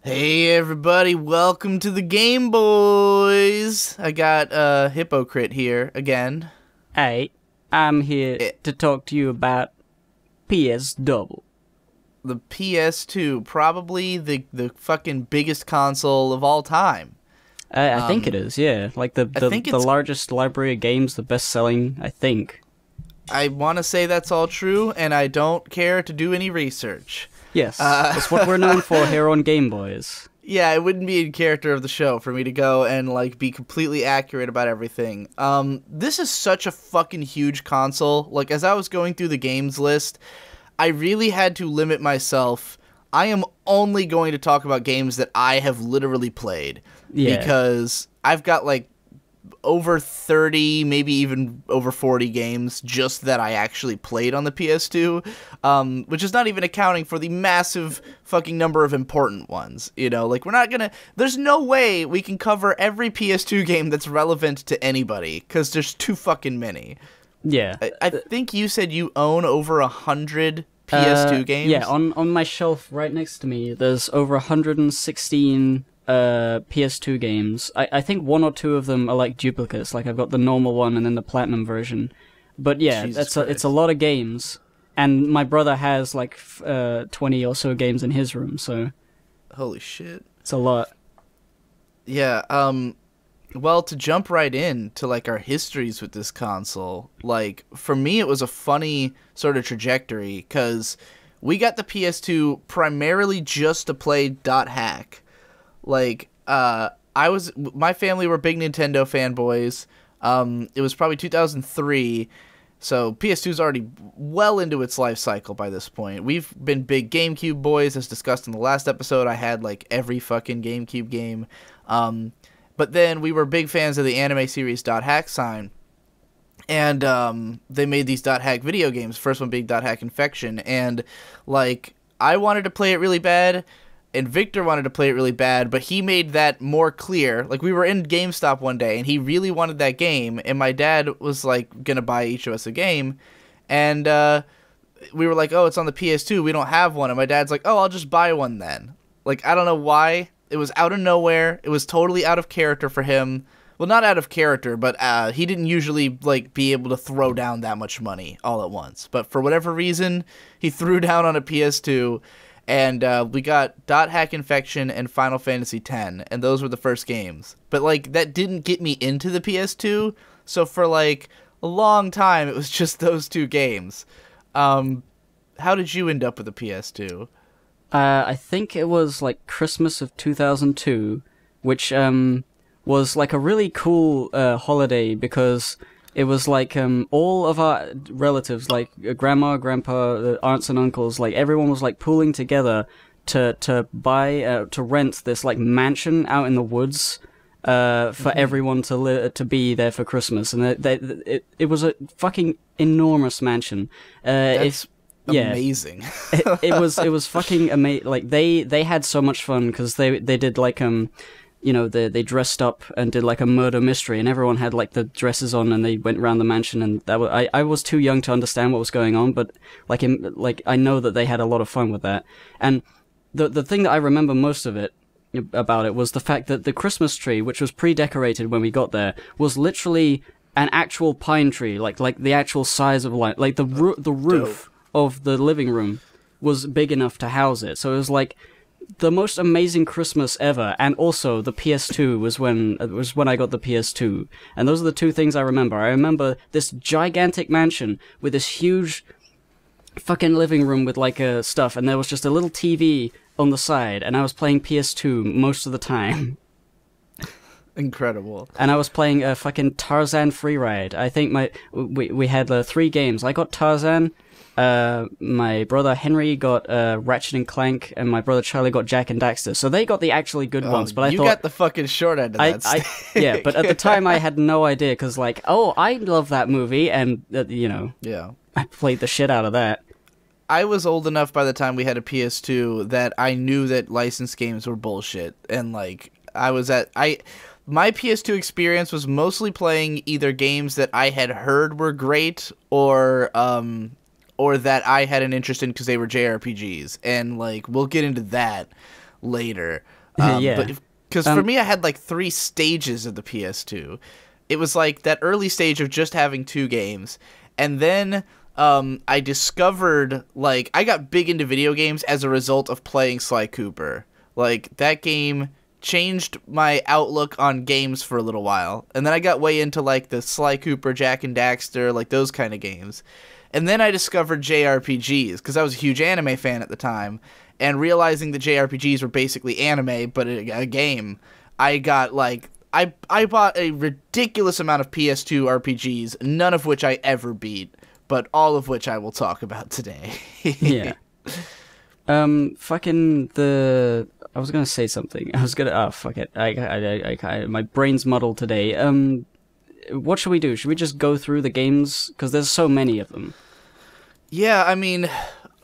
Hey everybody, welcome to the Game Boys. I got Hypocrite here again. Hey, I'm here It, to talk to you about PS2. the PS2, probably the fucking biggest console of all time. I think it is, yeah. Like the, I the, think the it's largest library of games, the best selling, I think. I want to say that's all true, and I don't care to do any research. Yes, that's what we're known for here on Game Boys. Yeah, it wouldn't be in character of the show for me to go and like be completely accurate about everything. This is such a fucking huge console. Like as I was going through the games list, I really had to limit myself. I am only going to talk about games that I have literally played Yeah. because I've got like over 30, maybe even over 40 games just that I actually played on the PS2, which is not even accounting for the massive fucking number of important ones. You know, like there's no way we can cover every PS2 game that's relevant to anybody because there's too fucking many. Yeah. I think you said you own over 100 PS2 games? Yeah, on my shelf right next to me, there's over 116 PS2 games. I think one or two of them are like duplicates. Like I've got the normal one and then the platinum version. But yeah, it's a lot of games. And my brother has like 20 or so games in his room, so Holy shit. it's a lot. Yeah, well, to jump right in to like our histories with this console, like for me it was a funny sort of trajectory cuz we got the PS2 primarily just to play .hack. Like my family were big Nintendo fanboys. It was probably 2003. So PS2's already well into its life cycle by this point. We've been big GameCube boys, as discussed in the last episode. I had like every fucking GameCube game. But then we were big fans of the anime series .hack sign. And they made these .hack video games, first one being .hack Infection. And like I wanted to play it really bad, and Victor wanted to play it really bad, but he made that more clear. Like, we were in GameStop one day, and he really wanted that game, and my dad was, like, gonna buy each of us a game, and we were like, oh, it's on the PS2, we don't have one, and my dad's like, oh, I'll just buy one then. Like, I don't know why. It was out of nowhere. It was totally out of character for him. Well, not out of character, but he didn't usually, like, be able to throw down that much money all at once. But for whatever reason, he threw down on a PS2, and we got .hack Infection and Final Fantasy X, and those were the first games. But, like, that didn't get me into the PS2, so for, like, a long time, it was just those two games. How did you end up with the PS2? I think it was like Christmas of 2002, which was like a really cool holiday because it was like all of our relatives, like grandma, grandpa, aunts and uncles, like everyone was like pooling together to buy to rent this like mansion out in the woods for everyone to be there for Christmas, and it was a fucking enormous mansion. That's Yeah, amazing. it was fucking amazing. Like they had so much fun because they did like you know, they dressed up and did like a murder mystery, and everyone had like the dresses on, and they went around the mansion, and that was, I was too young to understand what was going on, but like I know that they had a lot of fun with that. And the thing that I remember most of it about it was the fact that the Christmas tree, which was pre-decorated when we got there, was literally an actual pine tree, like the actual size of like the roof of the living room was big enough to house it. So it was like the most amazing Christmas ever, and also the PS2 was when I got the PS2, and those are the two things I remember. I remember this gigantic mansion with this huge fucking living room with like stuff, and there was just a little TV on the side, and I was playing PS2 most of the time. Incredible. And I was playing a fucking Tarzan Freeride. I think we had 3 games. I got Tarzan. My brother Henry got Ratchet and Clank, and my brother Charlie got Jak and Daxter. So they got the actually good ones. But I thought you got the fucking short end of that stick. Yeah, but at the time I had no idea because like, oh, I love that movie, and you know, Yeah. I played the shit out of that. I was old enough by the time we had a PS2 that I knew that licensed games were bullshit, and like my PS2 experience was mostly playing either games that I had heard were great or that I had an interest in because they were JRPGs, and like we'll get into that. later. Yeah. But because for me, I had like 3 stages of the PS2. It was like that early stage of just having 2 games, and then I discovered, like, I got big into video games as a result of playing Sly Cooper. Like, that game changed my outlook on games for a little while. And then I got way into, like, the Sly Cooper, Jak and Daxter, like, those kind of games. And then I discovered JRPGs, because I was a huge anime fan at the time. And realizing that JRPGs were basically anime, but a game, I got, like... I bought a ridiculous amount of PS2 RPGs, none of which I ever beat, but all of which I will talk about today. Yeah. Fucking the... I was gonna say something. I was gonna... Oh, fuck it. My brain's muddled today. What should we do? Should we just go through the games? Because there's so many of them. Yeah, I mean...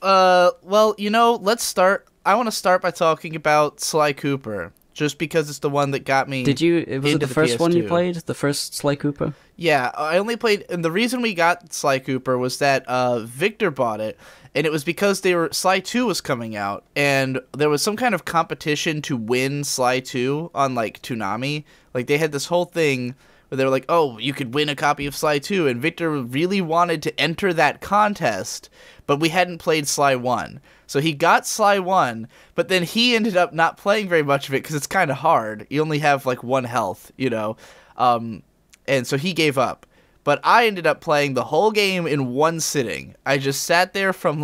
well, you know, let's start... I want to start by talking about Sly Cooper. Just because it's the one that got me. Was it the first one you played? The first Sly Cooper? Yeah, I only played, and the reason we got Sly Cooper was that Victor bought it, and it was because Sly 2 was coming out, and there was some kind of competition to win Sly 2 on, like, Toonami. Like, they had this whole thing where they were like, oh, you could win a copy of Sly 2, and Victor really wanted to enter that contest, but we hadn't played Sly 1. So he got Sly 1, but then he ended up not playing very much of it because it's kind of hard. You only have, like, 1 health, you know? And so he gave up. But I ended up playing the whole game in 1 sitting. I just sat there from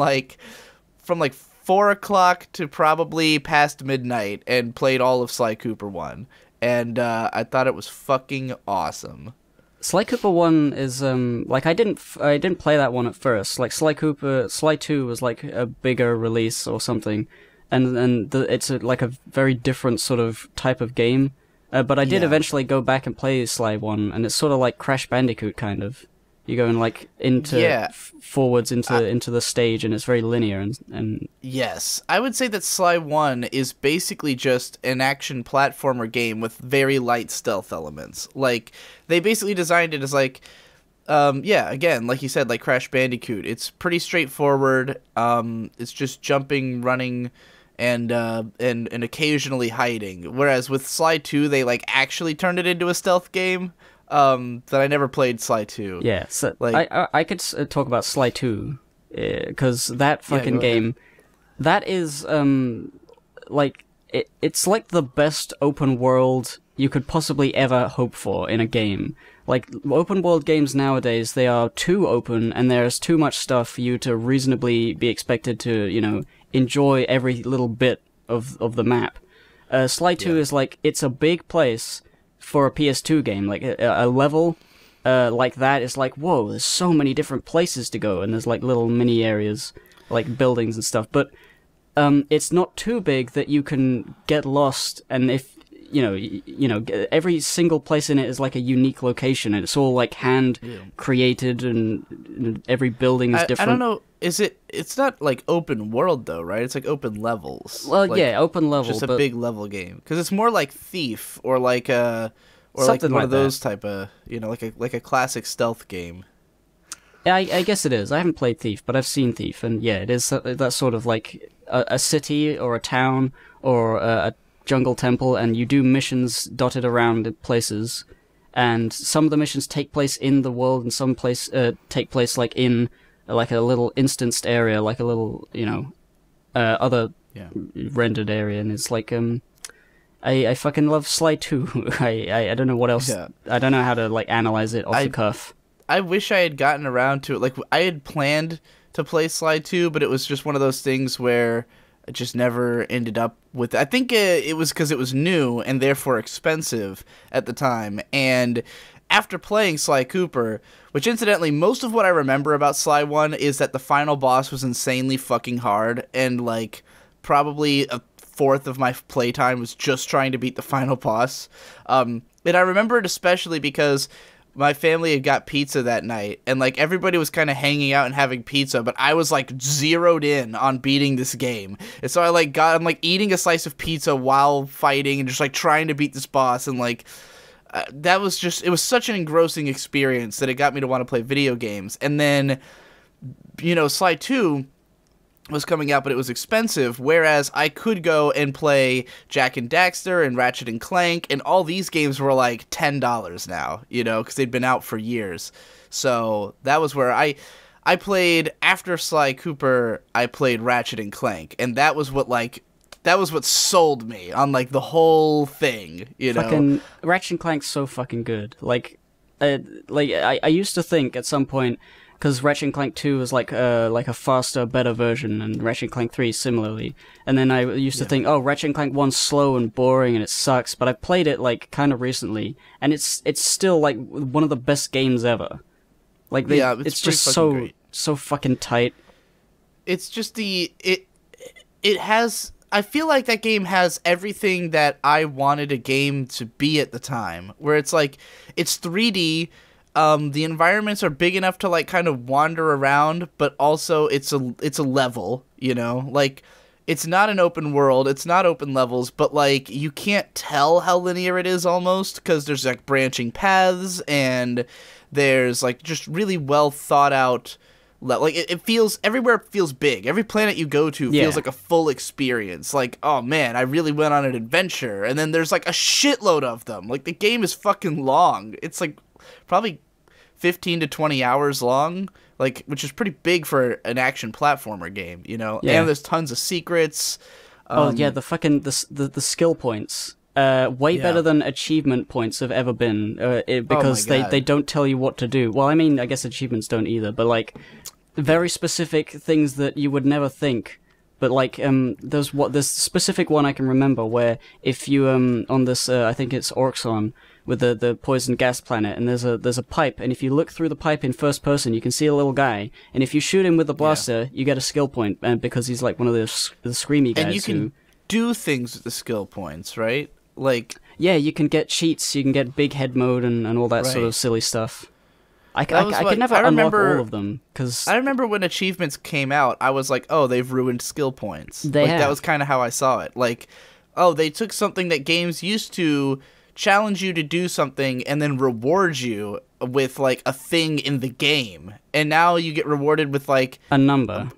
4 o'clock to probably past midnight and played all of Sly Cooper 1. And I thought it was fucking awesome. Sly Cooper 1 is, like, I didn't play that one at first. Like, Sly 2 was, like, a bigger release or something. And it's like a very different sort of type of game. But I did eventually go back and play Sly 1, and it's sort of like Crash Bandicoot, kind of. You go and, like, forwards into the stage, and it's very linear, and... Yes. I would say that Sly 1 is basically just an action platformer game with very light stealth elements. Like, they basically designed it as, like... again, like you said, like Crash Bandicoot. It's pretty straightforward. It's just jumping, running... And occasionally hiding. Whereas with Sly 2, they, like, actually turned it into a stealth game. That I never played Sly 2. Yeah, so like, I could talk about Sly 2, because that fucking game, that is, like, it's like the best open world you could possibly ever hope for in a game. Like, open world games nowadays, they are too open, and there's too much stuff for you to reasonably be expected to, you know, enjoy every little bit of the map. Sly 2 is like, it's a big place for a PS2 game. Like, a level like that is like, whoa, there's so many different places to go, and there's like little mini areas, like buildings and stuff, but it's not too big that you can get lost, and if you know, every single place in it is like a unique location, and it's all like hand created, and every building is different. I don't know. It's not like open world though, right? It's like open levels. Well, like, yeah, open level, just a big level game, because it's more like Thief or like like one of those type of, you know, like a classic stealth game. Yeah, I guess it is. I haven't played Thief, but I've seen Thief, and yeah, it is that sort of like a city or a town or a jungle temple, and you do missions dotted around places, and some of the missions take place in the world, and some take place like in like a little instanced area, like a little, you know, other rendered area, and it's like I fucking love Sly 2. I don't know what else. Yeah. I don't know how to like analyze it off the cuff. I wish I had gotten around to it. Like, I had planned to play Sly 2, but it was just one of those things where it just never ended up with... I think it was because it was new and therefore expensive at the time. And after playing Sly Cooper, which incidentally, most of what I remember about Sly 1 is that the final boss was insanely fucking hard, and like probably a fourth of my playtime was just trying to beat the final boss. And I remember it especially because my family had got pizza that night, and like everybody was kind of hanging out and having pizza, but I was like zeroed in on beating this game. And so I'm like eating a slice of pizza while fighting and just like trying to beat this boss, and like that was just, it was such an engrossing experience that it got me to want to play video games. And then, you know, Sly 2 was coming out, but it was expensive, whereas I could go and play Jak and Daxter and Ratchet and Clank, and all these games were like $10 now, you know, because they'd been out for years. So that was where I played, after Sly Cooper, I played Ratchet and Clank, and that was what sold me on, like, the whole thing, you know? Fucking Ratchet and Clank's so fucking good. I used to think at some point, because Ratchet and Clank 2 was like a faster, better version, and Ratchet and Clank 3 similarly. And then I used to think, oh, Ratchet and Clank 1's slow and boring and it sucks, but I played it like kind of recently, and it's still like one of the best games ever. Like it's just so fucking tight. It's just it has. I feel like that game has everything that I wanted a game to be at the time, where it's like, it's 3D, the environments are big enough to like kind of wander around, but also it's a level, you know? Like, it's not an open world, it's not open levels, but like, you can't tell how linear it is almost, because there's like branching paths, and there's like just really well thought out. Like, it feels, everywhere feels big. Every planet you go to feels like a full experience. Like, oh man, I really went on an adventure. And then there's like a shitload of them. Like, the game is fucking long. It's like probably 15 to 20 hours long, like, which is pretty big for an action platformer game, you know? Yeah. And there's tons of secrets. The fucking, the skill points. Way better than achievement points have ever been, because they don't tell you what to do. Well, I mean, I guess achievements don't either, but like, very specific things that you would never think. But like, there's specific one I can remember where if you on this, I think it's Orxon with the poison gas planet, and there's a pipe, and if you look through the pipe in first person, you can see a little guy, and if you shoot him with the blaster, you get a skill point, and because he's like one of the screamy guys. And you can do things with the skill points, right? Like, yeah, you can get cheats, you can get big head mode and all that sort of silly stuff. I could never unlock all of them, because I remember when achievements came out, I was like, oh, they've ruined skill points. That was kind of how I saw it. Like, oh, they took something that games used to challenge you to do something and then reward you with like a thing in the game, and now you get rewarded with like a number.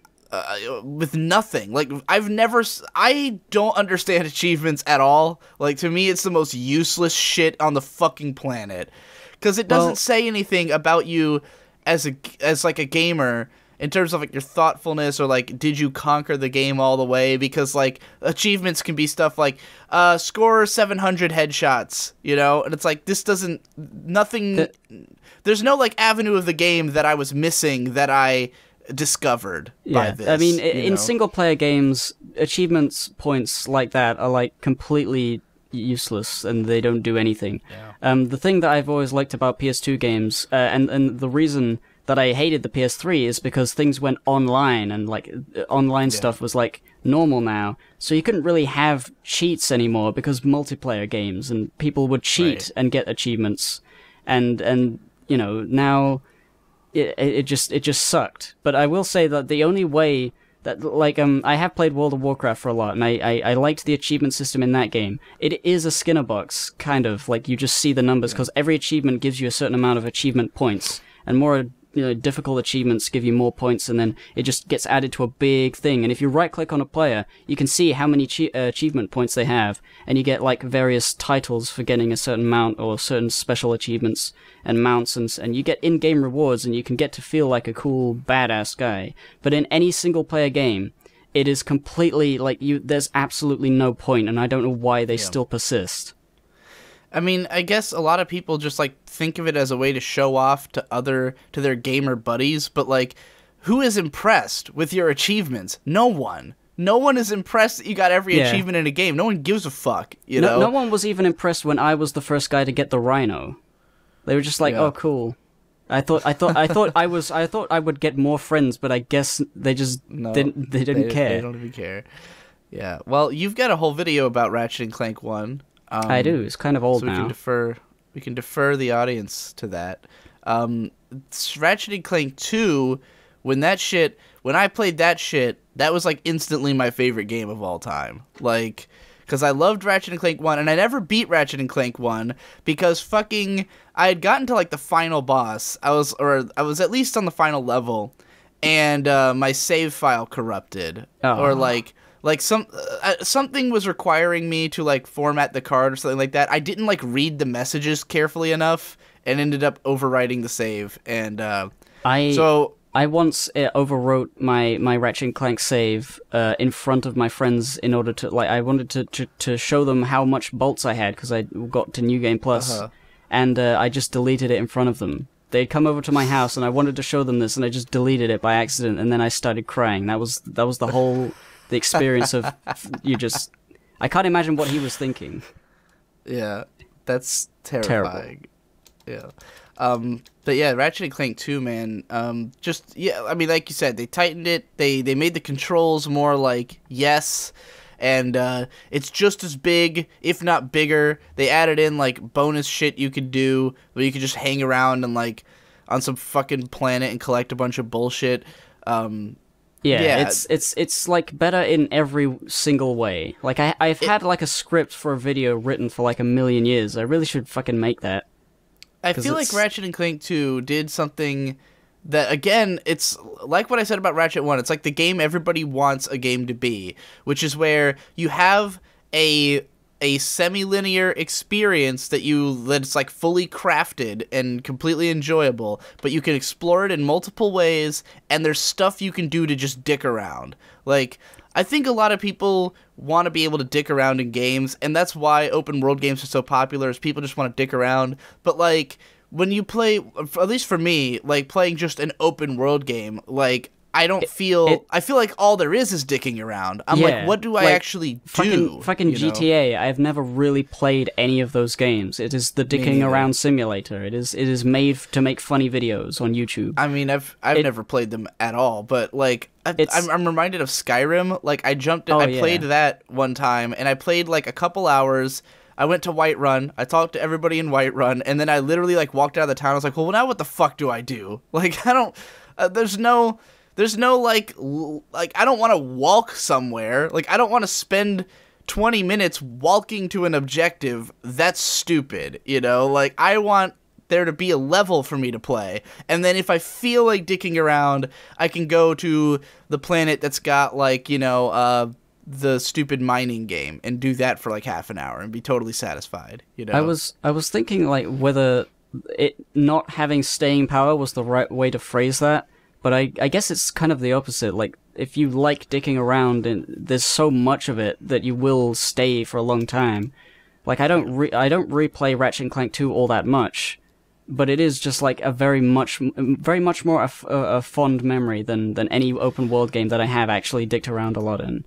With nothing. Like, I don't understand achievements at all. Like, to me, it's the most useless shit on the fucking planet. Because it doesn't say anything about you as like a gamer in terms of like your thoughtfulness, or like, did you conquer the game all the way? Because like, achievements can be stuff like, score 700 headshots, you know? And it's like, this doesn't, there's no like avenue of the game that I was missing that I discovered by this. I mean, in single player games, achievements points like that are like completely useless, and they don't do anything. The thing that I've always liked about PS2 games, and the reason that I hated the PS3 is because things went online, and like online stuff was like normal now, so you couldn't really have cheats anymore because multiplayer games, and people would cheat and get achievements, and you know, now it just sucked. But I will say that the only way that, like, I have played World of Warcraft for a lot, and I liked the achievement system in that game. It is a Skinner box, kind of, like, you just see the numbers, because every achievement gives you a certain amount of achievement points, and more, you know, difficult achievements give you more points, and then it just gets added to a big thing. And if you right-click on a player, you can see how many achievement points they have, and you get, like, various titles for getting a certain mount, or certain special achievements and mounts, and you get in-game rewards, and you can get to feel like a cool, badass guy. But in any single-player game, it is completely, like, there's absolutely no point, and I don't know why they still persist. I mean, I guess a lot of people just, like, think of it as a way to show off to their gamer buddies, but, like, who is impressed with your achievements? No one. No one is impressed that you got every achievement in a game. No one gives a fuck, you know? No one was even impressed when I was the first guy to get the Rhino. They were just like, oh, cool. I thought I would get more friends, but I guess they just didn't care. They don't even care. Yeah. Well, you've got a whole video about Ratchet and Clank 1. I do. It's kind of old now. We can defer the audience to that. Ratchet and Clank 2, when I played that shit, that was like instantly my favorite game of all time. Like, because I loved Ratchet and Clank 1, and I never beat Ratchet and Clank 1 because I had gotten to like the final boss. I was at least on the final level, and my save file corrupted, or Oh. something was requiring me to like format the card or something like that. I didn't like read the messages carefully enough and ended up overwriting the save, and I so I once overwrote my Ratchet and Clank save in front of my friends in order to I wanted to show them how much bolts I had because I got to New Game Plus, and I just deleted it in front of them. They'd come over to my house and I wanted to show them this, and I just deleted it by accident, and then I started crying. That was the experience of I can't imagine what he was thinking. yeah, that's terrifying. Terrible. Yeah. But yeah, Ratchet and Clank 2, man. I mean, like you said, they tightened it. They made the controls more like yes, and it's just as big, if not bigger. They added in like bonus shit you could do, where you could just hang around and like on some fucking planet and collect a bunch of bullshit. Yeah. It's like better in every single way. Like I've had like a script for a video written for like a million years. I really should fucking make that. I feel like Ratchet and Clank 2 did something that, again, it's like what I said about Ratchet 1. It's like the game everybody wants a game to be, which is where you have a semi-linear experience that's like fully crafted and completely enjoyable, but you can explore it in multiple ways, and there's stuff you can do to just dick around. Like, I think a lot of people want to be able to dick around in games, and that's why open world games are so popular, is people just want to dick around. But like, when you play, at least for me, like playing just an open world game, like I feel like all there is dicking around. I'm like, what do I actually do? Fucking GTA. I've never really played any of those games. It is the dicking around simulator. It is made to make funny videos on YouTube. I mean, I've never played them at all, but like I'm reminded of Skyrim. Like I played that one time, and I played like a couple hours. I went to Whiterun. I talked to everybody in Whiterun, and then I literally like walked out of the town. I was like, well, now what the fuck do I do? Like I don't. There's no like I don't want to walk somewhere. Like I don't want to spend 20 minutes walking to an objective. That's stupid, you know? Like I want there to be a level for me to play. And then if I feel like dicking around, I can go to the planet that's got like, the stupid mining game and do that for like half an hour and be totally satisfied, you know? I was thinking like whether it not having staying power was the right way to phrase that. But I guess it's kind of the opposite. Like, if you like dicking around, and there's so much of it that you will stay for a long time. Like, I don't replay Ratchet and Clank 2 all that much, but it is just like a very much more a fond memory than any open world game that I have actually dicked around a lot in.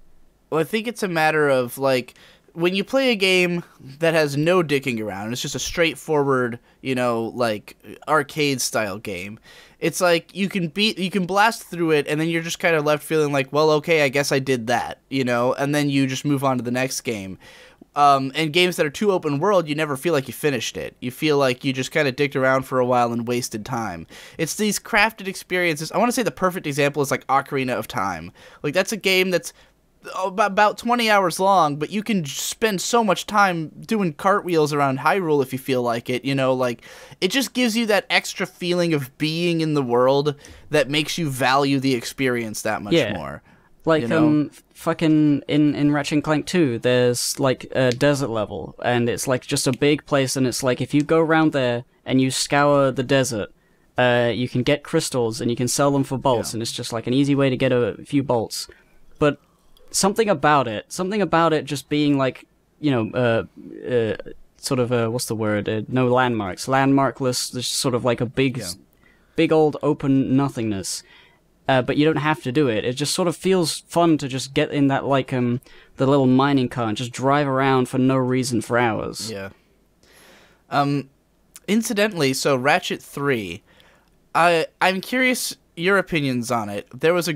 Well, I think it's a matter of like, when you play a game that has no dicking around, it's just a straightforward, like arcade style game. It's like you can blast through it, and then you're just kind of left feeling like, well, okay, I guess I did that, and then you just move on to the next game. And games that are too open world, you never feel like you finished it. You feel like you just kind of dicked around for a while and wasted time. It's these crafted experiences. I want to say the perfect example is like Ocarina of Time. Like that's a game that's about 20 hours long, but you can spend so much time doing cartwheels around Hyrule if you feel like it, like it just gives you that extra feeling of being in the world that makes you value the experience that much more. Like, fucking in Ratchet and Clank 2, there's like a desert level, and it's like just a big place, and it's like if you go around there and you scour the desert, you can get crystals and you can sell them for bolts, and it's just like an easy way to get a few bolts. But something about it just being like, sort of, what's the word? No landmarks. Landmarkless, there's sort of like a big old open nothingness. But you don't have to do it. It just sort of feels fun to just get in that, like, the little mining car and just drive around for no reason for hours. Yeah. Incidentally, so Ratchet 3, I'm curious your opinions on it. There was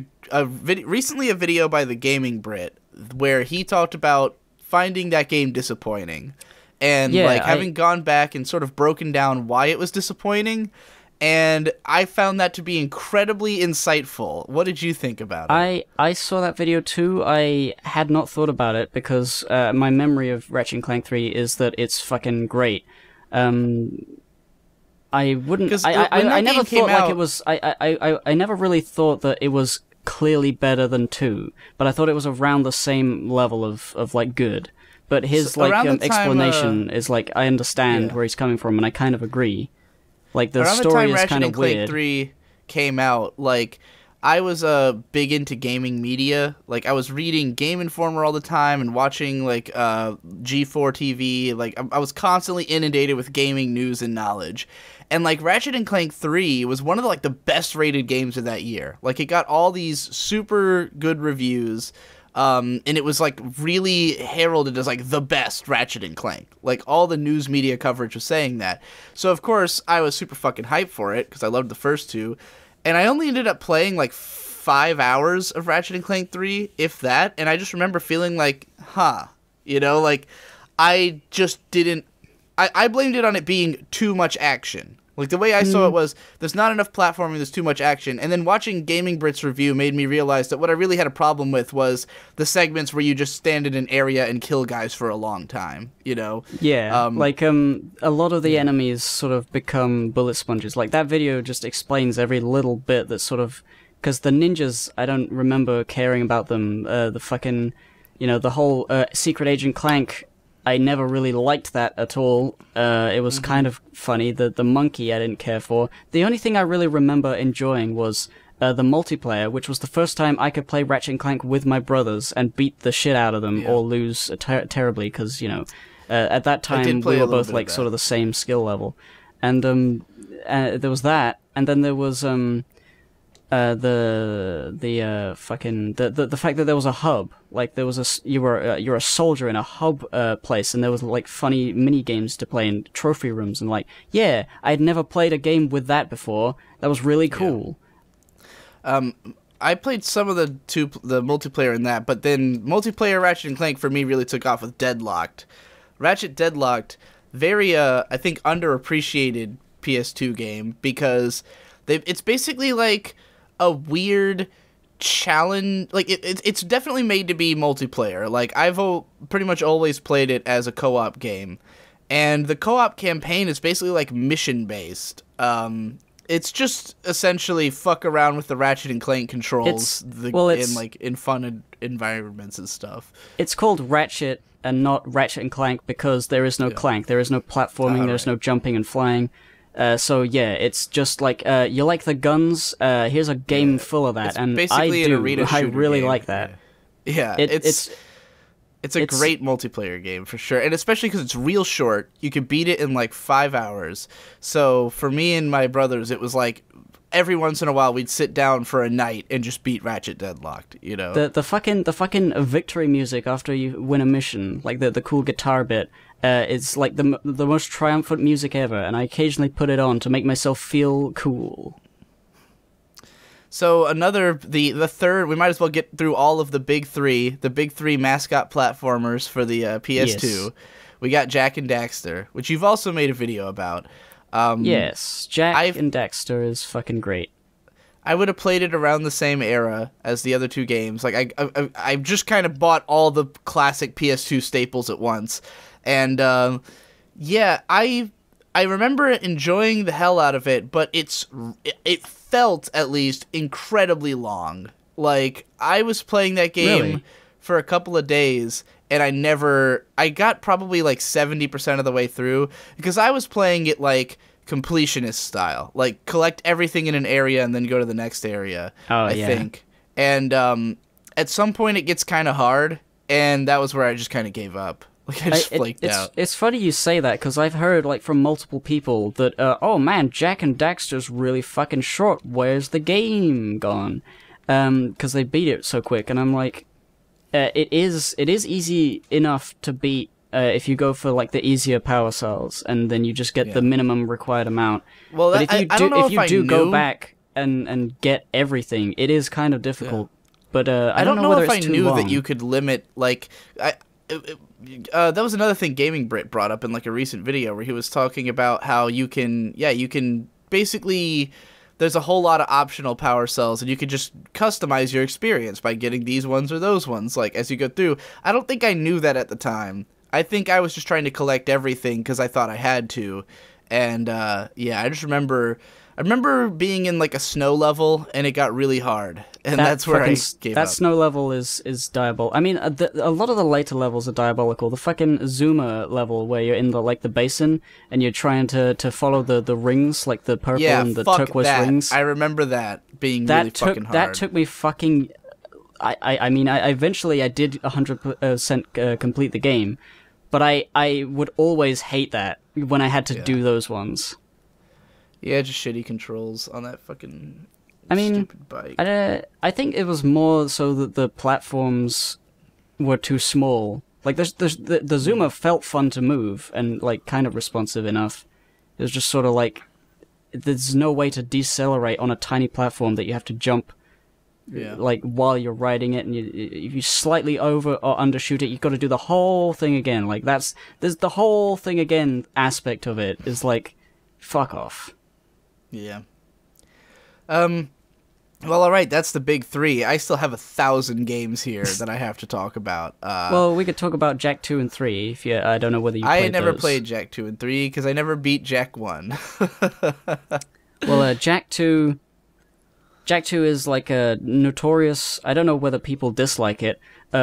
recently a video by the Gaming Brit where he talked about finding that game disappointing and having gone back and sort of broken down why it was disappointing, and I found that to be incredibly insightful. What did you think about it? I saw that video too. I had not thought about it because my memory of Ratchet and Clank 3 is that it's fucking great. I wouldn't. 'Cause I when that never game came thought like out- it was. I never really thought that it was clearly better than 2, but I thought it was around the same level of like good. But his So around the time, explanation is like I understand yeah. where he's coming from, and I kind of agree. Like the Around the story time is Ratchet kind and of Clank weird. 3 came out, like, I was big into gaming media. Like, I was reading Game Informer all the time and watching, like, G4 TV. Like, I was constantly inundated with gaming news and knowledge. And, like, Ratchet and Clank 3 was one of the, like, the best rated games of that year. Like, it got all these super good reviews. And it was, like, really heralded as, like, the best Ratchet and Clank. Like, all the news media coverage was saying that. So, of course, I was super fucking hyped for it, because I loved the first two. And I only ended up playing, like, 5 hours of Ratchet and Clank 3, if that. And I just remember feeling like, you know, like, I just didn't... I blamed it on it being too much action. Like, the way I saw it was, there's not enough platforming, there's too much action. And then watching Gaming Brit's review made me realize that what I really had a problem with was the segments where you just stand in an area and kill guys for a long time, you know? Yeah, a lot of the enemies sort of become bullet sponges. Like, that video just explains every little bit that sort of... Because the ninjas, I don't remember caring about them. The fucking... You know, the whole Secret Agent Clank... I never really liked that at all. It was kind of funny. The monkey I didn't care for. The only thing I really remember enjoying was the multiplayer, which was the first time I could play Ratchet and Clank with my brothers and beat the shit out of them or lose terribly, because, you know, at that time we were both like sort of the same skill level. And there was that, and then there was the fact that there was a hub, like there was you're a soldier in a hub place, and there was like funny mini games to play in trophy rooms, and like I'd never played a game with that before. That was really cool. I played some of the multiplayer in that, but then multiplayer Ratchet and Clank for me really took off with Deadlocked. Ratchet Deadlocked, very I think underappreciated PS2 game, because it's basically like a weird challenge. Like it's definitely made to be multiplayer. Like I've pretty much always played it as a co-op game, and the co-op campaign is basically like mission based. It's just essentially fuck around with the Ratchet and Clank controls in fun environments and stuff. It's called Ratchet and not Ratchet and Clank because there is no Clank. There is no platforming. There's no jumping and flying. So yeah, it's just like you like the guns. Here's a game full of that, it's and basically I do. An arena I really game. like that. Yeah, it's a great multiplayer game for sure, and especially because it's real short. You can beat it in like 5 hours. So for me and my brothers, it was like every once in a while we'd sit down for a night and just beat Ratchet Deadlocked. You know, the fucking victory music after you win a mission, like the cool guitar bit. It's like the most triumphant music ever, and I occasionally put it on to make myself feel cool. So the third, we might as well get through all of the big three mascot platformers for the PS2. Yes. We got Jak and Daxter, which you've also made a video about. Yes, Jak and Daxter is fucking great. I would have played it around the same era as the other two games. Like I just kind of bought all the classic PS2 staples at once. And I remember enjoying the hell out of it, but it felt at least incredibly long. Like I was playing that game for a couple of days, and I got probably like 70% of the way through because I was playing it like completionist style, like collect everything in an area and then go to the next area. I think. And at some point it gets kind of hard, and that was where I just kind of gave up. Like I just flaked out. It's funny you say that, because I've heard like from multiple people that, oh man, Jak and Daxter's really fucking short. Where's the game gone? Because they beat it so quick, and I'm like, it is easy enough to beat if you go for like the easier power cells, and then you just get the minimum required amount. Well, but if you do go back and get everything, it is kind of difficult. Yeah. But I don't know whether if it's I knew long. that you could limit like that was another thing Gaming Brit brought up in like a recent video where he was talking about how you can basically, there's a whole lot of optional power cells, and you can just customize your experience by getting these ones or those ones, like, as you go through. I don't think I knew that at the time. I think I was just trying to collect everything because I thought I had to, And yeah, I remember being in like a snow level, and it got really hard, and that's where I gave that up. snow level is diabolical. I mean, a lot of the later levels are diabolical. The fucking Zuma level where you're in the basin and you're trying to follow the rings, like the purple Yeah, and the fuck turquoise that. rings. I remember that being really fucking hard. That took me fucking. I mean, I eventually I did 100% complete the game, but I would always hate that when I had to do those ones. Yeah, just shitty controls on that fucking stupid bike. I think it was more so that the platforms were too small. Like, the Zuma felt fun to move and, like, kind of responsive enough. It was just sort of like, there's no way to decelerate on a tiny platform that you have to jump, like, while you're riding it, and if you slightly over or undershoot it, you've got to do the whole thing again. Like, there's the whole thing again aspect of it is like, fuck off. Yeah. Well, all right, that's the big three. I still have 1,000 games here that I have to talk about. Well, we could talk about Jak 2 and 3. If I don't know whether you played I never those. played Jak 2 and 3 because I never beat Jak 1. Well, Jak 2 is like a notorious. I don't know whether people dislike it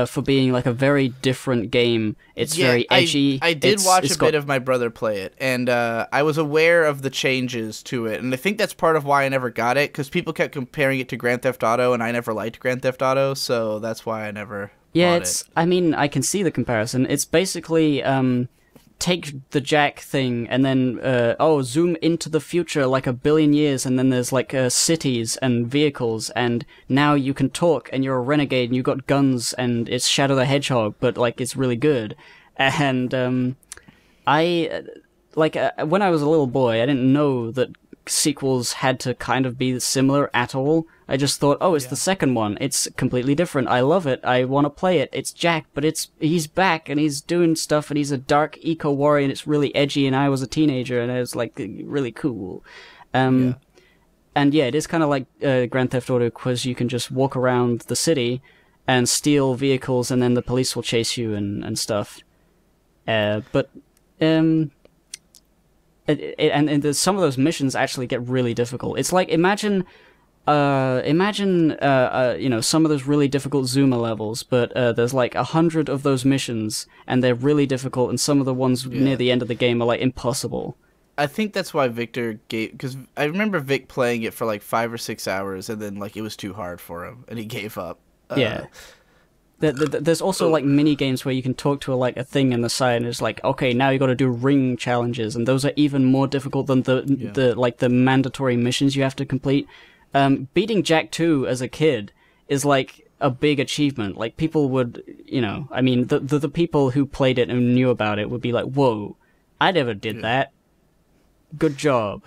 for being like a very different game. It's very edgy. I did watch a bit of my brother play it, and I was aware of the changes to it, and I think that's part of why I never got it, because people kept comparing it to Grand Theft Auto, and I never liked Grand Theft Auto, so that's why I never bought it. I mean, I can see the comparison. It's basically take the Jak thing and then zoom into the future like 1 billion years, and then there's like cities and vehicles, and now you can talk and you're a renegade and you got guns, and it's Shadow the Hedgehog, but like it's really good. And I when I was a little boy, I didn't know that sequels had to kind of be similar at all. I just thought, it's the second one. It's completely different. I love it. I want to play it. It's Jak, but he's back and he's doing stuff, and he's a dark eco warrior, and it's really edgy, and I was a teenager and it was like really cool. And yeah, it is kind of like Grand Theft Auto, because you can just walk around the city and steal vehicles, and then the police will chase you and stuff. But some of those missions actually get really difficult. It's like, imagine some of those really difficult Zuma levels, but there's like 100 of those missions, and they're really difficult, and some of the ones near the end of the game are like impossible. I think that's why Victor because I remember Vic playing it for like 5 or 6 hours, and then like it was too hard for him, and he gave up. There's also like mini games where you can talk to a thing in the side, and it's like, okay, now you got to do ring challenges, and those are even more difficult than the mandatory missions you have to complete. Beating Jak 2 as a kid is like a big achievement. Like, people would, I mean, the people who played it and knew about it would be like, whoa, I never did that. Good job.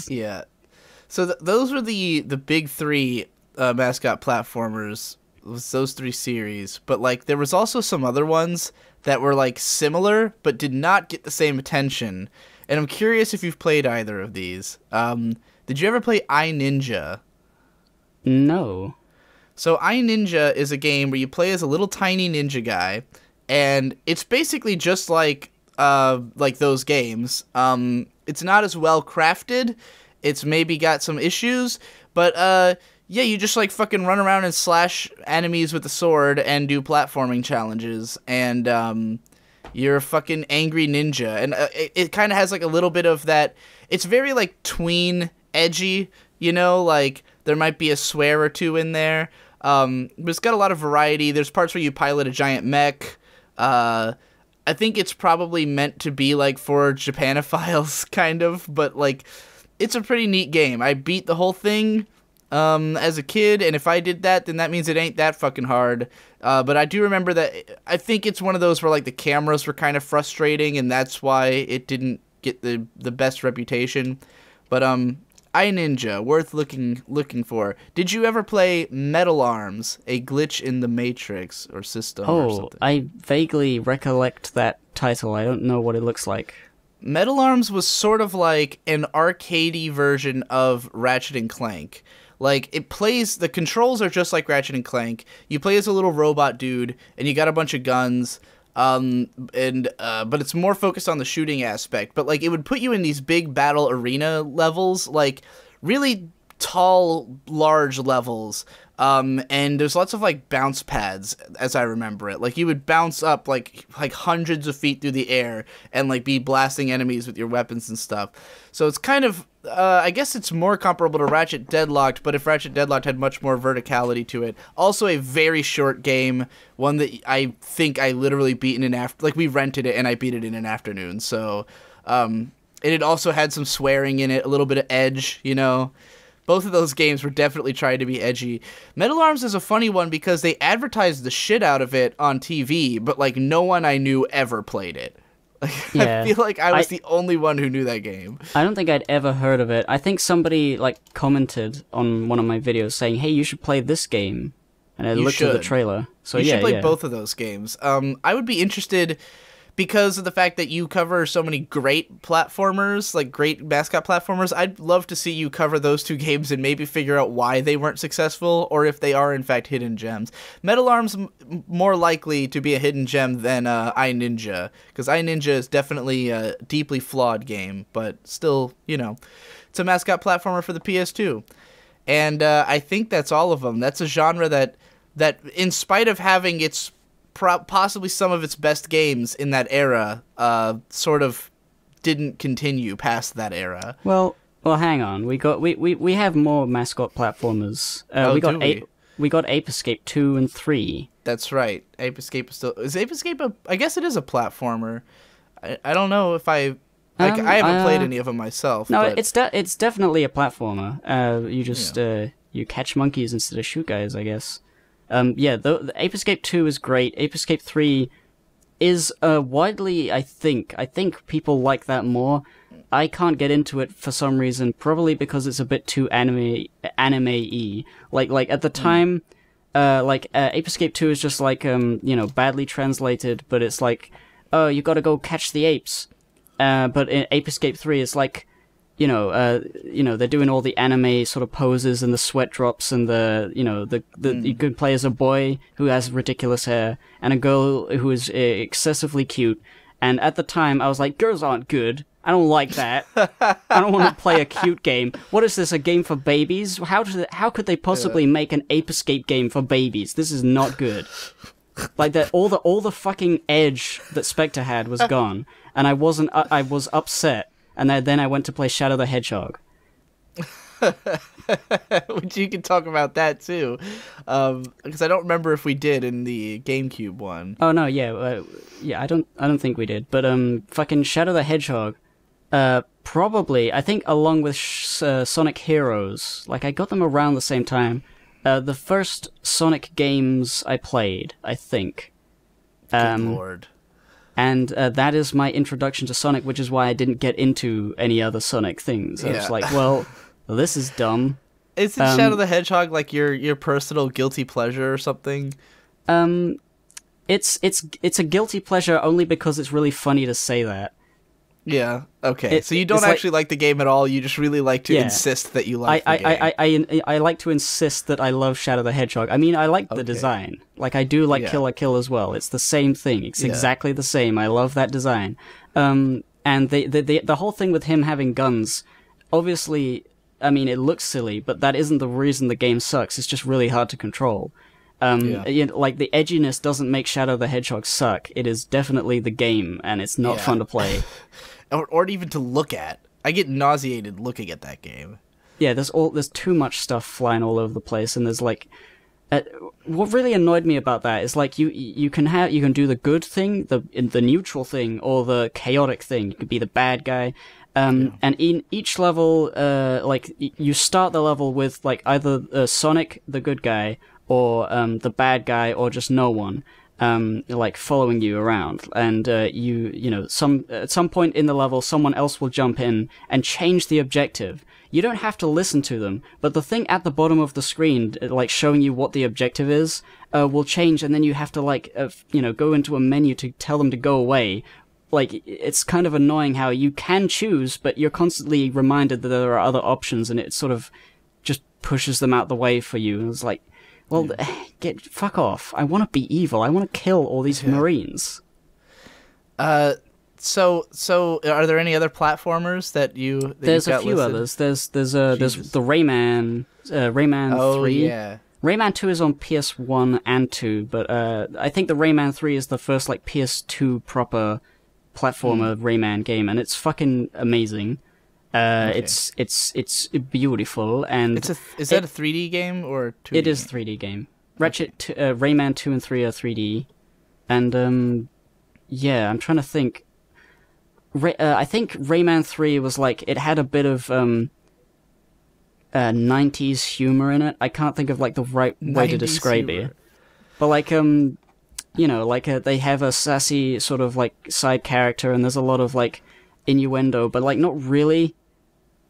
Yeah. So those were the big three mascot platformers, was those 3 series. But like, there was also some other ones that were like similar but did not get the same attention. And I'm curious if you've played either of these. Did you ever play iNinja? No. So iNinja is a game where you play as a little tiny ninja guy, and it's basically just like those games. It's not as well crafted. It's maybe got some issues, but you just like fucking run around and slash enemies with a sword and do platforming challenges, and you're a fucking angry ninja, and it kind of has like a little bit of that. It's very like tween edgy, like there might be a swear or two in there, but it's got a lot of variety. There's parts where you pilot a giant mech. I think it's probably meant to be like for Japanophiles kind of, but like it's a pretty neat game. I beat the whole thing as a kid, and if I did that, then that means it ain't that fucking hard. But I do remember that I think it's one of those where like the cameras were kind of frustrating, and that's why it didn't get the best reputation. But iNinja, worth looking for. Did you ever play Metal Arms, A Glitch in the Matrix or System or something? I vaguely recollect that title. I don't know what it looks like. Metal Arms was sort of like an arcadey version of Ratchet and Clank. Like, the controls are just like Ratchet and Clank. You play as a little robot dude, and you got a bunch of guns. and but it's more focused on the shooting aspect. But like it would put you in these big battle arena levels, like really tall, large levels. And there's lots of like bounce pads, as I remember it. Like you would bounce up like hundreds of feet through the air and like be blasting enemies with your weapons and stuff. So it's kind of, I guess it's more comparable to Ratchet Deadlocked, but if Ratchet Deadlocked had much more verticality to it. Also a very short game, one that I think I literally beat in like we rented it and I beat it in an afternoon. So, and it also had some swearing in it, a little bit of edge, you know. Both of those games were definitely trying to be edgy. Metal Arms is a funny one because they advertised the shit out of it on TV, but like no one I knew ever played it. Like, Yeah. I feel like I was the only one who knew that game. I don't think I'd ever heard of it. I think somebody like commented on one of my videos saying, "Hey, you should play this game," and I looked at the trailer. So you yeah, should play yeah. both of those games. I would be interested because of the fact that you cover so many great platformers, like great mascot platformers. I'd love to see you cover those two games and maybe figure out why they weren't successful, or if they are in fact hidden gems. Metal Arms more likely to be a hidden gem than I Ninja, because I Ninja is definitely a deeply flawed game, but still, you know, it's a mascot platformer for the PS2. And I think that's all of them. That's a genre that in spite of having its possibly some of its best games in that era, sort of didn't continue past that era. Well, hang on. We have more mascot platformers. We got Ape Escape 2 and 3. That's right. Ape Escape is Ape Escape I guess it is a platformer. I don't know if I haven't played any of them myself. No, but it's definitely a platformer. You just you catch monkeys instead of shoot guys, I guess. The Ape Escape 2 is great. Ape Escape 3 is widely, I think people like that more. I can't get into it for some reason, probably because it's a bit too anime-y. Like at the time, Ape Escape 2 is just like badly translated, but it's like, oh, you got to go catch the apes. But in Ape Escape 3 it's like, they're doing all the anime sort of poses and the sweat drops and you could play as a boy who has ridiculous hair and a girl who is excessively cute. And at the time, I was like, girls aren't good. I don't like that. I don't want to play a cute game. What is this, a game for babies? How could they possibly make an Ape Escape game for babies? This is not good. Like that, all the fucking edge that Spectre had was gone, and I was upset. And then I went to play Shadow the Hedgehog. Which you can talk about that too, because I don't remember if we did in the GameCube one. Oh no, yeah. I don't think we did. But fucking Shadow the Hedgehog, probably I think along with Sonic Heroes, like I got them around the same time. The first Sonic games I played, I think. Good Lord. And that is my introduction to Sonic, which is why I didn't get into any other Sonic things. I was like, well, this is dumb. Isn't Shadow the Hedgehog like your personal guilty pleasure or something? It's a guilty pleasure only because it's really funny to say that. Yeah. Okay. So you don't actually like the game at all. You just really like to insist that you like the game. I like to insist that I love Shadow the Hedgehog. I mean, I like the design. Like, I do like Kill la Kill as well. It's the same thing. It's exactly the same. I love that design. And the whole thing with him having guns, obviously, I mean, it looks silly, but that isn't the reason the game sucks. It's just really hard to control. Like, the edginess doesn't make Shadow the Hedgehog suck. It is definitely the game, and it's not fun to play. Or even to look at. I get nauseated looking at that game. Yeah, there's too much stuff flying all over the place, and there's like, what really annoyed me about that is like you can do the good thing, the neutral thing, or the chaotic thing. You could be the bad guy, and in each level, like you start the level with like either Sonic the good guy or the bad guy, or just no one. Like following you around, and at some point in the level, someone else will jump in and change the objective. You don't have to listen to them, but the thing at the bottom of the screen, like showing you what the objective is, will change, and then you have to go into a menu to tell them to go away. Like, it's kind of annoying how you can choose, but you're constantly reminded that there are other options, and it sort of just pushes them out the way for you. And it's like, well, fuck off. I want to be evil. I want to kill all these Marines. So are there any other platformers There's you've a got few listed? others. There's Jesus. the Rayman Oh 3. yeah. Rayman 2 is on PS1 and 2, but I think the Rayman 3 is the first like PS2 proper platformer Rayman game, and it's fucking amazing. Okay. It's beautiful, and Is that a 3D game or 2D? it is a 3D game. Rayman 2 and 3 are 3D, and yeah, I'm trying to think. I think Rayman 3 was like, it had a bit of 90s humor in it. I can't think of like the right way to describe it. But like like they have a sassy sort of like side character, and there's a lot of like innuendo, but like not really.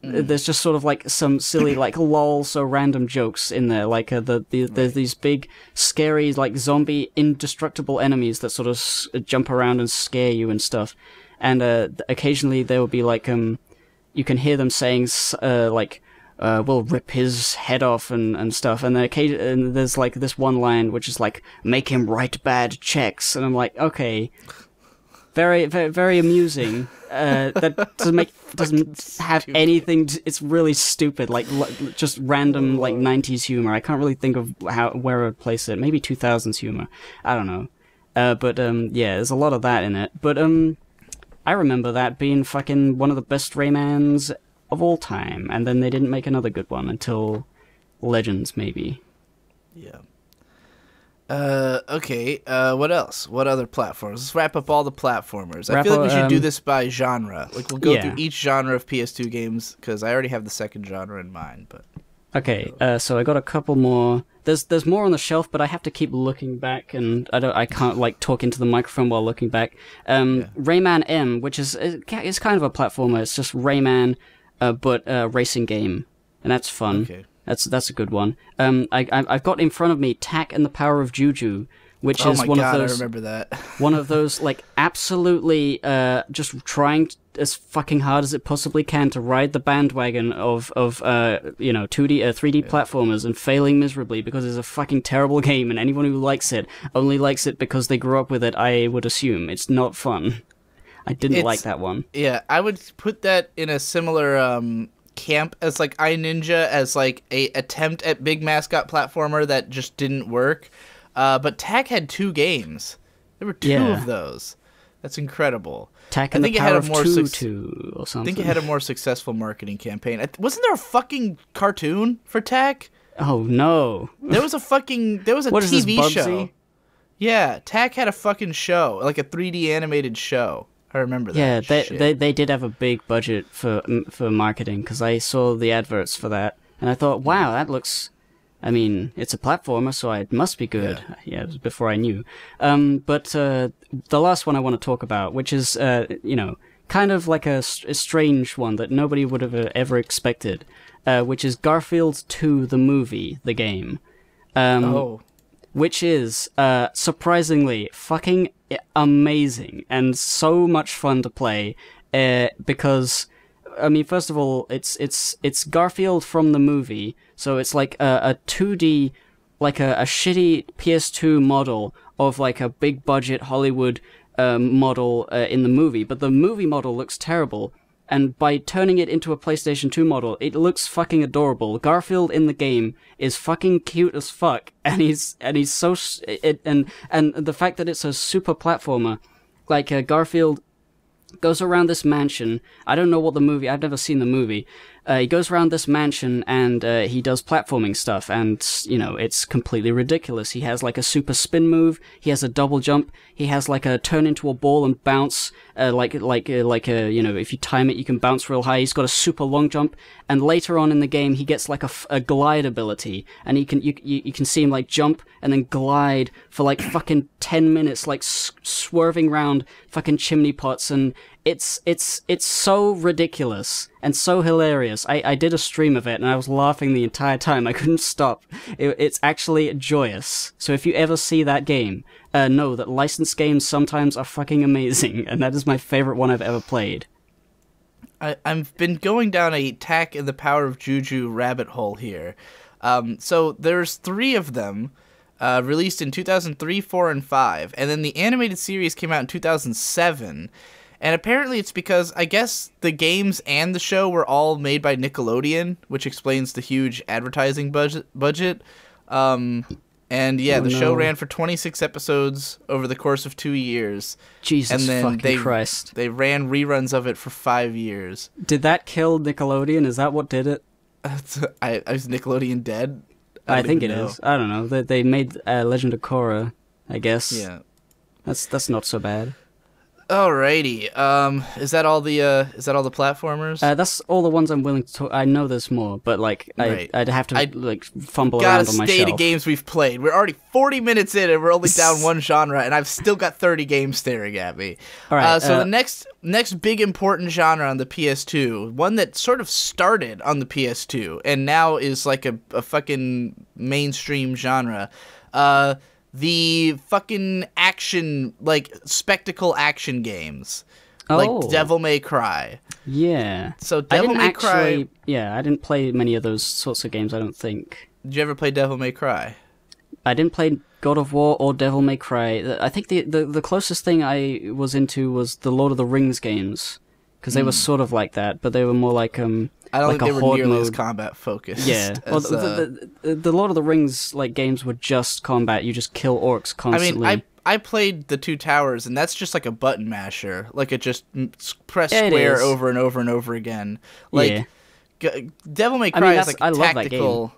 There's just sort of like some silly like lol so random jokes in there, like there's these big scary like zombie indestructible enemies that sort of jump around and scare you and stuff, and occasionally there will be like you can hear them saying like we'll rip his head off and stuff, and and there's like this one line which is like, make him write bad checks, and I'm like, okay, very very, very amusing. That doesn't have anything. It's really stupid, like just random like 90s humor. I can't really think of where I'd place it. Maybe 2000s humor. I don't know. But yeah, there's a lot of that in it. But I remember that being fucking one of the best Raymans of all time, and then they didn't make another good one until Legends, maybe. Yeah. Okay. What else? What other platforms? Let's wrap up all the platformers. I feel like we should do this by genre. Like we'll go through each genre of PS2 games, because I already have the second genre in mind. But okay. So I got a couple more. There's more on the shelf, but I have to keep looking back, and I can't like talk into the microphone while looking back. Rayman M, which is kind of a platformer. It's just Rayman, but a racing game, and that's fun. Okay. That's a good one. I've got in front of me Tak and the Power of Juju, which is one of those. I remember that. One of those like absolutely just trying as fucking hard as it possibly can to ride the bandwagon of 2D 3D platformers, and failing miserably because it's a fucking terrible game, and anyone who likes it only likes it because they grew up with it. I would assume it's not fun. I didn't like that one. Yeah, I would put that in a similar camp as like iNinja, as like a attempt at big mascot platformer that just didn't work. But Tak had 2 games. There were 2 of those. That's incredible. Tak and the Power of Tutu or something. I think it had a more successful marketing campaign. Wasn't there a fucking cartoon for Tak? Oh no. There was a TV show. Yeah, Tak had a fucking show, like a 3D animated show. I remember that. Yeah, they did have a big budget for marketing, because I saw the adverts for that, and I thought, wow, that looks. I mean, it's a platformer, so it must be good. Yeah, it was before I knew. But the last one I want to talk about, which is kind of like a strange one that nobody would have ever expected, which is Garfield 2, the movie, the game. Which is surprisingly fucking amazing and so much fun to play, because I mean, first of all, it's Garfield from the movie, so it's like a 2D, like a shitty PS2 model of like a big budget Hollywood model in the movie, but the movie model looks terrible. And by turning it into a PlayStation 2 model, it looks fucking adorable. Garfield in the game is fucking cute as fuck, and he's so and the fact that it's a super platformer, like Garfield goes around this mansion. I don't know what the movie. I've never seen the movie. He goes around this mansion and he does platforming stuff, and it's completely ridiculous. He has like a super spin move. He has a double jump. He has like a turn into a ball and bounce. If you time it, you can bounce real high. He's got a super long jump, and later on in the game, he gets like a glide ability, and you can see him like jump and then glide for like fucking 10 minutes, like swerving around fucking chimney pots, and it's so ridiculous and so hilarious. I did a stream of it, and I was laughing the entire time. I couldn't stop. It's actually joyous. So if you ever see that game, know that licensed games sometimes are fucking amazing, and that is my favorite one I've ever played. I've been going down a Tak and the Power of Juju rabbit hole here. So there's 3 of them. released in 2003, 4, and 5. And then the animated series came out in 2007. And apparently it's because, I guess, the games and the show were all made by Nickelodeon, which explains the huge advertising budget. And yeah, the show ran for 26 episodes over the course of 2 years. Jesus and then fucking Christ. They ran reruns of it for 5 years. Did that kill Nickelodeon? Is that what did it? Is Nickelodeon dead? I think it is. I don't know. They made Legend of Korra, I guess. Yeah. That's not so bad. Alrighty. Is that all the platformers? That's all the ones I'm willing to talk. I know there's more, but like I'd have to fumble around on my shelf. Gotta state of games we've played. We're already 40 minutes in, and we're only down one genre, and I've still got 30 games staring at me. All right. So the next big important genre on the PS2, one that sort of started on the PS2 and now is like a fucking mainstream genre. The fucking action, like, spectacle action games. Like Devil May Cry. Yeah. So Devil May Cry... Yeah, I didn't play many of those sorts of games, I don't think. Did you ever play Devil May Cry? I didn't play God of War or Devil May Cry. I think the closest thing I was into was the Lord of the Rings games. Because they were sort of like that, but they were more like I don't like think they were nearly as mode. combat focused. Yeah, well, the Lord of the Rings like games were just combat. You just kill orcs constantly. I mean, I played the Two Towers, and that's just like a button masher. Like, it just press square over and over and over again. Like, Devil May Cry is like a tactical,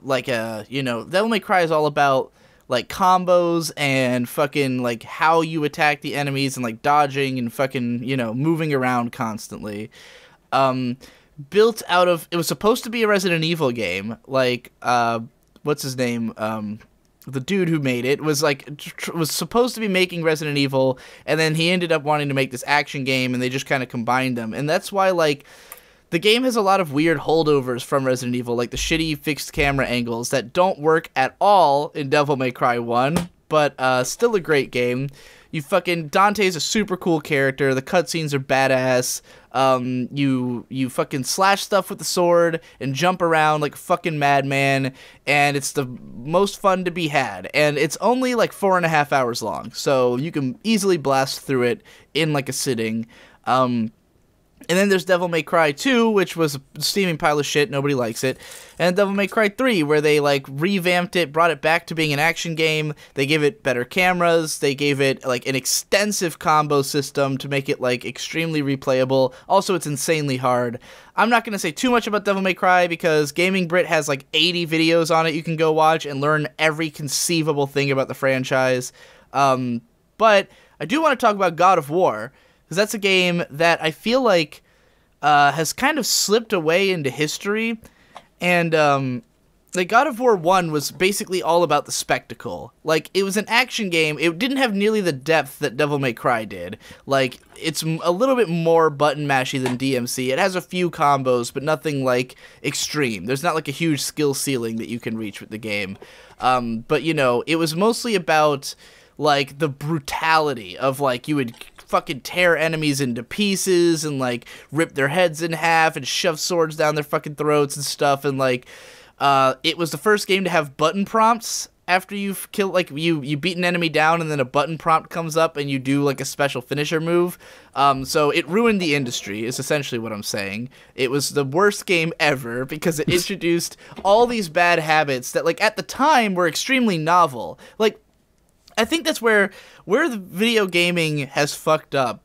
like Devil May Cry is all about like combos and fucking like how you attack the enemies and like dodging and fucking moving around constantly. Built out of, it was supposed to be a Resident Evil game, like what's his name, the dude who made it was supposed to be making Resident Evil, and then he ended up wanting to make this action game, and they just kind of combined them. And that's why like the game has a lot of weird holdovers from Resident Evil, like the shitty fixed camera angles that don't work at all in Devil May Cry 1, but still a great game. Dante's a super cool character. The cutscenes are badass. You fucking slash stuff with the sword and jump around like a fucking madman, and it's the most fun to be had. And it's only like 4.5 hours long, so you can easily blast through it in like a sitting. And then there's Devil May Cry 2, which was a steaming pile of shit. Nobody likes it. And Devil May Cry 3, where they, like, revamped it, brought it back to being an action game. They gave it better cameras. They gave it, like, an extensive combo system to make it, like, extremely replayable. Also, it's insanely hard. I'm not going to say too much about Devil May Cry because Gaming Brit has, like, 80 videos on it you can go watch and learn every conceivable thing about the franchise. But I do want to talk about God of War, because that's a game that I feel like has kind of slipped away into history. And like God of War 1 was basically all about the spectacle. Like, it was an action game. It didn't have nearly the depth that Devil May Cry did. Like, it's a little bit more button mashy than DMC. It has a few combos, but nothing like extreme. There's not like a huge skill ceiling that you can reach with the game. But it was mostly about like the brutality of like you would fucking tear enemies into pieces and like rip their heads in half and shove swords down their fucking throats and stuff. And like it was the first game to have button prompts after you've killed, like you beat an enemy down and then a button prompt comes up and you do like a special finisher move. So it ruined the industry is essentially what I'm saying. It was the worst game ever because it introduced all these bad habits that like at the time were extremely novel. Like, I think that's where the video gaming has fucked up,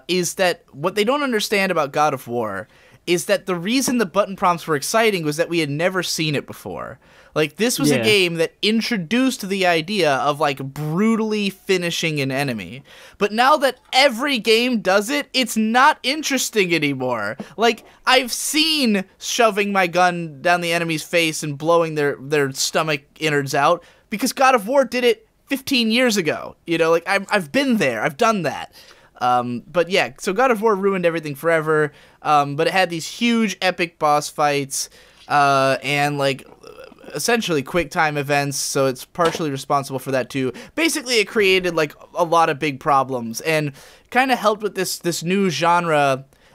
is that what they don't understand about God of War is that the reason the button prompts were exciting was that we had never seen it before. Like, this was a game that introduced the idea of, like, brutally finishing an enemy. But now that every game does it, it's not interesting anymore. Like, I've seen shoving my gun down the enemy's face and blowing their stomach innards out because God of War did it 15 years ago, like I've been there, I've done that. But yeah, so God of War ruined everything forever. But it had these huge epic boss fights, and like essentially quick time events. So it's partially responsible for that too. Basically, it created like a lot of big problems and kind of helped with this new genre.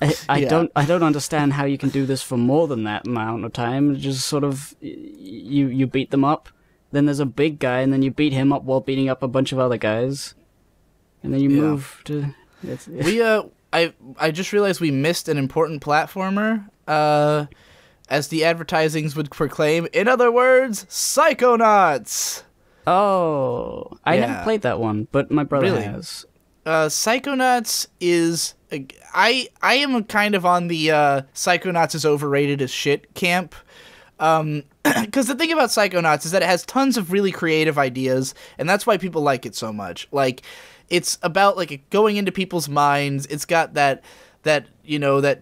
Yeah. I don't understand how you can do this for more than that amount of time. Just sort of you beat them up, then there's a big guy, and then you beat him up while beating up a bunch of other guys, and then you Yeah. move to. It's, We I just realized we missed an important platformer. As the advertisings would proclaim. In other words, Psychonauts. oh, I never Yeah. played that one, but my brother Really? has. Psychonauts is I am kind of on the Psychonauts is overrated as shit camp. Because the thing about Psychonauts is that it has tons of really creative ideas, and that's why people like it so much. Like, it's about like going into people's minds. It's got that that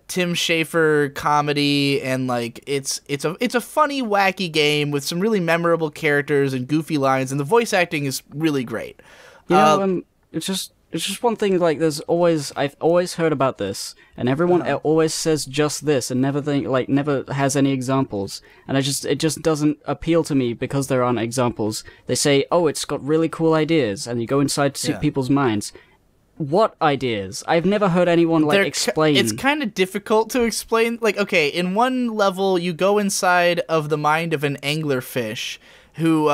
Tim Schafer comedy, and like it's a funny, wacky game with some really memorable characters and goofy lines, and the voice acting is really great. You know, it's just one thing. Like, I've always heard about this, and everyone always says just this, and never has any examples. And it just doesn't appeal to me because there aren't examples. They say, oh, it's got really cool ideas, and you go inside to see Yeah. people's minds. What ideas? I've never heard anyone explain. It's kind of difficult to explain. Like, okay, in one level, you go inside of the mind of an anglerfish who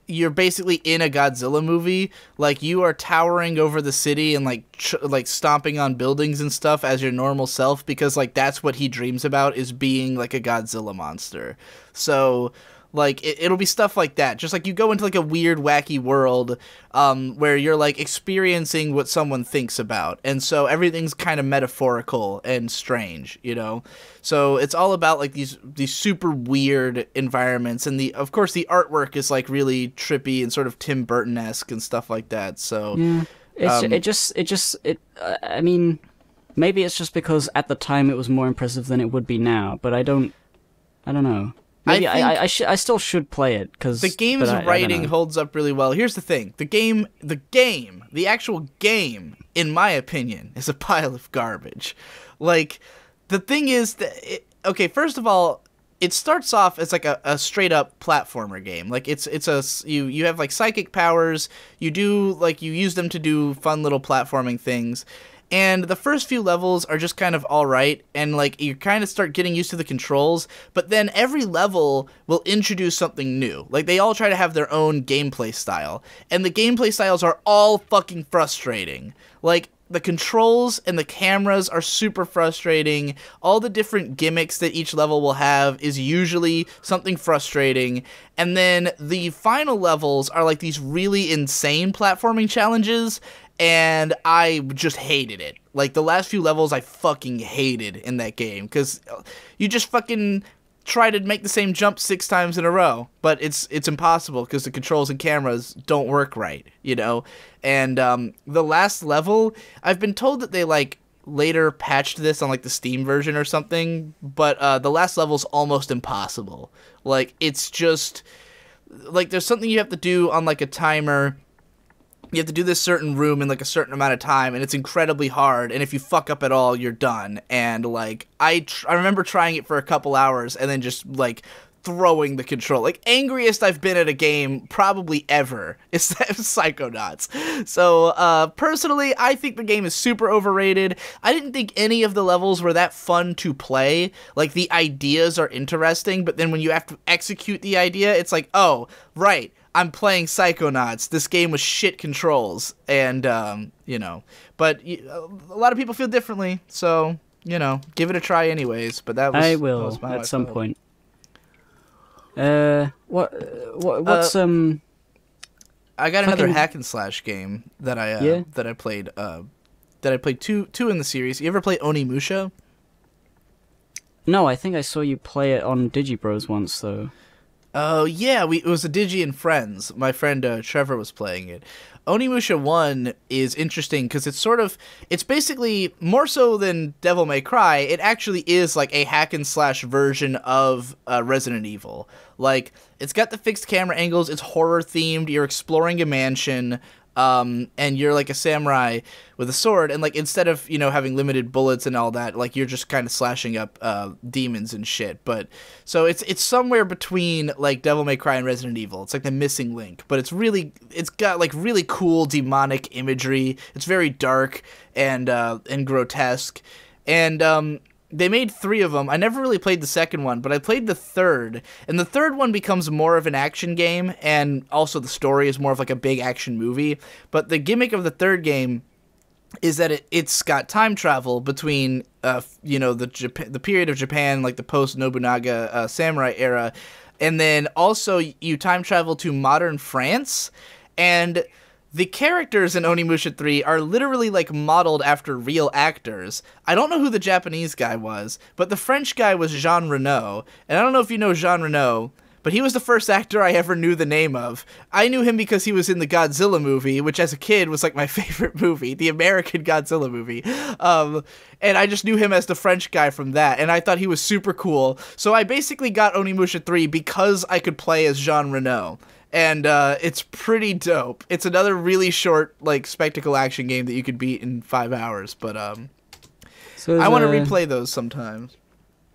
you're basically in a Godzilla movie. Like, you are towering over the city and like stomping on buildings and stuff as your normal self, because like that's what he dreams about, is being like a Godzilla monster. So like it'll be stuff like that. Just like you go into like a weird, wacky world where you're like experiencing what someone thinks about, and so everything's kind of metaphorical and strange, you know. So it's all about like these super weird environments, and of course the artwork is like really trippy and sort of Tim Burton-esque and stuff like that. So yeah, I mean, maybe it's just because at the time it was more impressive than it would be now. But I don't know. Maybe I still should play it because the game's writing holds up really well. Here's the thing: the actual game, in my opinion, is a pile of garbage. Like, the thing is that okay, first of all, it starts off as like a straight up platformer game. Like you have like psychic powers. You use them to do fun little platforming things. And the first few levels are just kind of alright, and like you kind of start getting used to the controls, but then every level will introduce something new. Like, they all try to have their own gameplay style, and the gameplay styles are all fucking frustrating. Like, the controls and the cameras are super frustrating. All the different gimmicks that each level will have is usually something frustrating. And then the final levels are like these really insane platforming challenges, and I just hated it. Like, the last few levels I fucking hated in that game, because you just fucking try to make the same jump 6 times in a row, but it's impossible because the controls and cameras don't work right, you know? And the last level, I've been told that they like later patched this on like the Steam version or something, but the last level's almost impossible. Like, it's just like there's something you have to do on like a timer. You have to do this certain room in like a certain amount of time, and it's incredibly hard, and if you fuck up at all, you're done. And like I remember trying it for a couple hours and then just like throwing the control. Like, angriest I've been at a game probably ever is Psychonauts. So personally, I think the game is super overrated. I didn't think any of the levels were that fun to play. Like, the ideas are interesting, but then when you have to execute the idea, it's like, oh, right, I'm playing Psychonauts. This game with shit controls. And, you know, but a lot of people feel differently, so, you know, give it a try anyways. But that was... I will at some point. What's I got another fucking- hack and slash game that I played. That I played two in the series. You ever play Onimusha? No, I think I saw you play it on Digibros once, though. Oh, yeah, it was a Digi and Friends. My friend Trevor was playing it. Onimusha 1 is interesting because it's basically, more so than Devil May Cry, it actually is like a hack and slash version of Resident Evil. Like, it's got the fixed camera angles, it's horror themed, you're exploring a mansion, and you're like a samurai with a sword, and like instead of, you know, having limited bullets and all that, like you're just kind of slashing up demons and shit. But so it's somewhere between like Devil May Cry and Resident Evil. It's like the missing link, but it's got like really cool demonic imagery. It's very dark and grotesque. And they made 3 of them. I never really played the second one, but I played the third. And the third one becomes more of an action game, and also the story is more of like a big action movie. But the gimmick of the third game is that it's got time travel between, the period of Japan, like the post-Nobunaga samurai era, and then also you time travel to modern France, and the characters in Onimusha 3 are literally, like, modeled after real actors. I don't know who the Japanese guy was, but the French guy was Jean Reno. And I don't know if you know Jean Reno, but he was the first actor I ever knew the name of. I knew him because he was in the Godzilla movie, which as a kid was, like, my favorite movie, the American Godzilla movie. And I just knew him as the French guy from that, and I thought he was super cool. So I basically got Onimusha 3 because I could play as Jean Reno. And it's pretty dope. It's another really short, like, spectacle action game that you could beat in 5 hours. But I want to replay those sometimes.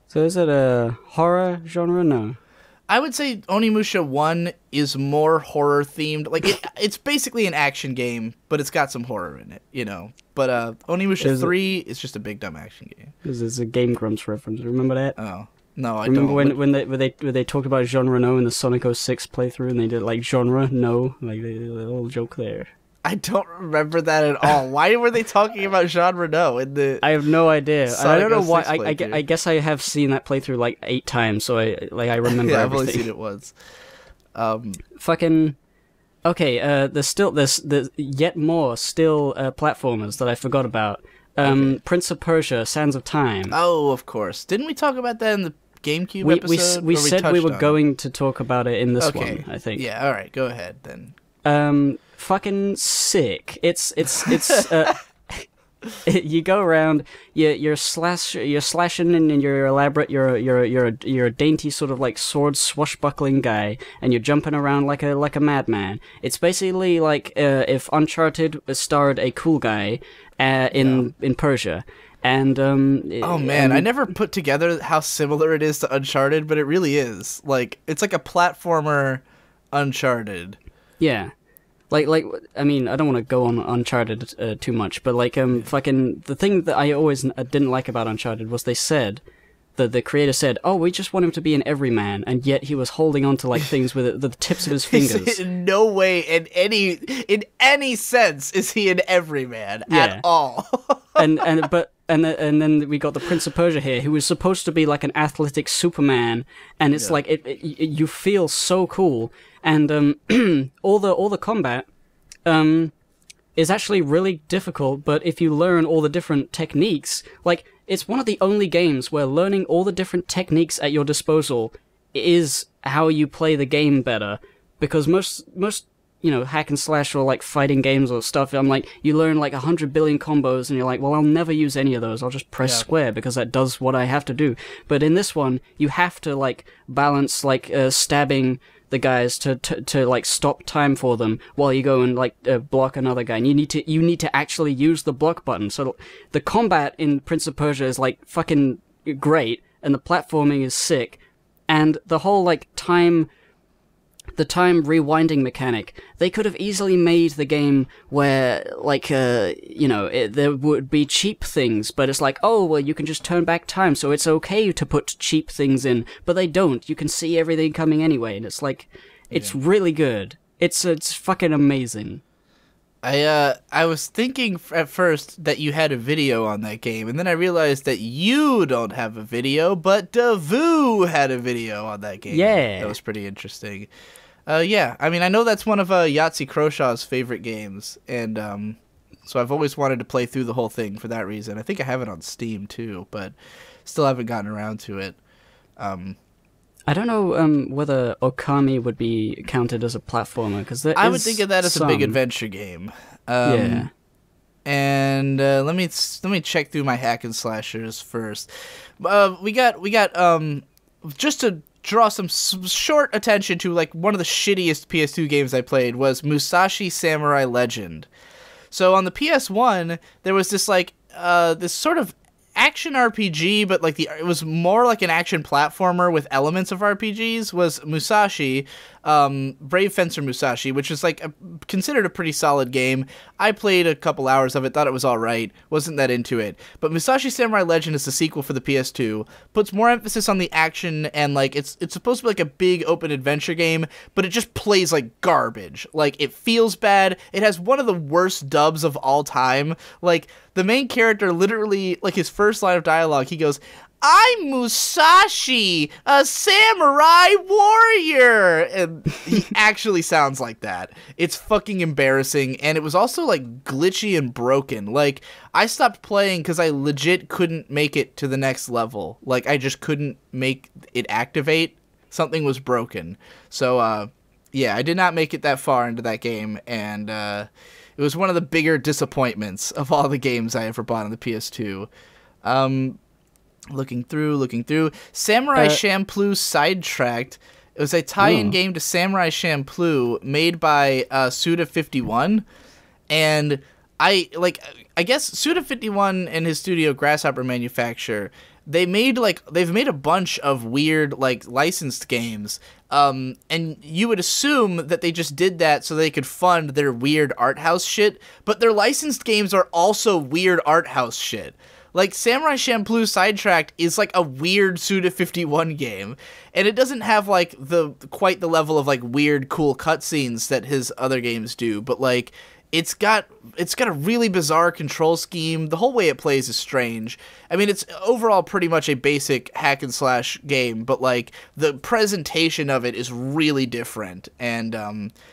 So is it a horror genre? No. I would say Onimusha 1 is more horror themed. Like, it's basically an action game, but it's got some horror in it, you know. But Onimusha 3 is just a big dumb action game. This is a Game Grumps reference. Remember that? Oh. No, I Remember don't. when they talked about Jean Reno in the Sonic 06 playthrough, and they did like genre no, like a little joke there. I don't remember that at all. Why were they talking about Jean Reno in the? I have no idea. I don't know why. I playthrough? guess I have seen that playthrough like 8 times, so I remember Yeah, I've only everything. seen it once. Fucking. Okay, there's yet more platformers that I forgot about. Okay. Prince of Persia: Sands of Time. Oh, of course. Didn't we talk about that in the GameCube episode? We said we were touched on going to talk about it in this Okay. one, I think. Yeah, all right, go ahead then. Fucking sick. It's you go around, you're slashing and you're elaborate, you're a dainty sort of like sword swashbuckling guy, and you're jumping around like a madman. It's basically like if Uncharted starred a cool guy in Persia. And oh man, I never put together how similar it is to Uncharted, but it really is. Like, it's like a platformer Uncharted. Yeah. Like I mean, I don't want to go on Uncharted too much, but like fucking the thing that I always didn't like about Uncharted was they said that the creator said, "Oh, we just want him to be an everyman," and yet he was holding on to like things with the tips of his fingers. In no way, in any sense, is he an everyman at all. and then we got the Prince of Persia here, who was supposed to be like an athletic Superman, and it's like you feel so cool, and all the combat is actually really difficult. But if you learn all the different techniques, like it's one of the only games where learning all the different techniques at your disposal is how you play the game better, because most hack and slash or like fighting games or stuff, I'm like, you learn like 100 billion combos and you're like, well, I'll never use any of those. I'll just press square because that does what I have to do. But in this one, you have to like balance like stabbing the guys to like stop time for them while you go and like block another guy. And you need to actually use the block button. So the combat in Prince of Persia is like fucking great, and the platforming is sick, and the whole like time rewinding mechanic, they could have easily made the game where, like, there would be cheap things, but it's like, oh, well, you can just turn back time, so it's okay to put cheap things in, but they don't. You can see everything coming anyway, and it's like, it's really good. It's fucking amazing. I was thinking at first that you had a video on that game, and then I realized that you don't have a video, but Davoo had a video on that game. Yeah. That was pretty interesting. I mean, I know that's one of Yahtzee Crowshaw's favorite games, and so I've always wanted to play through the whole thing for that reason. I think I have it on Steam, too, but still haven't gotten around to it. I don't know whether Okami would be counted as a platformer, because I would think of that as a big adventure game. Yeah. And let me check through my hack and slashers first. We got just to draw some short attention to, like, one of the shittiest PS2 games I played was Musashi Samurai Legend. So on the PS1, there was this like this sort of action RPG, but like it was more like an action platformer with elements of RPGs, was Musashi, Brave Fencer Musashi, which is like considered a pretty solid game. I played a couple hours of it, thought it was all right, wasn't that into it. But Musashi Samurai Legend is the sequel for the PS2, puts more emphasis on the action, and like it's supposed to be like a big open adventure game, but it just plays like garbage. Like, it feels bad. It has one of the worst dubs of all time. Like, the main character literally, like, his first line of dialogue, he goes, "I'm Musashi, a samurai warrior," and he actually sounds like that. It's fucking embarrassing, and it was also, like, glitchy and broken. Like, I stopped playing because I legit couldn't make it to the next level. Like, I just couldn't make it activate. Something was broken. So, yeah, I did not make it that far into that game, and it was one of the bigger disappointments of all the games I ever bought on the PS2. Looking through. Samurai Champloo Sidetracked. It was a tie-in game to Samurai Champloo made by Suda51. And I guess Suda51 and his studio Grasshopper Manufacture, they've made a bunch of weird, like, licensed games. And you would assume that they just did that so they could fund their weird art house shit, but their licensed games are also weird art house shit. Like, Samurai Champloo Sidetracked is like a weird Suda51 game, and it doesn't have like quite the level of like weird cool cutscenes that his other games do, but like it's got a really bizarre control scheme. The whole way it plays is strange. I mean, it's overall pretty much a basic hack and slash game, but like the presentation of it is really different. And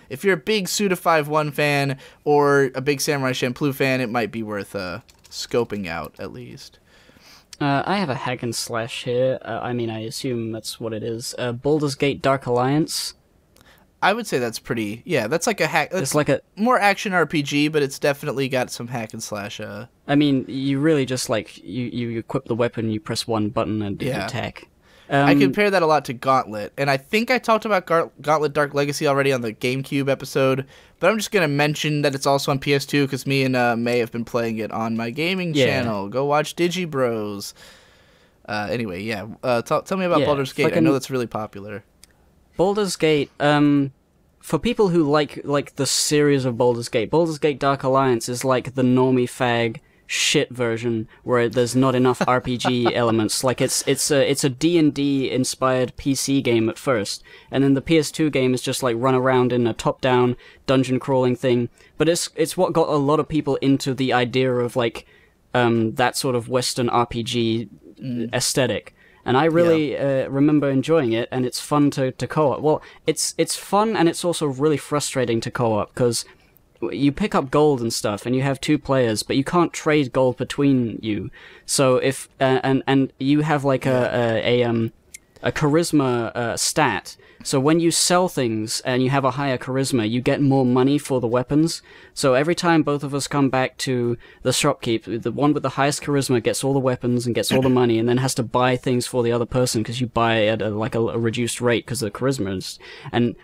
if you're a big Suda51 fan or a big Samurai Champloo fan, it might be worth scoping out at least. I have a hack and slash here. I mean, I assume that's what it is. Baldur's Gate Dark Alliance. I would say that's pretty. Yeah, that's like a hack. It's like a more action RPG, but it's definitely got some hack and slash. I mean, you really just like you equip the weapon, you press one button and attack. I compare that a lot to Gauntlet, and I think I talked about Gauntlet Dark Legacy already on the GameCube episode, but I'm just going to mention that it's also on PS2 because me and May have been playing it on my gaming channel. Go watch DigiBros. Anyway, yeah. Tell me about Baldur's Gate. I know that's really popular. Baldur's Gate, for people who like the series of Baldur's Gate Dark Alliance is like the normie fag shit version where there's not enough RPG elements. Like it's a D&D inspired PC game at first, and then the PS2 game is just like run around in a top-down dungeon crawling thing. But it's what got a lot of people into the idea of like that sort of Western RPG aesthetic. And I really remember enjoying it, and it's fun to co-op. Well, it's fun, and it's also really frustrating to co-op because you pick up gold and stuff, and you have two players, but you can't trade gold between you. So if and you have like a charisma stat. So when you sell things and you have a higher charisma, you get more money for the weapons. So every time both of us come back to the shopkeep, the one with the highest charisma gets all the weapons and gets all the money, and then has to buy things for the other person because you buy at a reduced rate because of the charisma. And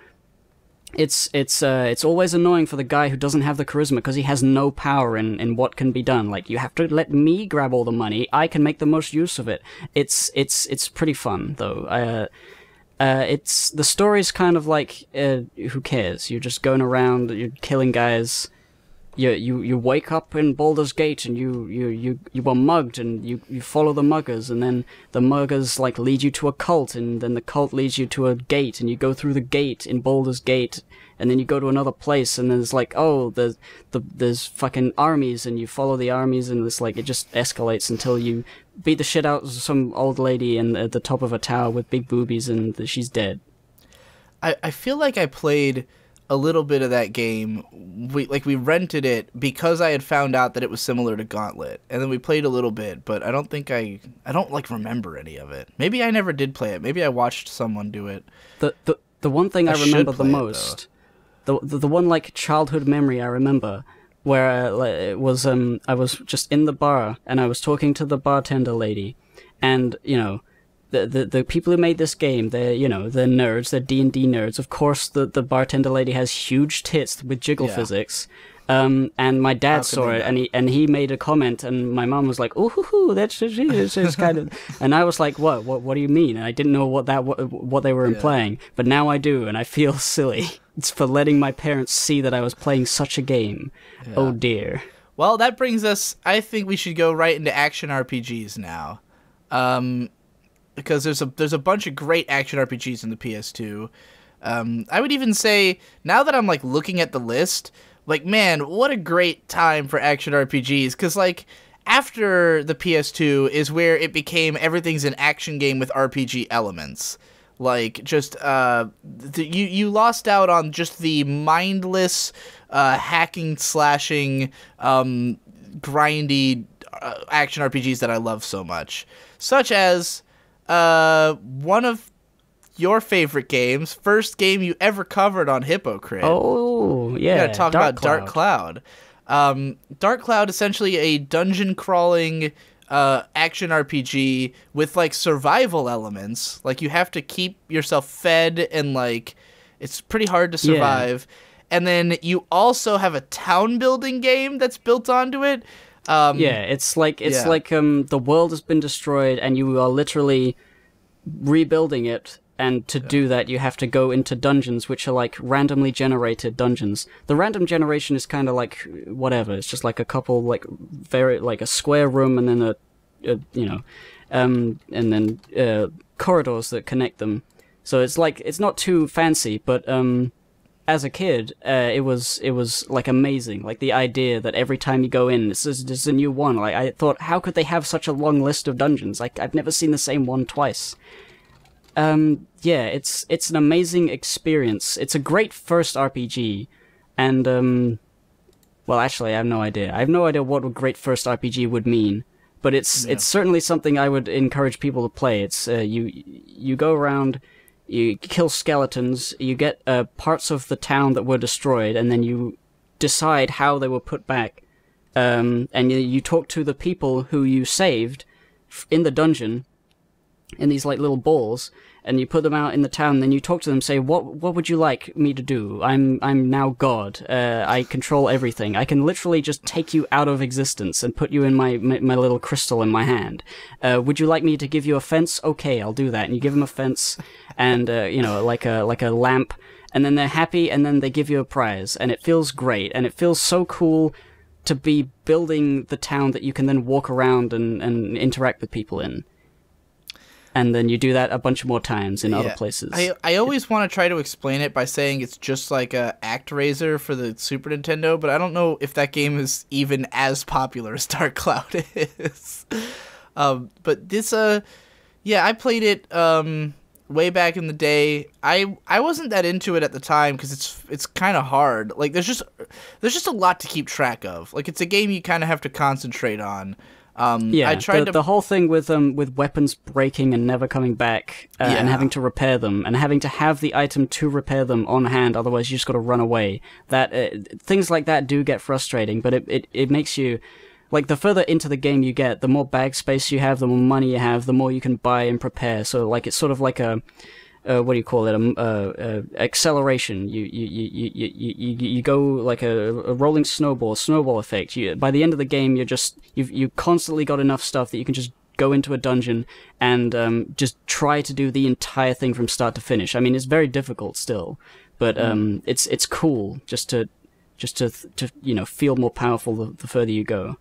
it's always annoying for the guy who doesn't have the charisma because he has no power in what can be done. Like, you have to let me grab all the money. I can make the most use of it. It's pretty fun though. The story's kind of like, who cares? You're just going around, you're killing guys. You wake up in Baldur's Gate and you were mugged, and you follow the muggers, and then the muggers like lead you to a cult, and then the cult leads you to a gate, and you go through the gate in Baldur's Gate, and then you go to another place, and there's like, oh, there's fucking armies, and you follow the armies, and it's like, it just escalates until you beat the shit out of some old lady at the top of a tower with big boobies, and she's dead. I feel like I played a little bit of that game. We rented it because I had found out that it was similar to Gauntlet, and then we played a little bit, but I don't like remember any of it. Maybe I never did play it. Maybe I watched someone do it. The one thing I remember the most, the one like childhood memory I remember, where it was I was just in the bar and I was talking to the bartender lady, and you know, the people who made this game, they're nerds, they're D&D nerds. Of course, the bartender lady has huge tits with jiggle physics. And my dad How could saw they it, not? and he made a comment, and my mom was like, "Ooh, hoo, hoo, that's just kind of," and I was like, "What do you mean?" And I didn't know what they were implying, but now I do, and I feel silly. It's for letting my parents see that I was playing such a game. Yeah. Oh dear. Well, that brings us. I think we should go right into action RPGs now, because there's a bunch of great action RPGs in the PS2. I would even say now that I'm like looking at the list, like man, what a great time for action RPGs. Because like after the PS2 is where it became everything's an action game with RPG elements. Like just you lost out on just the mindless hacking slashing grindy action RPGs that I love so much, such as one of your favorite games, first game you ever covered on Hypocrite. Oh yeah. You gotta talk Dark about Dark Cloud. Dark Cloud, essentially a dungeon crawling action RPG with like survival elements. Like you have to keep yourself fed and like it's pretty hard to survive. And then you also have a town building game that's built onto it. Yeah, it's like the world has been destroyed and you are literally rebuilding it, and to do that you have to go into dungeons which are like randomly generated dungeons. The random generation is kind of like whatever, it's just like a couple like very like a square room and then and then corridors that connect them. So it's like it's not too fancy, but as a kid, it was like amazing. Like the idea that every time you go in, this is a new one. Like I thought, how could they have such a long list of dungeons? Like I've never seen the same one twice. Yeah, it's an amazing experience. It's a great first RPG, and well, actually, I have no idea. I have no idea what a great first RPG would mean, but it's certainly something I would encourage people to play. It's you go around. You kill skeletons, you get parts of the town that were destroyed, and then you decide how they were put back. And you talk to the people who you saved in the dungeon, in these like little balls, and you put them out in the town, and then you talk to them, say, what would you like me to do? I'm now God. I control everything. I can literally just take you out of existence and put you in my little crystal in my hand. Would you like me to give you a fence? Okay, I'll do that. And you give them a fence, and like a lamp, and then they're happy, and then they give you a prize, and it feels great, and it feels so cool to be building the town that you can then walk around and interact with people in. And then you do that a bunch more times in other places. I always want to try to explain it by saying it's just like a ActRaiser for the Super Nintendo, but I don't know if that game is even as popular as Dark Cloud is. But this, I played it way back in the day. I wasn't that into it at the time because it's kind of hard. Like there's just a lot to keep track of. Like it's a game you kind of have to concentrate on. I tried the whole thing with weapons breaking and never coming back, and having to repair them, and having to have the item to repair them on hand, otherwise you just got to run away. That things like that do get frustrating, but it makes you, like, the further into the game you get, the more bag space you have, the more money you have, the more you can buy and prepare. So like it's sort of like a what do you call it? Acceleration. You go like a rolling snowball effect. By the end of the game, you've constantly got enough stuff that you can just go into a dungeon and just try to do the entire thing from start to finish. I mean, it's very difficult still, but it's cool just to feel more powerful the further you go.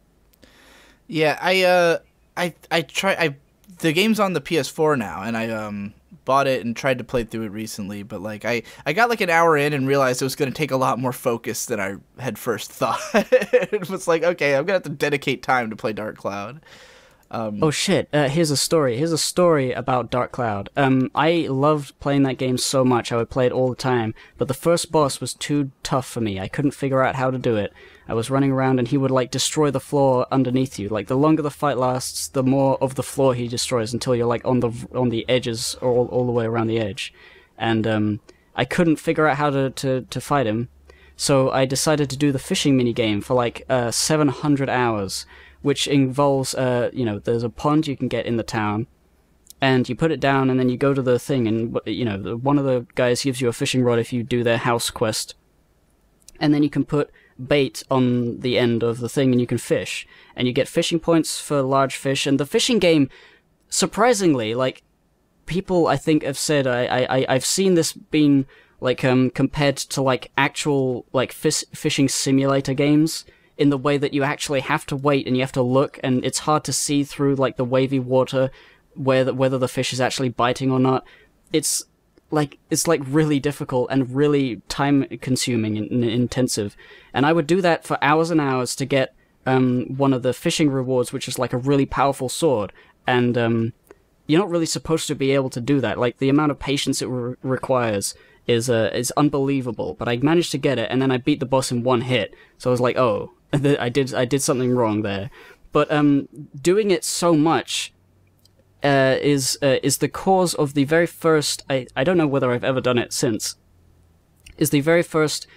Yeah, the game's on the PS4 now, and I bought it and tried to play through it recently, but like I got like an hour in and realized it was going to take a lot more focus than I had first thought. It was like, okay, I'm going to have to dedicate time to play Dark Cloud. Oh shit, here's a story about Dark Cloud. I loved playing that game so much, I would play it all the time, but the first boss was too tough for me. I couldn't figure out how to do it. I was running around and he would like destroy the floor underneath you. Like the longer the fight lasts, the more of the floor he destroys until you're like on the edges or all the way around the edge. And I couldn't figure out how to fight him, so I decided to do the fishing minigame for like 700 hours. Which involves, there's a pond you can get in the town, and you put it down, and then you go to the thing, and, one of the guys gives you a fishing rod if you do their house quest. And then you can put bait on the end of the thing and you can fish. And you get fishing points for large fish. And the fishing game, surprisingly, like, people I think have said, I've seen this being, like, compared to, like, actual, like, fishing simulator games, in the way that you actually have to wait and you have to look, and it's hard to see through, like, the wavy water whether the fish is actually biting or not. It's really difficult and really time-consuming and intensive. And I would do that for hours and hours to get one of the fishing rewards, which is, like, a really powerful sword. And you're not really supposed to be able to do that. Like, the amount of patience it requires is unbelievable. But I managed to get it, and then I beat the boss in one hit. So I was like, oh, I did something wrong there. But doing it so much is the cause of the very first. I don't know whether I've ever done it since. Is the very first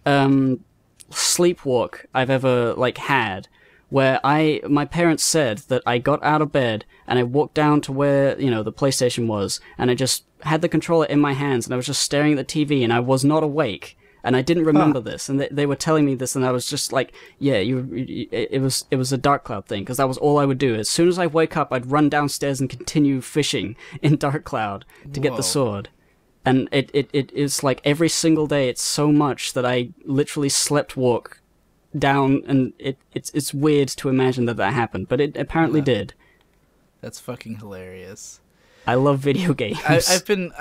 sleepwalk I've ever had, where my parents said that I got out of bed and I walked down to where the PlayStation was, and I just had the controller in my hands and I was just staring at the TV and I was not awake. And I didn't remember this, and they were telling me this, and I was just like, "Yeah, it was a Dark Cloud thing," because that was all I would do. As soon as I wake up, I'd run downstairs and continue fishing in Dark Cloud to get the sword. And it is like every single day. It's so much that I literally slept walk down, and it's weird to imagine that happened, but it apparently did. That's fucking hilarious. I love video games. I've been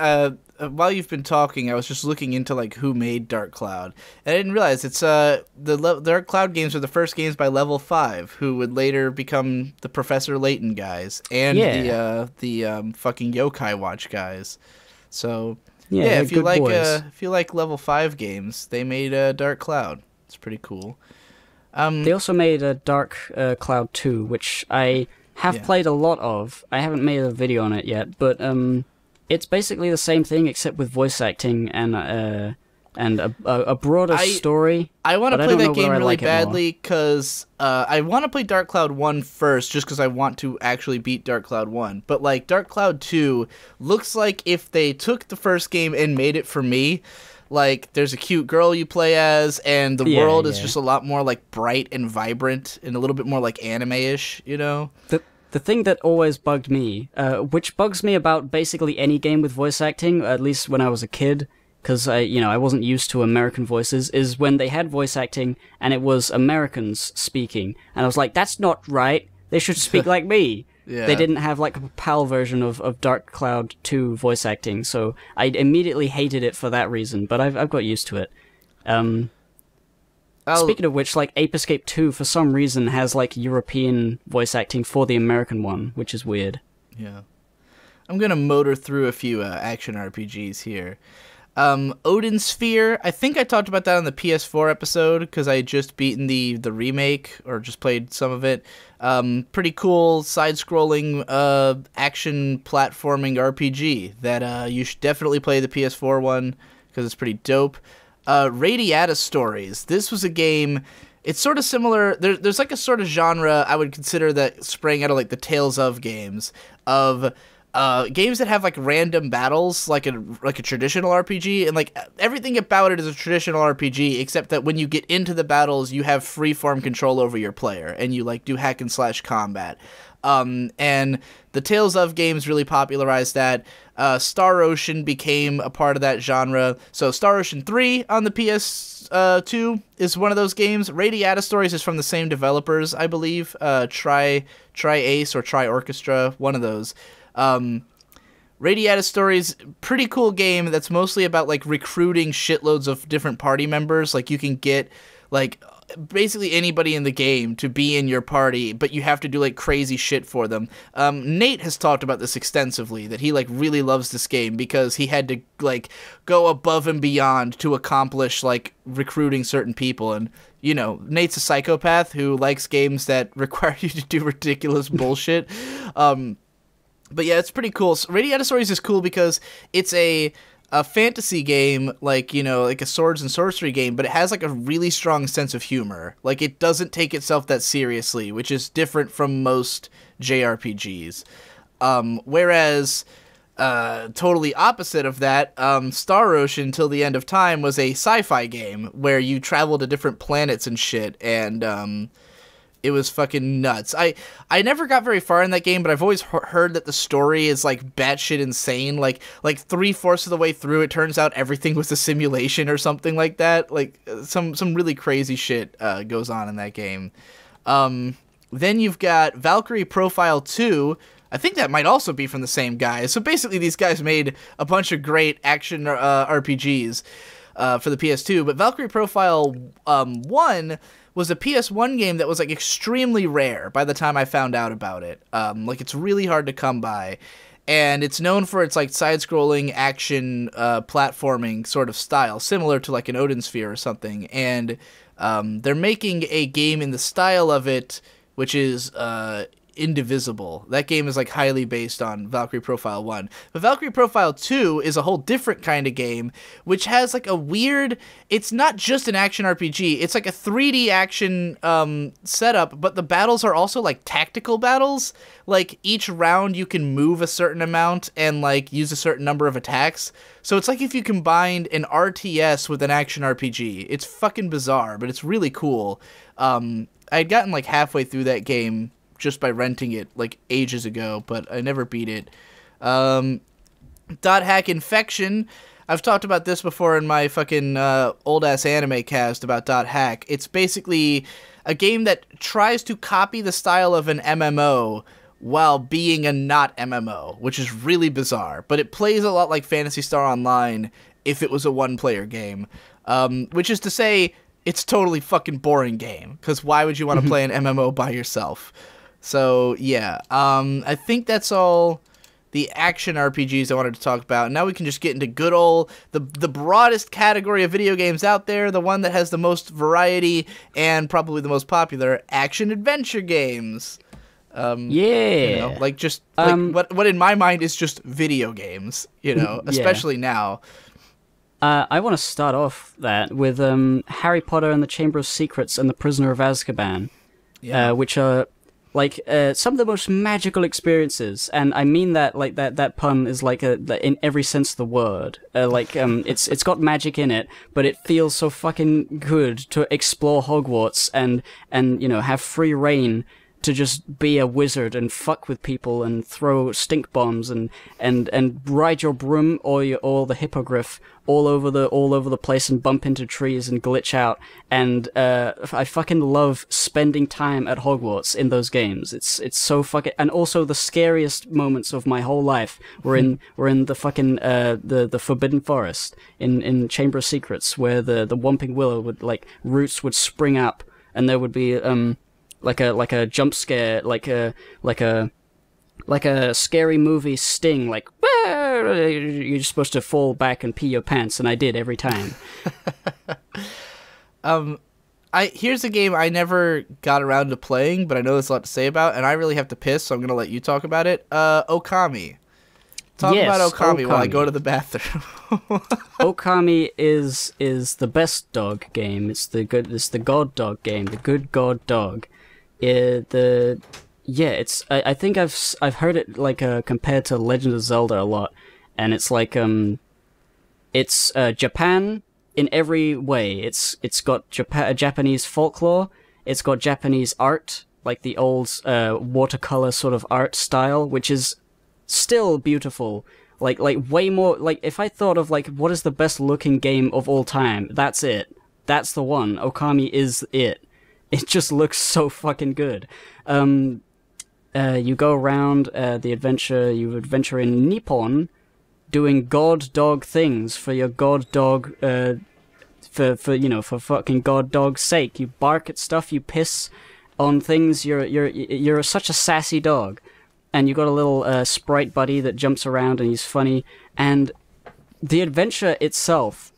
while you've been talking, I was just looking into who made Dark Cloud, and I didn't realize it's the Dark Cloud games were the first games by Level 5, who would later become the Professor Layton guys and the fucking Yokai Watch guys. So if you like Level 5 games, they made Dark Cloud. It's pretty cool. They also made a Dark Cloud 2, which I have played a lot of. I haven't made a video on it yet, but it's basically the same thing except with voice acting and a broader story. I want to play that game really badly because I want to play Dark Cloud 1 first, just because I want to actually beat Dark Cloud 1. But Dark Cloud 2 looks like if they took the first game and made it for me. There's a cute girl you play as, and the world is just a lot more bright and vibrant and a little bit more anime-ish, The thing that always bugged me, which bugs me about basically any game with voice acting, at least when I was a kid, because I wasn't used to American voices, is when they had voice acting and it was Americans speaking, and I was like, that's not right. They should speak like me. Yeah. They didn't have a PAL version of Dark Cloud 2 voice acting, so I immediately hated it for that reason, but I've got used to it. Speaking of which, Ape Escape 2 for some reason has European voice acting for the American one, which is weird. Yeah. I'm gonna motor through a few action RPGs here. Odin Sphere, I think I talked about that on the PS4 episode, because I had just beaten the remake, or just played some of it. Pretty cool side-scrolling action platforming RPG that you should definitely play the PS4 one, because it's pretty dope. Radiata Stories. This was a game, it's sort of similar, there's a sort of genre I would consider that sprang out of the Tales of games, of games that have random battles, like a traditional RPG, and everything about it is a traditional RPG, except that when you get into the battles, you have freeform control over your player, and you do hack and slash combat. And the Tales of games really popularized that. Star Ocean became a part of that genre. So Star Ocean 3 on the PS2 is one of those games. Radiata Stories is from the same developers, I believe. Tri Ace or Tri Orchestra, one of those. Radiata Stories, pretty cool game that's mostly about recruiting shitloads of different party members. You can get basically anybody in the game to be in your party, but you have to do crazy shit for them. Nate has talked about this extensively, that he really loves this game because he had to go above and beyond to accomplish recruiting certain people. And Nate's a psychopath who likes games that require you to do ridiculous bullshit. But yeah, it's pretty cool. So Radiata Stories is cool because it's a fantasy game, a swords and sorcery game, but it has a really strong sense of humor. It doesn't take itself that seriously, which is different from most JRPGs. Whereas totally opposite of that, Star Ocean Till the End of Time was a sci-fi game where you travel to different planets and shit, and it was fucking nuts. I never got very far in that game, but I've always heard that the story is like batshit insane. Like 3/4 of the way through, it turns out everything was a simulation or something like that. Like some really crazy shit goes on in that game. Then you've got Valkyrie Profile 2. I think that might also be from the same guys. So basically, these guys made a bunch of great action RPGs for the PS2. But Valkyrie Profile 1 was a PS1 game that was like extremely rare by the time I found out about it. Like it's really hard to come by. And it's known for its like side-scrolling action platforming sort of style, similar to like an Odin Sphere or something. And they're making a game in the style of it, which is Indivisible. That game is like highly based on Valkyrie Profile 1. But Valkyrie Profile 2 is a whole different kind of game, which has like a weird, it's not just an action RPG, it's like a 3D action setup, but the battles are also like tactical battles. Like each round you can move a certain amount and like use a certain number of attacks. So it's like if you combined an RTS with an action RPG. It's fucking bizarre, but it's really cool. I had gotten like halfway through that game just by renting it like ages ago, but I never beat it. Dot Hack Infection. I've talked about this before in my fucking old-ass anime cast about Dot Hack. It's basically a game that tries to copy the style of an MMO while being a not MMO, which is really bizarre. But it plays a lot like Phantasy Star Online if it was a one-player game. Which is to say, it's a totally fucking boring game, because why would you want to play an MMO by yourself? So, yeah, I think that's all the action RPGs I wanted to talk about. Now we can just get into good old, the broadest category of video games out there, the one that has the most variety and probably the most popular, action-adventure games. Yeah. You know, like just, like what in my mind is just video games, you know, especially now. I want to start off that with Harry Potter and the Chamber of Secrets and the Prisoner of Azkaban, which are like some of the most magical experiences, and I mean that like that pun is like in every sense of the word. It's got magic in it, but it feels so fucking good to explore Hogwarts and you know have free reign to just be a wizard and fuck with people and throw stink bombs and ride your broom or the hippogriff all over the place and bump into trees and glitch out. And I fucking love spending time at Hogwarts in those games. It's so fucking, and also the scariest moments of my whole life were in the fucking the Forbidden Forest in Chamber of Secrets, where the Whomping Willow would like roots would spring up and there would be like a jump scare, like a scary movie sting, like you're supposed to fall back and pee your pants, and I did every time. Here's a game I never got around to playing, but I know there's a lot to say about, and I really have to piss, so I'm gonna let you talk about it. Okami. Talk about Okami while I go to the bathroom. Okami is the best dog game. It's the god dog game, the good god dog. I think I've heard it like compared to Legend of Zelda a lot, and it's like it's Japan in every way. It's got Japanese folklore. It's got Japanese art, like the old watercolor sort of art style, which is still beautiful. Like way more. Like if I thought of like what is the best looking game of all time, that's it. That's the one. Okami is it. It just looks so fucking good. You go around you adventure in Nippon, doing god dog things for your god dog, for fucking god dog's sake. You bark at stuff, you piss on things. You're such a sassy dog, and you got a little sprite buddy that jumps around and he's funny. And the adventure itself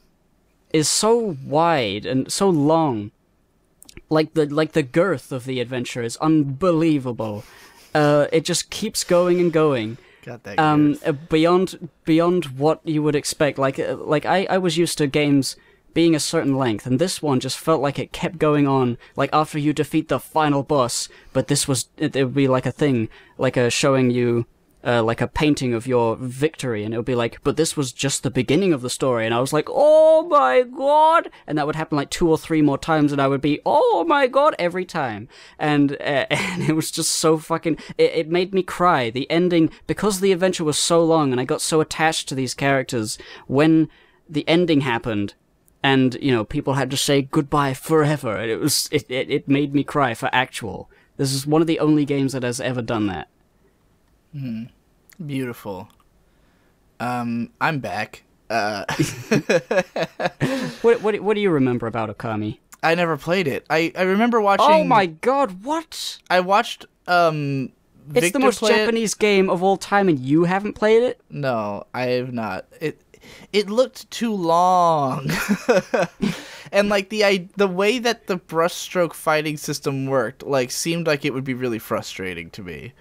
is so wide and so long. Like the girth of the adventure is unbelievable. It just keeps going and going. Got that beyond what you would expect. Like I was used to games being a certain length, and this one just felt like it kept going on. Like after you defeat the final boss, but it would be like a thing, like showing you like a painting of your victory, and it would be like, but this was just the beginning of the story, and I was like, oh my god, and that would happen like 2 or 3 more times, and I would be, oh my god, every time, and it was just so fucking, it made me cry. The ending, because the adventure was so long, and I got so attached to these characters, when the ending happened, and, you know, people had to say goodbye forever, and it made me cry for actual. This is one of the only games that has ever done that. Beautiful. I'm back. What do you remember about Okami? I never played it. I remember watching. Oh my god! What? I watched. It's Victor the most play Japanese game of all time, and you haven't played it? No, I have not. It looked too long, and like the way that the brushstroke fighting system worked, like seemed like it would be really frustrating to me.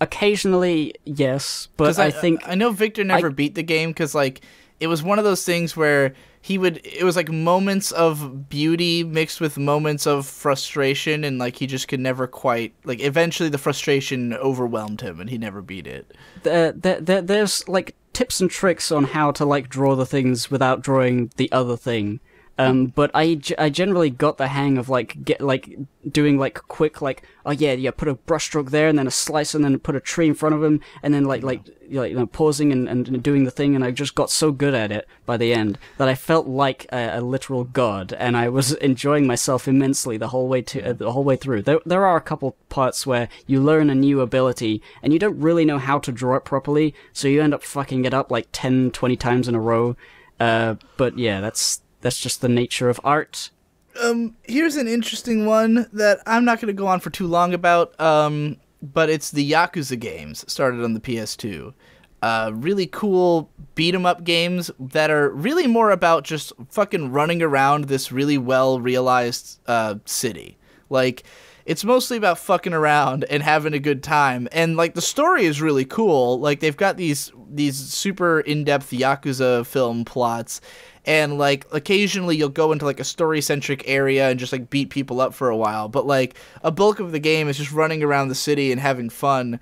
Occasionally, yes, but I think I know Victor never beat the game because like it was one of those things where it was like moments of beauty mixed with moments of frustration, and like he just could never quite, like, eventually the frustration overwhelmed him and he never beat it. There's like tips and tricks on how to like draw the things without drawing the other thing. But I generally got the hang of doing like quick, like, oh yeah, put a brushstroke there and then a slice and then put a tree in front of him and then pausing and doing the thing, and I just got so good at it by the end that I felt like a literal god, and I was enjoying myself immensely the whole way through. There are a couple parts where you learn a new ability and you don't really know how to draw it properly, so you end up fucking it up like 10, 20 times in a row. But yeah, that's just the nature of art. Here's an interesting one that I'm not going to go on for too long about, but it's the Yakuza games, started on the PS2. Really cool beat-em-up games that are really more about just fucking running around this really well-realized city. Like, it's mostly about fucking around and having a good time, and like the story is really cool. Like, they've got these super in-depth Yakuza film plots, and like occasionally you'll go into like a story-centric area and just like beat people up for a while, but like a bulk of the game is just running around the city and having fun.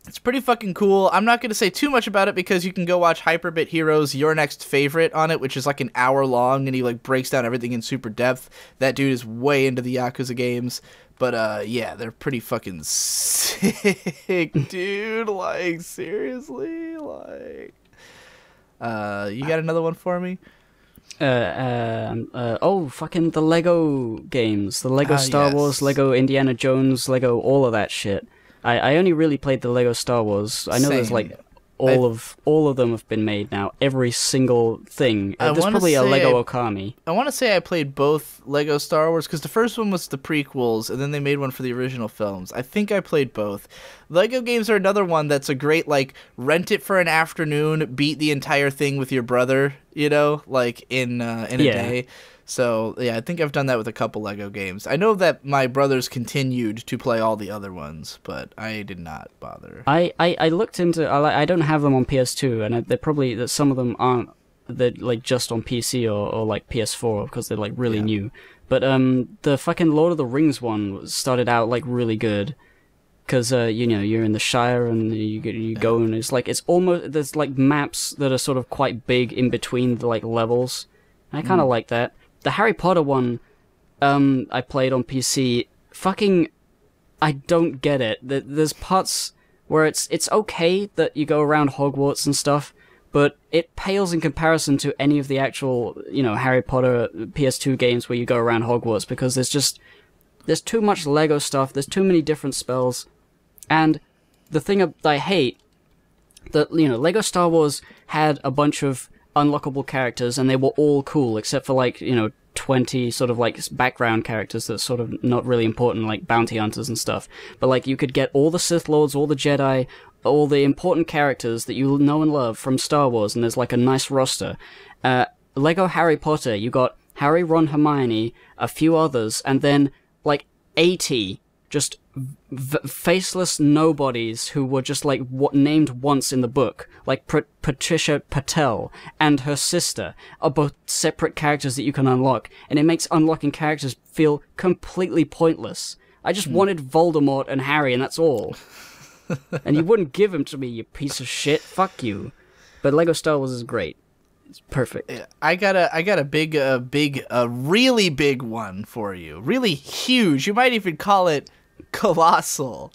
It's pretty fucking cool. I'm not going to say too much about it because you can go watch Hyperbit Heroes Your Next Favorite on it, which is like an hour long, and he like breaks down everything in super depth. That dude is way into the Yakuza games. But yeah, they're pretty fucking sick, dude. Like, seriously? Like, you got another one for me? Fucking the Lego games. The Lego Star Wars, Lego Indiana Jones, Lego all of that shit. I only really played the Lego Star Wars. I know there's like all of them have been made now. Every single thing. There's probably a Lego Okami. I want to say I played both Lego Star Wars because the first one was the prequels, and then they made one for the original films. I think I played both. Lego games are another one that's a great, like, rent it for an afternoon, beat the entire thing with your brother, you know, like in a day. So, yeah, I think I've done that with a couple Lego games. I know that my brothers continued to play all the other ones, but I did not bother. I looked into... I don't have them on PS2, and they're probably... Some of them aren't... They're, like, just on PC or like, PS4, because they're, like, really new. But the fucking Lord of the Rings one started out, like, really good. Because, you know, you're in the Shire, and you go, and it's almost... There's, like, maps that are sort of quite big in between the, like, levels. I kind of like that. The Harry Potter one, I played on PC. Fucking, I don't get it. There's parts where it's okay that you go around Hogwarts and stuff, but it pales in comparison to any of the actual, you know, Harry Potter PS2 games where you go around Hogwarts, because there's too much Lego stuff, there's too many different spells, and the thing I hate, that, you know, Lego Star Wars had a bunch of unlockable characters, and they were all cool, except for, like, you know, 20 sort of, like, background characters that's sort of not really important, like bounty hunters and stuff. But, like, you could get all the Sith Lords, all the Jedi, all the important characters that you know and love from Star Wars, and there's, like, a nice roster. Lego Harry Potter, you got Harry, Ron, Hermione, a few others, and then, like, 80 just faceless nobodies who were just, like, named once in the book, like Patricia Patel and her sister are both separate characters that you can unlock, and it makes unlocking characters feel completely pointless. I just wanted Voldemort and Harry, and that's all. And you wouldn't give him to me, you piece of shit. Fuck you. But Lego Star Wars is great. It's perfect. I got a really big one for you. Really huge. You might even call it colossal.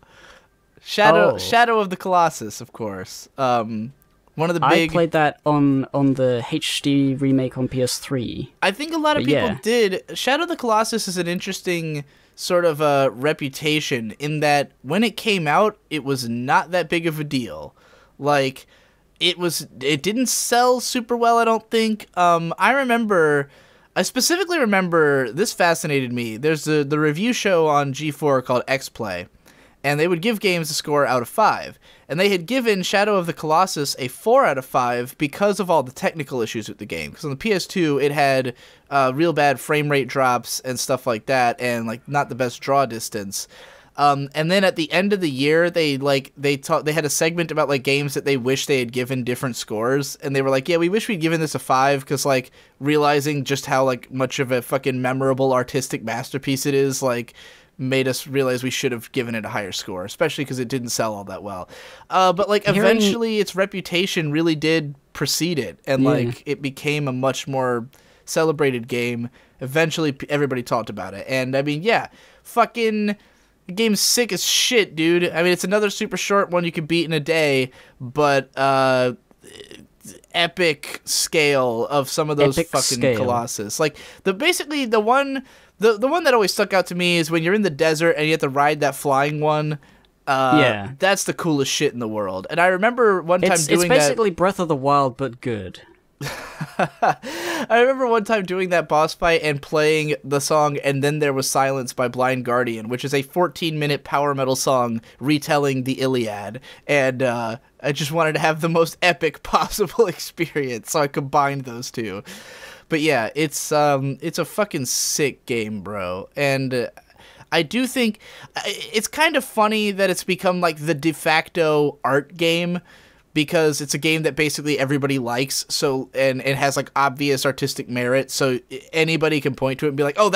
Shadow of the Colossus, of course. One of the big. I played that on the HD remake on PS3. I think a lot of people did. Shadow of the Colossus is an interesting sort of reputation in that when it came out, it was not that big of a deal. Like, it didn't sell super well, I don't think. I specifically remember, this fascinated me. There's the review show on G4 called X-Play, and they would give games a score out of 5. And they had given Shadow of the Colossus a 4 out of 5 because of all the technical issues with the game. Because on the PS2, it had real bad frame rate drops and stuff like that, and like not the best draw distance. And then at the end of the year, they had a segment about like games that they wish they had given different scores, and they were like, yeah, we wish we'd given this a 5 because like realizing just how like much of a fucking memorable artistic masterpiece it is, like, made us realize we should have given it a higher score, especially because it didn't sell all that well. But like eventually its reputation really did precede it, and like it became a much more celebrated game. Eventually everybody talked about it, and I mean, yeah, fucking the game's sick as shit, dude. I mean, it's another super short one you could beat in a day, but epic scale of some of those Colossus. Like the one that always stuck out to me is when you're in the desert and you have to ride that flying one. That's the coolest shit in the world. And I remember one time doing that. It's basically Breath of the Wild, but good. I remember one time doing that boss fight and playing the song "And Then There Was Silence" by Blind Guardian, which is a 14-minute power metal song retelling the Iliad. And I just wanted to have the most epic possible experience, so I combined those two. But yeah, it's a fucking sick game, bro. And I do think it's kind of funny that it's become like the de facto art game, because it's a game that basically everybody likes, so and it has like obvious artistic merit, so anybody can point to it and be like, "Oh,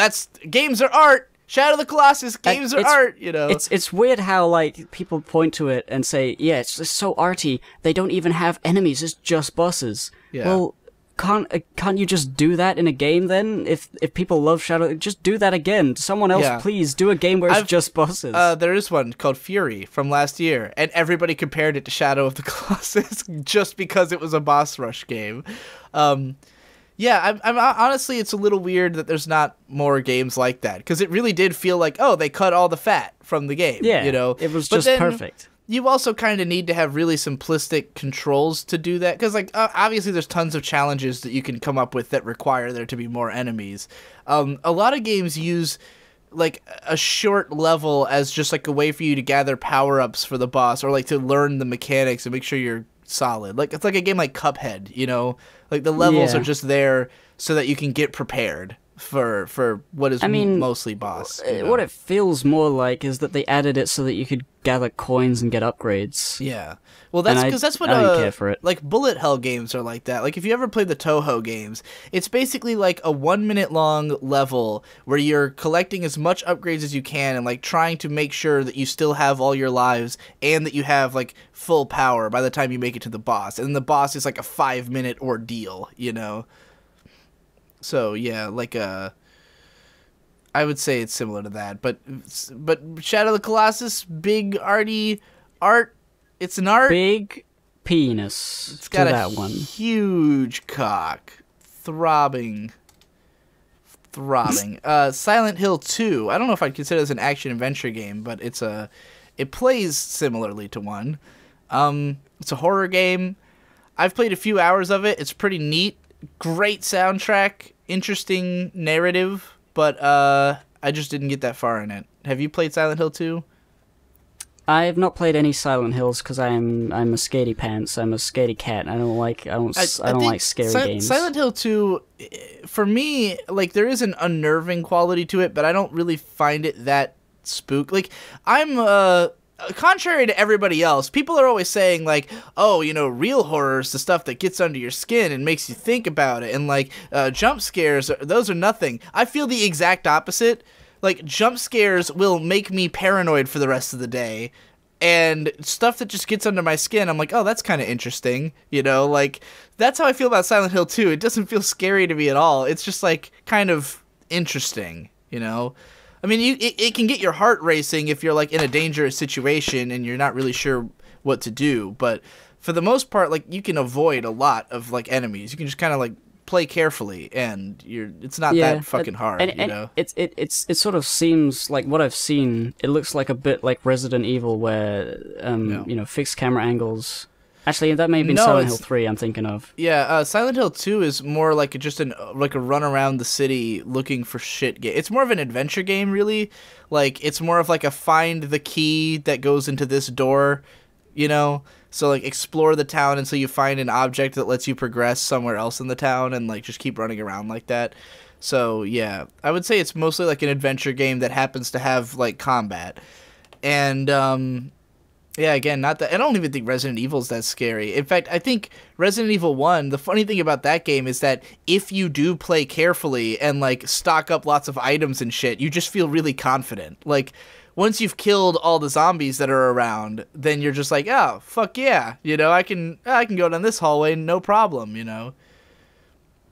games are art. Shadow of the Colossus, games are art." You know, it's weird how like people point to it and say, "Yeah, it's so arty. They don't even have enemies; it's just bosses." Yeah. Well, can't you just do that in a game then? If people love Shadow, just do that again. Someone else, please do a game where it's just bosses. There is one called Fury from last year, and everybody compared it to Shadow of the Colossus just because it was a boss rush game. Yeah, I'm honestly, it's a little weird that there's not more games like that, because it really did feel like, oh, they cut all the fat from the game. Yeah, you know, it was just perfect. You also kind of need to have really simplistic controls to do that, because like obviously there's tons of challenges that you can come up with that require there to be more enemies. A lot of games use like a short level as just like a way for you to gather power-ups for the boss, or like to learn the mechanics and make sure you're solid. Like it's like a game like Cuphead, you know, like the levels are just there so that you can get prepared for what is mostly boss. You know? What it feels more like is that they added it so that you could gather coins and get upgrades. Yeah. Well, that's because that's what I don't care for it. Like bullet hell games are like that. Like if you ever played the Toho games, it's basically like a 1 minute long level where you're collecting as much upgrades as you can and like trying to make sure that you still have all your lives and that you have like full power by the time you make it to the boss. And the boss is like a 5-minute ordeal, you know. So yeah, like I would say it's similar to that, but Shadow of the Colossus, big arty art. It's an art. Big penis. It's got a huge cock, throbbing. Silent Hill 2. I don't know if I'd consider this an action adventure game, but it plays similarly to one. It's a horror game. I've played a few hours of it. It's pretty neat. Great soundtrack, interesting narrative, but I just didn't get that far in it. Have you played Silent Hill 2? I have not played any Silent Hills because I'm a scaredy pants. I'm a scaredy cat. I don't like scary games. Silent Hill 2, for me, like there is an unnerving quality to it, but I don't really find it that spook. Like I'm contrary to everybody else, people are always saying like, oh, you know, real horror is the stuff that gets under your skin and makes you think about it, and like jump scares, those are nothing. I feel the exact opposite. like jump scares will make me paranoid for the rest of the day. And stuff that just gets under my skin, I'm like, oh, that's kind of interesting, you know? Like, that's how I feel about Silent Hill 2. It doesn't feel scary to me at all. It's just, like, kind of interesting, you know? I mean, it can get your heart racing if you're, like, in a dangerous situation and you're not really sure what to do. But for the most part, like, you can avoid a lot of, like, enemies. You can just kind of, like, play carefully, and it's not that fucking hard, you know? It sort of seems like what I've seen, it looks like a bit like Resident Evil where, you know, fixed camera angles. Actually, that may have been Silent Hill 3 I'm thinking of. Yeah, Silent Hill 2 is more like just like a run around the city looking for shit game. It's more of an adventure game, really. Like, it's more of like a find the key that goes into this door, you know? So, like, explore the town until you find an object that lets you progress somewhere else in the town and, like, just keep running around like that. So, yeah, I would say it's mostly like an adventure game that happens to have, like, combat. And, yeah, again, not that I don't even think Resident Evil's that scary. In fact, I think Resident Evil 1, the funny thing about that game is that if you do play carefully and, like, stock up lots of items and shit, you just feel really confident. Like, once you've killed all the zombies that are around, then you're just like, oh, fuck yeah, you know, I can go down this hallway, no problem, you know.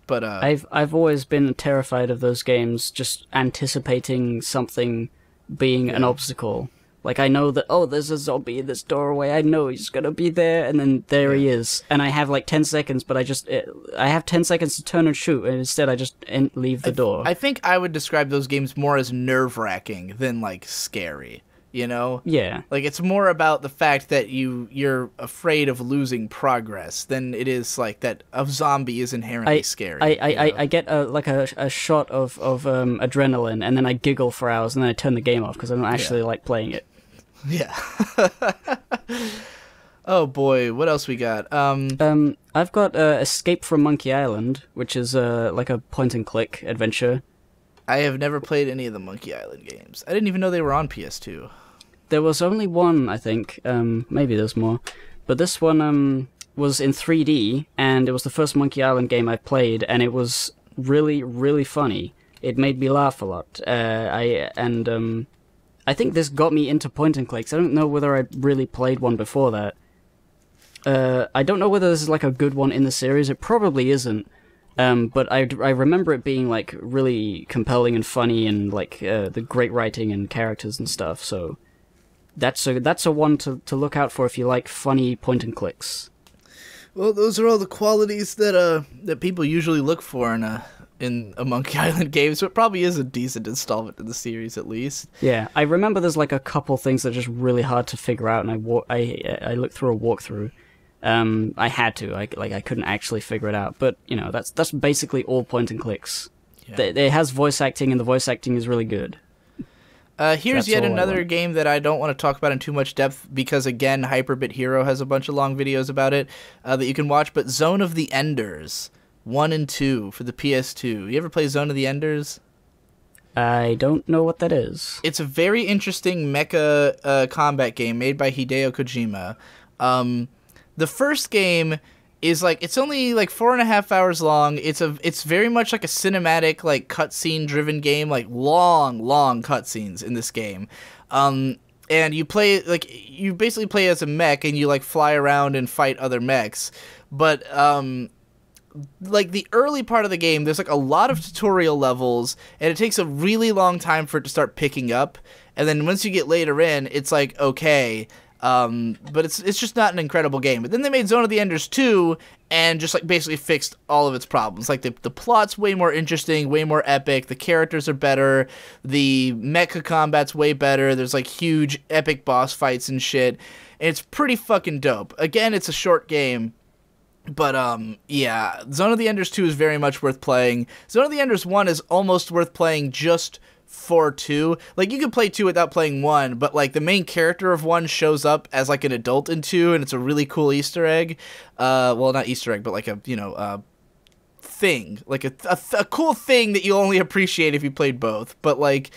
But I've always been terrified of those games, just anticipating something being an obstacle. Like, I know that, oh, there's a zombie in this doorway, I know he's gonna be there, and then there he is. And I have, like, 10 seconds, but I have 10 seconds to turn and shoot, and instead I just leave the door. I think I would describe those games more as nerve-wracking than, like, scary, you know? Yeah. Like, it's more about the fact that you're afraid of losing progress than it is, like, that a zombie is inherently scary. I get, a shot of adrenaline, and then I giggle for hours, and then I turn the game off, because I don't actually like playing it. Yeah. Oh boy, what else we got? I've got Escape from Monkey Island, which is like a point-and-click adventure. I have never played any of the Monkey Island games. I didn't even know they were on PS2. There was only one, I think. Maybe there's more. But this one was in 3D, and it was the first Monkey Island game I played, and it was really, really funny. It made me laugh a lot. I think this got me into point-and-clicks. I don't know whether I really played one before that. I don't know whether this is like a good one in the series. It probably isn't. But I remember it being like really compelling and funny, and like the great writing and characters and stuff. So that's a one to look out for if you like funny point-and-clicks. Well, those are all the qualities that people usually look for in a Monkey Island game, so it probably is a decent installment in the series, at least. Yeah, I remember there's like a couple things that are just really hard to figure out, and I looked through a walkthrough. I had to, I couldn't actually figure it out, but you know, that's basically all point and clicks. Yeah. It has voice acting, and the voice acting is really good. Here's yet another game that I don't want to talk about in too much depth because, again, Hyperbit Hero has a bunch of long videos about it that you can watch, but Zone of the Enders 1 and 2 for the PS2. You ever play Zone of the Enders? I don't know what that is. It's a very interesting mecha combat game made by Hideo Kojima. The first game is like, it's only like 4.5 hours long. It's very much like a cinematic, like cutscene driven game, like long cutscenes in this game. And you play, like, you basically play as a mech and you like fly around and fight other mechs. But like the early part of the game, there's like a lot of tutorial levels, and it takes a really long time for it to start picking up. And then once you get later in, it's like okay, but it's just not an incredible game. But then they made Zone of the Enders 2 and just like basically fixed all of its problems. Like the plot's way more interesting, way more epic. The characters are better. The mecha combat's way better. There's like huge epic boss fights and shit. And it's pretty fucking dope. Again, it's a short game. But, yeah, Zone of the Enders 2 is very much worth playing. Zone of the Enders 1 is almost worth playing just for 2. Like, you can play 2 without playing 1, but, like, the main character of 1 shows up as, like, an adult in 2, and it's a really cool Easter egg. Well, not Easter egg, but, like, a, you know, thing. Like, a cool thing that you only appreciate if you played both. But, like,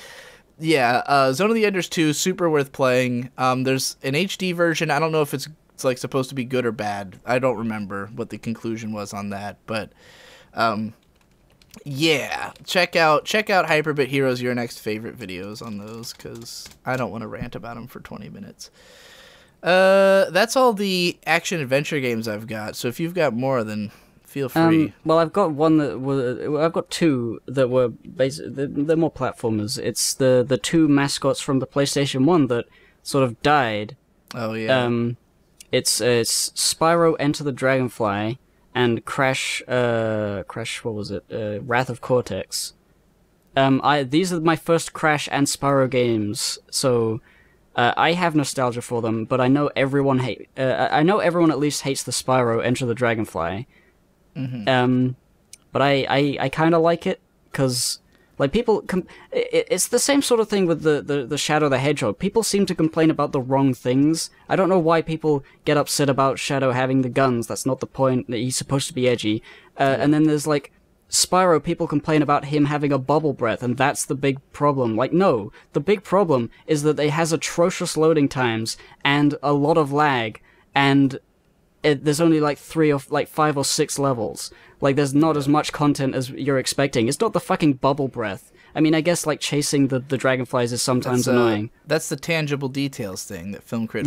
yeah, Zone of the Enders 2, super worth playing. There's an HD version. I don't know if it's like supposed to be good or bad. I don't remember what the conclusion was on that, but Yeah, check out Hyperbit Heroes, your next favorite videos on those, because I don't want to rant about them for 20 minutes. That's all the action adventure games I've got. So if you've got more, then feel free. Well, I've got one that I've got two that were they're more platformers. It's the two mascots from the PlayStation 1 that sort of died. Oh yeah. It's Spyro Enter the Dragonfly and Crash. What was it? Wrath of Cortex. These are my first Crash and Spyro games, so I have nostalgia for them. But I know everyone I know everyone at least hates the Spyro Enter the Dragonfly. Mm-hmm. But I kind of like it because like it's the same sort of thing with the Shadow the Hedgehog. People seem to complain about the wrong things. I don't know why people get upset about Shadow having the guns. That's not the point. He's supposed to be edgy. And then there's like Spyro. People complain about him having a bubble breath, and that's the big problem. Like, no, the big problem is that it has atrocious loading times and a lot of lag, and there's only like 5 or 6 levels. Like, there's not as much content as you're expecting. It's not the fucking bubble breath. I mean, I guess like chasing the dragonflies is sometimes annoying. That's the tangible details thing that Film Crit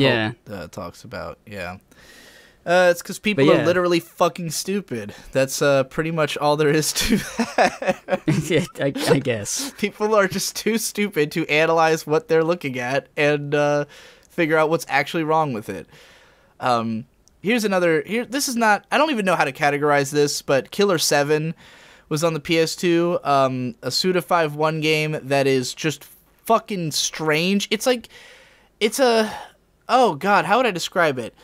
talks about. Yeah. It's because people are literally fucking stupid. That's pretty much all there is to that. Yeah, I guess. People are just too stupid to analyze what they're looking at and figure out what's actually wrong with it. Here's another. This is not. I don't even know how to categorize this, but Killer 7 was on the PS2. A Suda 5-1 game that is just fucking strange. It's like, oh god, how would I describe it?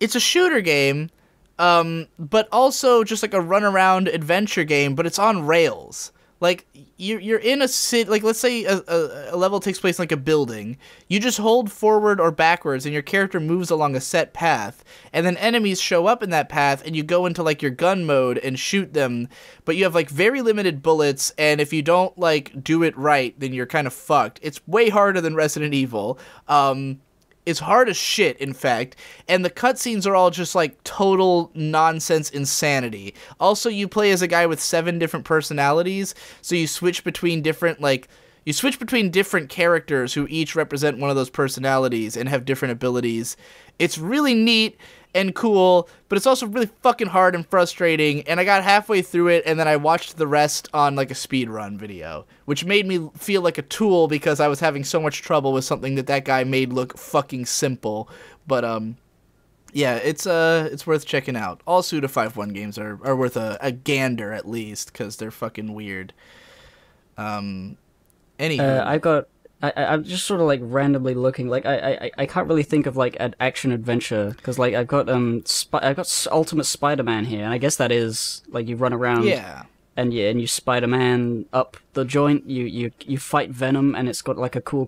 It's a shooter game, but also just like a run-around adventure game, but it's on rails. Like, you're in a city, like, let's say a level takes place in, like, a building. You just hold forward or backwards, and your character moves along a set path. And then enemies show up in that path, and you go into, like, your gun mode and shoot them. But you have, like, very limited bullets, and if you don't, like, do it right, then you're kind of fucked. It's way harder than Resident Evil. It's hard as shit, in fact, and the cutscenes are all just, like, total nonsense insanity. Also, you play as a guy with 7 different personalities, so you switch between different characters who each represent one of those personalities and have different abilities. It's really neat and cool, but it's also really fucking hard and frustrating, and I got halfway through it, and then I watched the rest on, like, a speedrun video, which made me feel like a tool because I was having so much trouble with something that guy made look fucking simple. But, yeah, it's worth checking out. All Suda 5-1 games are worth a gander, at least, because they're fucking weird. Anywho. I'm just sort of like randomly looking. Like I can't really think of like an action adventure because like I've got Ultimate Spider-Man here, and I guess that is like you run around. Yeah. And you Spider-Man up the joint. You fight Venom, and it's got like a cool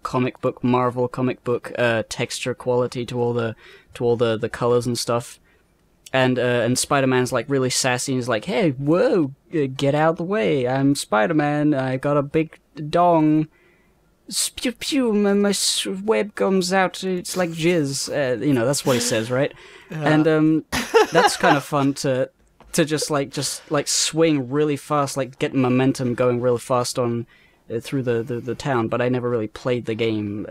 Marvel comic book texture quality to all the colors and stuff. And Spider-Man's like really sassy. And he's like, "Hey, whoa, get out of the way! I'm Spider-Man. I got a big dong." Spew pew, my web comes out, it's like jizz. That's what he says, right? And that's kind of fun to just swing really fast, like get momentum going really fast on through the town. But I never really played the game,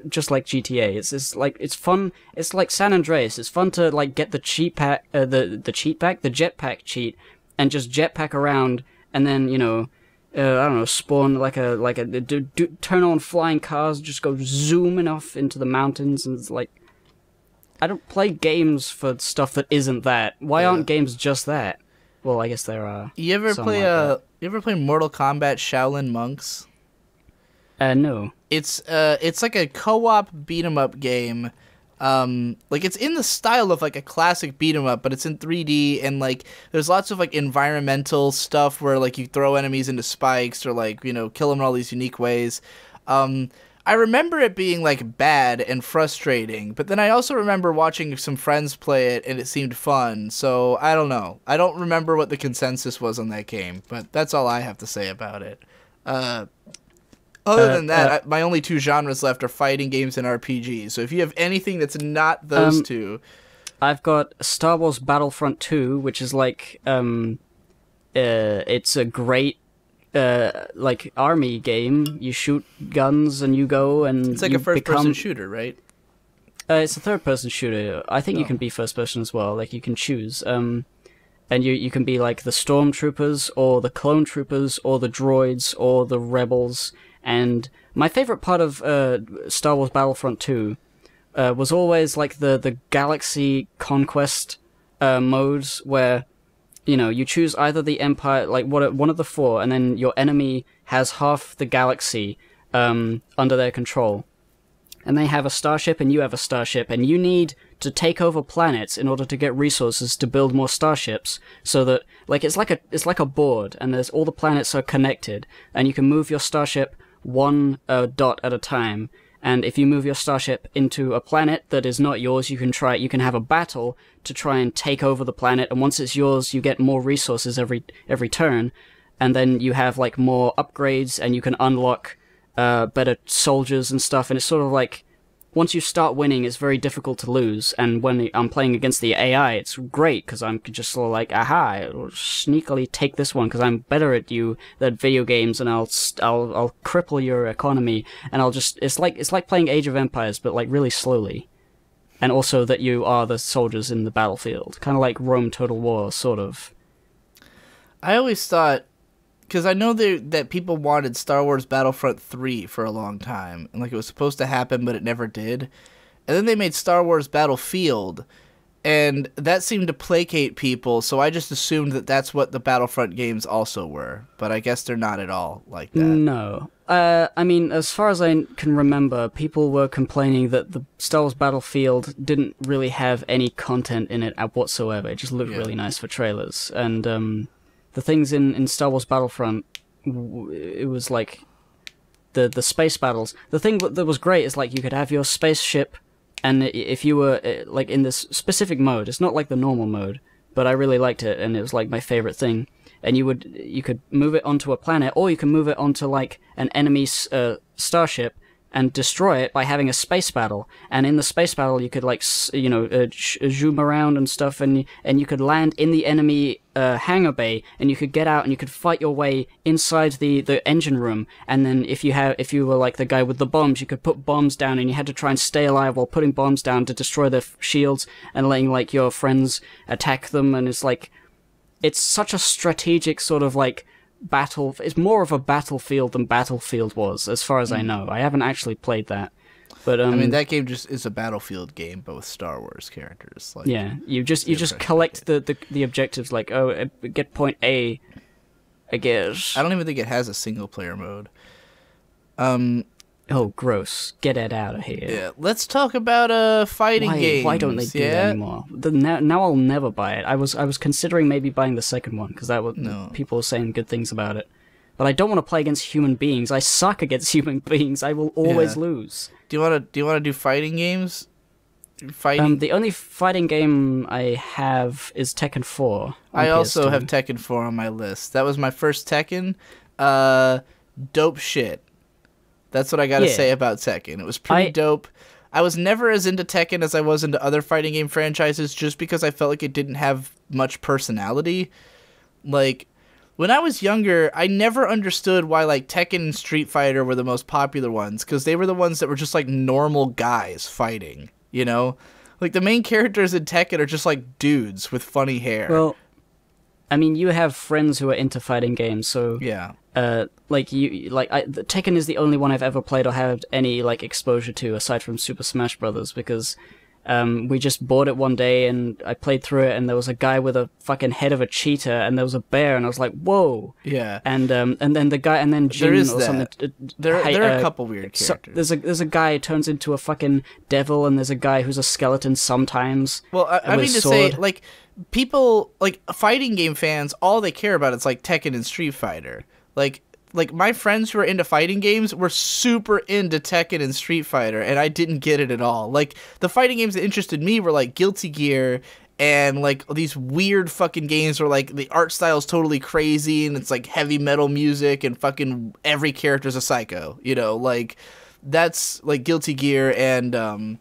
just like GTA. It's fun. It's like San Andreas. It's fun to like get the jetpack cheat, and just jetpack around, and then I don't know, spawn turn on flying cars, just go zooming off into the mountains, and it's like, I don't play games for stuff that isn't that. Why aren't games just that? Well, I guess there are. You ever play Mortal Kombat Shaolin Monks? No. It's like a co-op beat 'em up game. Like it's in the style of like a classic beat 'em up, but it's in 3D, and like there's lots of like environmental stuff where like you throw enemies into spikes or like kill them in all these unique ways. I remember it being like bad and frustrating, but then I also remember watching some friends play it and it seemed fun. So I don't know. I don't remember what the consensus was on that game, but that's all I have to say about it. Other than that, my only 2 genres left are fighting games and RPGs. So if you have anything that's not those two... I've got Star Wars Battlefront 2, which is like... it's a great like army game. You shoot guns and you go and It's like you a first-person become... shooter, right? It's a third-person shooter. I think you can be first-person as well. Like you can choose. And you can be like the stormtroopers or the clone troopers or the droids or the rebels. And my favorite part of Star Wars Battlefront 2 was always like the galaxy conquest modes where, you know, you choose either the Empire, like one of the four, and then your enemy has half the galaxy under their control. And they have a starship and you have a starship, and you need to take over planets in order to get resources to build more starships, so that, like, it's like a board, and there's all the planets are connected, and you can move your starship one dot at a time. And if you move your starship into a planet that is not yours, you can have a battle to try and take over the planet, and once it's yours, you get more resources every turn, and then you have like more upgrades, and you can unlock better soldiers and stuff, and it's sort of like, once you start winning, it's very difficult to lose, and when I'm playing against the AI, it's great, because I'm just sort of like, aha, I'll sneakily take this one, because I'm better at you than video games, and I'll cripple your economy, and it's like playing Age of Empires, but like really slowly. And also that you are the soldiers in the battlefield, kind of like Rome Total War, sort of. I always thought, because I know that people wanted Star Wars Battlefront 3 for a long time, and like it was supposed to happen, but it never did. And then they made Star Wars Battlefield, and that seemed to placate people, so I just assumed that that's what the Battlefront games also were. But I guess they're not at all like that. No. I mean, as far as I can remember, people were complaining that the Star Wars Battlefield didn't really have any content in it whatsoever. It just looked really nice for trailers. And the things in Star Wars Battlefront, it was like the space battles. The thing that was great is like you could have your spaceship, and if you were like in this specific mode, it's not like the normal mode, but I really liked it, and it was like my favorite thing. And you could move it onto a planet, or you can move it onto like an enemy starship and destroy it by having a space battle. And in the space battle, you could like zoom around and stuff, and you could land in the enemy hangar bay, and you could get out and you could fight your way inside the engine room. And then if you were like the guy with the bombs, you could put bombs down, and you had to try and stay alive while putting bombs down to destroy their shields and letting like your friends attack them. And it's such a strategic sort of like battle. It's more of a battlefield than Battlefield was, as far as I know. I haven't actually played that, but I mean, that game just is a Battlefield game, but with Star Wars characters. Like, yeah, you just collect the objectives. Like, oh, get point A, I guess. I don't even think it has a single player mode. Oh, gross! Get it out of here. Yeah, let's talk about fighting games. Why don't they do that anymore? Now I'll never buy it. I was considering maybe buying the second one, because people were saying good things about it. But I don't want to play against human beings. I suck against human beings. I will always lose. Do you want to do fighting games? Fighting. The only fighting game I have is Tekken 4. I also have Tekken 4 on my list. That was my first Tekken. Dope shit. That's what I gotta say about Tekken. It was pretty dope. I was never as into Tekken as I was into other fighting game franchises, just because I felt like it didn't have much personality. Like, when I was younger, I never understood why like Tekken and Street Fighter were the most popular ones, because they were the ones that were just like normal guys fighting, you know? Like, the main characters in Tekken are just like dudes with funny hair. Well, I mean, you have friends who are into fighting games, so yeah. Tekken is the only one I've ever played or had any like exposure to, aside from Super Smash Brothers, because we just bought it one day and I played through it, and there was a guy with a fucking head of a cheetah, and there was a bear, and I was like, whoa. Yeah. And then the guy, and then Jin there is or something. There are a couple weird characters. There's a guy who turns into a fucking devil, and there's a guy who's a skeleton sometimes. Well, I mean to say, like, people, like, fighting game fans, all they care about is like Tekken and Street Fighter. Like my friends who are into fighting games were super into Tekken and Street Fighter, and I didn't get it at all. Like, the fighting games that interested me were like Guilty Gear and like these weird fucking games where like the art style is totally crazy and it's like heavy metal music and fucking every character's a psycho, you know? Like, that's like Guilty Gear and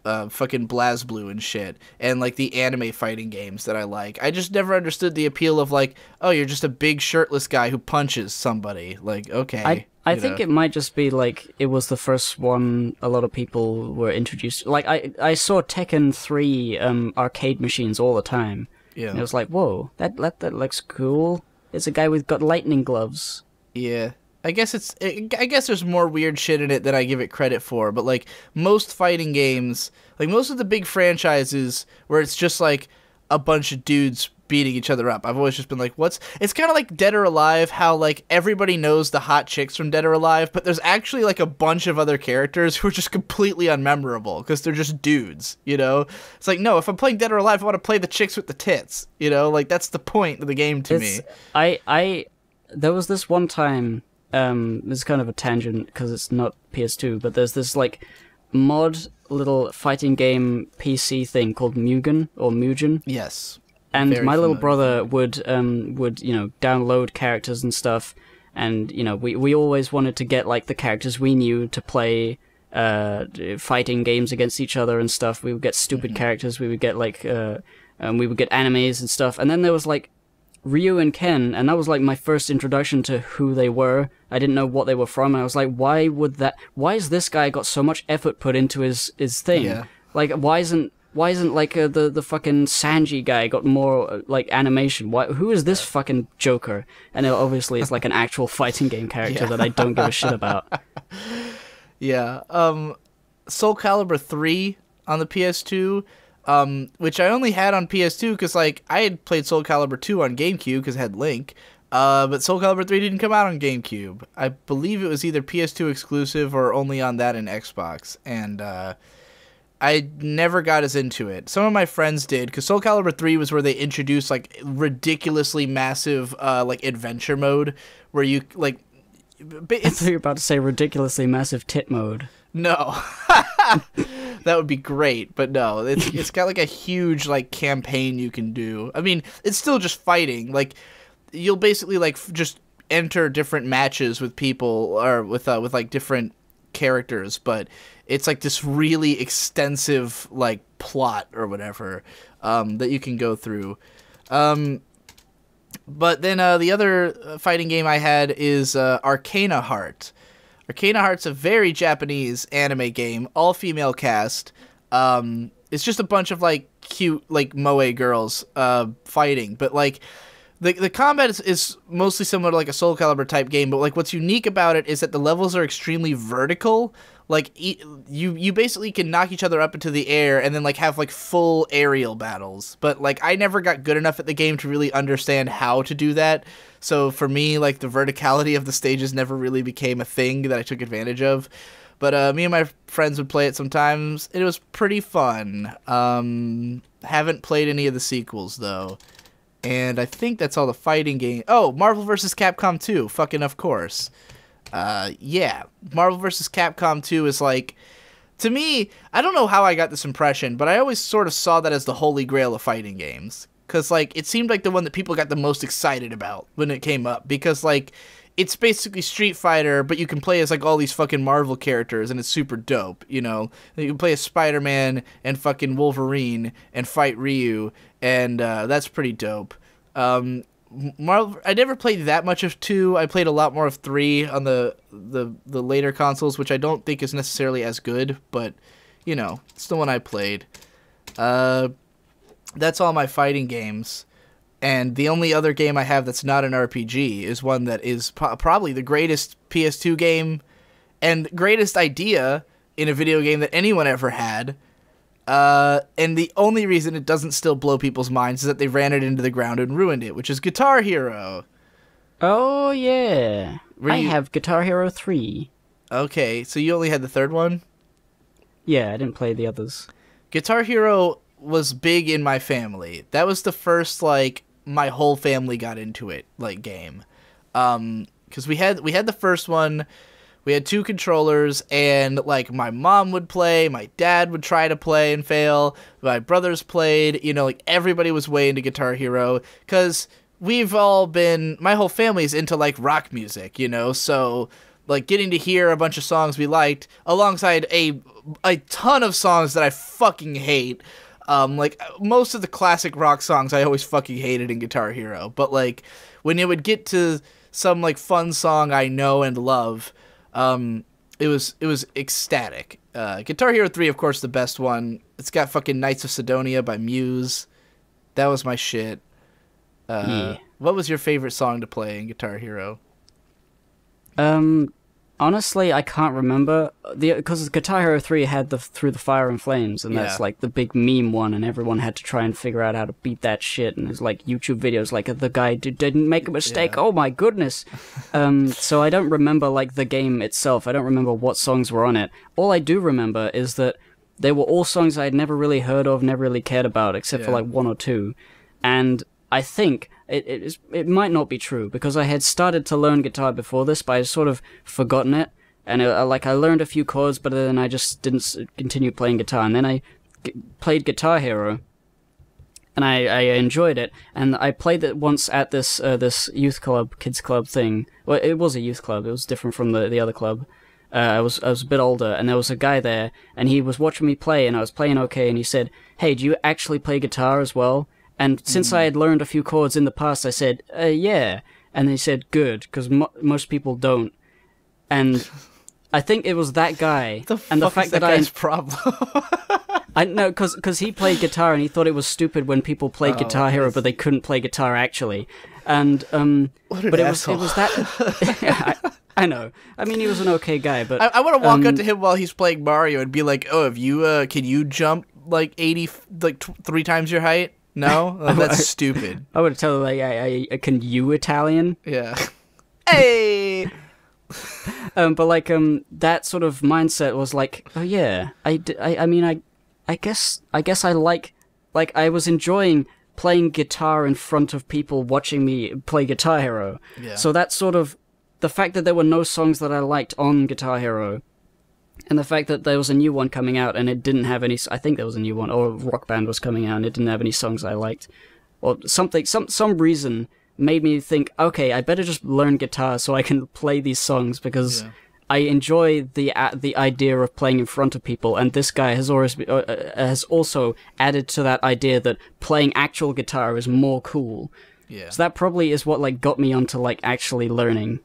fucking BlazBlue and shit, and like the anime fighting games that I like. I just never understood the appeal of like, oh, you're just a big shirtless guy who punches somebody. Like, okay. I think it might just be like it was the first one a lot of people were introduced. Like I saw Tekken 3 arcade machines all the time. Yeah. And it was like, whoa, that looks cool. It's a guy with got lightning gloves. Yeah. I guess there's more weird shit in it than I give it credit for, but like most fighting games, like most of the big franchises where it's just like a bunch of dudes beating each other up, I've always just been like, it's kind of like Dead or Alive, how like everybody knows the hot chicks from Dead or Alive, but there's actually like a bunch of other characters who are just completely unmemorable because they're just dudes, you know? It's like, no, if I'm playing Dead or Alive, I want to play the chicks with the tits, you know? Like that's the point of the game to me. There was this one time, this is kind of a tangent because it's not PS2, but there's this like mod little fighting game PC thing called Mugen. Yes. And Very my little familiar. brother would download characters and stuff, and we always wanted to get like the characters we knew to play fighting games against each other and stuff. We would get stupid characters. We would get like we would get animes and stuff. And then there was like Ryu and Ken, and that was like my first introduction to who they were. I didn't know what they were from, and I was like, why is this guy got so much effort put into his thing? Yeah. Like, why isn't like the fucking Sanji guy got more like animation? Who is this fucking Joker? And it obviously it's like an actual fighting game character that I don't give a shit about. Yeah. Soul Calibur 3 on the PS2, which I only had on PS2 because like I had played Soul Calibur 2 on GameCube because it had Link. But Soul Calibur 3 didn't come out on GameCube. I believe it was either PS2 exclusive or only on that and Xbox. And I never got as into it. Some of my friends did, because Soul Calibur 3 was where they introduced like ridiculously massive like adventure mode where you like. I thought you were about to say ridiculously massive tit mode. No. That would be great, but no. It's got like a huge like campaign you can do. I mean, it's still just fighting. Like you'll basically like just enter different matches with people or with like different characters, but it's like this really extensive like plot or whatever that you can go through. But then the other fighting game I had is Arcana Heart. Arcana Heart's a very Japanese anime game, all female cast. It's just a bunch of like cute like moe girls fighting, but like the combat is mostly similar to like a Soul Calibur type game, but like what's unique about it is that the levels are extremely vertical. Like you basically can knock each other up into the air and then like have like full aerial battles. But like I never got good enough at the game to really understand how to do that. So for me, like the verticality of the stages never really became a thing that I took advantage of. But me and my friends would play it sometimes. It was pretty fun. Haven't played any of the sequels though. And I think that's all the fighting game. Oh, Marvel vs. Capcom 2. Fucking of course. Yeah. Marvel vs. Capcom 2 is like... To me, I don't know how I got this impression, but I always sort of saw that as the holy grail of fighting games. Because, like, it seemed like the one that people got the most excited about when it came up. Because, like, it's basically Street Fighter, but you can play as, like, all these fucking Marvel characters, and it's super dope, you know? You can play as Spider-Man and fucking Wolverine and fight Ryu, and that's pretty dope. Marvel, I never played that much of 2. I played a lot more of 3 on the later consoles, which I don't think is necessarily as good, but, you know, it's the one I played. That's all my fighting games. And the only other game I have that's not an RPG is one that is probably the greatest PS2 game and greatest idea in a video game that anyone ever had. And the only reason it doesn't still blow people's minds is that they ran it into the ground and ruined it, which is Guitar Hero. Oh, yeah. I have Guitar Hero 3. Okay, so you only had the third one? Yeah, I didn't play the others. Guitar Hero was big in my family. That was the first, like, my whole family got into it, like, game. Because we had the first one. We had 2 controllers, and, like, my mom would play, my dad would try to play and fail, my brothers played, you know, like, everybody was way into Guitar Hero, because we've all been, my whole family's into, like, rock music, you know, so, like, getting to hear a bunch of songs we liked, alongside a a ton of songs that I fucking hate. Like most of the classic rock songs I always fucking hated in Guitar Hero, but like when it would get to some like fun song I know and love, it was ecstatic. Guitar Hero 3, of course, the best one. It's got fucking Knights of Sidonia by Muse. That was my shit. Yeah. What was your favorite song to play in Guitar Hero? Honestly, I can't remember because Guitar Hero 3 had the Through the Fire and Flames, and that's Yeah. like the big meme one, and everyone had to try and figure out how to beat that shit. And there's like YouTube videos like the guy didn't make a mistake. Yeah. Oh my goodness! So I don't remember like the game itself. I don't remember what songs were on it. All I do remember is that they were all songs I had never really heard of, never really cared about, except for Yeah. like one or two. And I think it might not be true because I had started to learn guitar before this, but I sort of forgotten it. And I learned a few chords, but then I just didn't continue playing guitar. And then I played Guitar Hero, and I enjoyed it. And I played it once at this youth club, kids club thing. Well, it was a youth club. It was different from the other club. I was a bit older, and there was a guy there, and he was watching me play, and I was playing okay. And he said, "Hey, do you actually play guitar as well?" And since I had learned a few chords in the past, I said, yeah. And he said, good, because most people don't. And I think it was that guy. And the fact that guy's problem. I know, because he played guitar and he thought it was stupid when people played Guitar Hero, but they couldn't play guitar actually. And What an but asshole. it was that. I know. I mean, he was an okay guy, but I want to walk up to him while he's playing Mario and be like, "Oh, have you can you jump like 3 times your height?" No, that's stupid. I would tell him like, I can you Italian? Yeah. Hey. But like that sort of mindset was like, oh yeah, I guess I like I was enjoying playing guitar in front of people watching me play Guitar Hero. Yeah. So that's sort of the fact that there were no songs that I liked on Guitar Hero, and the fact that there was a new one coming out and it didn't have any. I think there was a new one, or Rock Band was coming out and it didn't have any songs I liked, or something. Some reason made me think, okay, I better just learn guitar so I can play these songs because I enjoy the idea of playing in front of people, and this guy has has also added to that idea that playing actual guitar is more cool. Yeah. So that probably is what like got me onto like actually learning.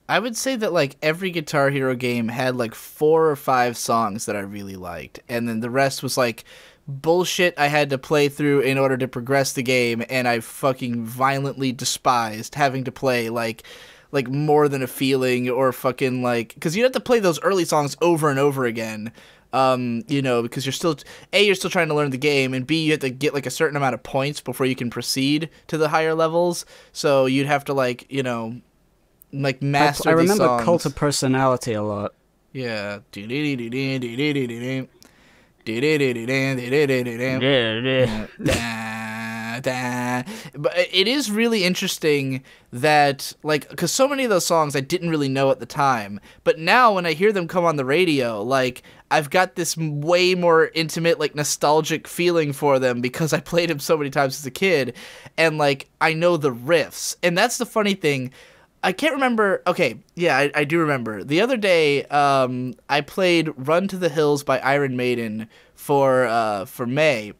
I would say that like every Guitar Hero game had like 4 or 5 songs that I really liked, and then the rest was like bullshit I had to play through in order to progress the game, and I fucking violently despised having to play like More Than a Feeling or fucking like, because you have to play those early songs over and over again, you know, because you're still trying to learn the game, and B, you have to get like a certain amount of points before you can proceed to the higher levels, so you'd have to like, you know, like master I these remember songs. Cult of Personality a lot. Yeah. But it is really interesting that, like, because so many of those songs I didn't really know at the time, but now when I hear them come on the radio, like, I've got this way more intimate, like, nostalgic feeling for them because I played them so many times as a kid, and, like, I know the riffs. And that's the funny thing. I can't remember. Okay, yeah, I do remember. The other day, I played "Run to the Hills" by Iron Maiden for May.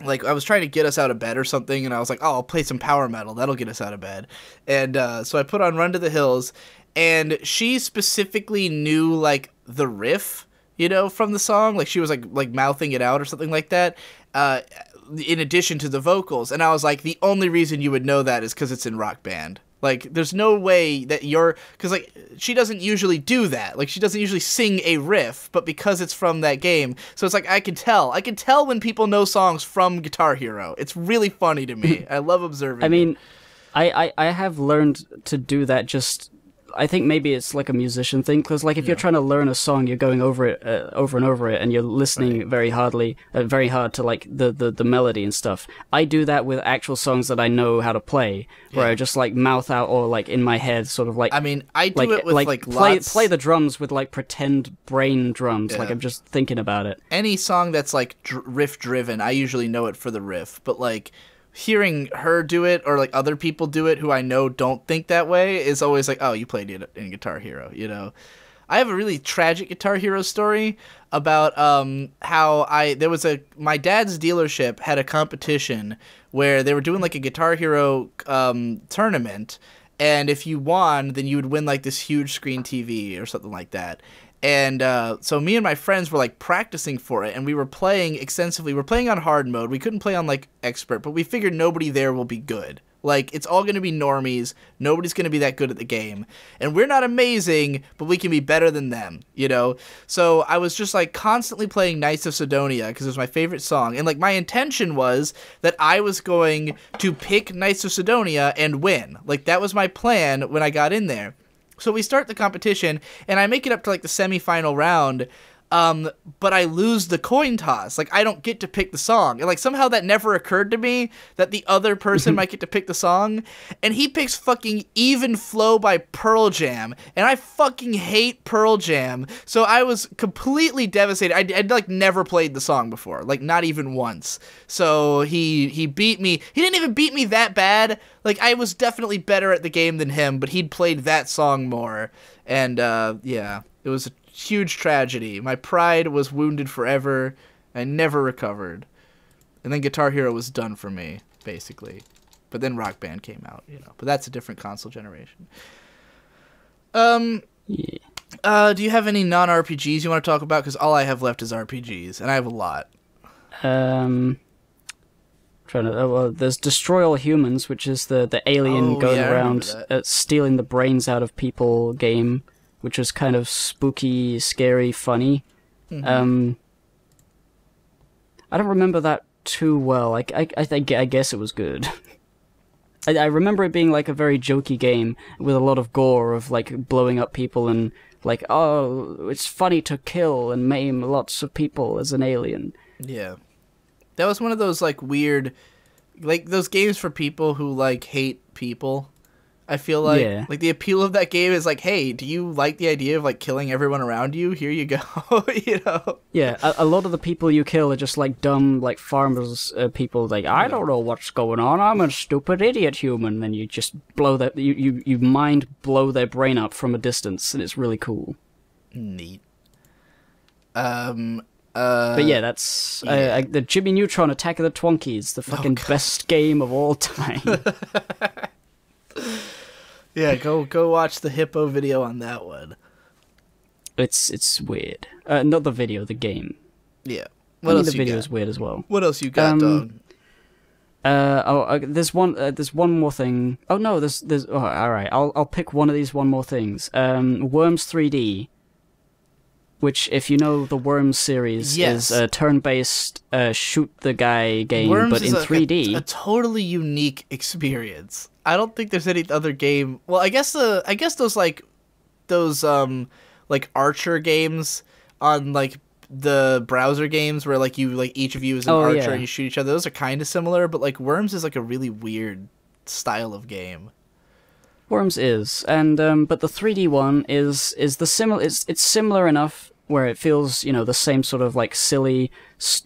Like, I was trying to get us out of bed or something, and I was like, "Oh, I'll play some power metal. That'll get us out of bed." And so I put on "Run to the Hills," and she specifically knew like the riff, you know, from the song. Like she was like mouthing it out or something like that. In addition to the vocals, and I was like, the only reason you would know that is because it's in Rock Band. Like, there's no way that because, like, she doesn't usually do that. Like, she doesn't usually sing a riff, but because it's from that game, so it's like, I can tell when people know songs from Guitar Hero. It's really funny to me. I love observing I mean, I have learned to do that just... I think maybe it's like a musician thing, because like if you're trying to learn a song, you're going over it over and over it, and you're listening very hard to like the melody and stuff. I do that with actual songs that I know how to play, where I just like mouth out or like in my head, sort of like. I mean, I do it with like play the drums with like pretend brain drums, like I'm just thinking about it. Any song that's like riff driven, I usually know it for the riff, but like. Hearing her do it or like other people do it who I know don't think that way is always like, oh, you played it in Guitar Hero, you know. I have a really tragic Guitar Hero story about how my dad's dealership had a competition where they were doing like a Guitar Hero tournament, and if you won, then you would win like this huge screen TV or something like that. And so me and my friends were like practicing for it, and we were playing extensively. We're playing on hard mode. We couldn't play on like expert, but we figured nobody there will be good. Like, it's all going to be normies. Nobody's going to be that good at the game. And we're not amazing, but we can be better than them, you know? So I was just, like, constantly playing Knights of Sidonia because it was my favorite song. And, like, my intention was that I was going to pick Knights of Sidonia and win. Like, that was my plan when I got in there. So we start the competition, and I make it up to, like, the semifinal round, but I lose the coin toss. Like, I don't get to pick the song. And, like, somehow that never occurred to me that the other person might get to pick the song. And he picks fucking Even Flow by Pearl Jam. And I fucking hate Pearl Jam. So I was completely devastated. I'd like, never played the song before. Like, not even once. So he beat me. He didn't even beat me that bad. Like, I was definitely better at the game than him, but he'd played that song more. And, yeah, it was a huge tragedy. My pride was wounded forever. I never recovered. And then Guitar Hero was done for me, basically. But then Rock Band came out, you know. But that's a different console generation. Yeah. Do you have any non-RPGs you want to talk about? Because all I have left is RPGs, and I have a lot. Well, there's Destroy All Humans, which is the alien going around stealing the brains out of people game, which was kind of spooky, scary, funny. Mm-hmm. I don't remember that too well. I guess it was good. I remember it being like a very jokey game with a lot of gore of like blowing up people and like, oh, it's funny to kill and maim lots of people as an alien. Yeah. That was one of those like weird, like those games for people who like hate people. I feel like like the appeal of that game is like, hey, do you like the idea of like killing everyone around you? Here you go, you know. Yeah, a lot of the people you kill are just like dumb like farmers people. Like, I don't know what's going on. I'm a stupid idiot human. And you just blow that you mind blow their brain up from a distance, and it's really cool. Neat. But yeah, that's the Jimmy Neutron Attack of the Twonkies, the fucking best game of all time. Yeah, go watch the hippo video on that one. It's weird. Not the video, the game. Yeah. The video is weird as well. What else you got, dog? There's one more thing. Oh no, there's. Oh, all right. I'll pick one of these one more things. Worms 3D. Which, if you know the Worms series, is a turn-based shoot the guy game, Worms but in 3D. A totally unique experience. I don't think there's any other game. Well, I guess those Archer games on like the browser games where like you like each of you is an archer and you shoot each other. Those are kind of similar, but like Worms is like a really weird style of game. Worms is, and but the 3D one is the similar. It's similar enough where it feels, you know, the same sort of like silly,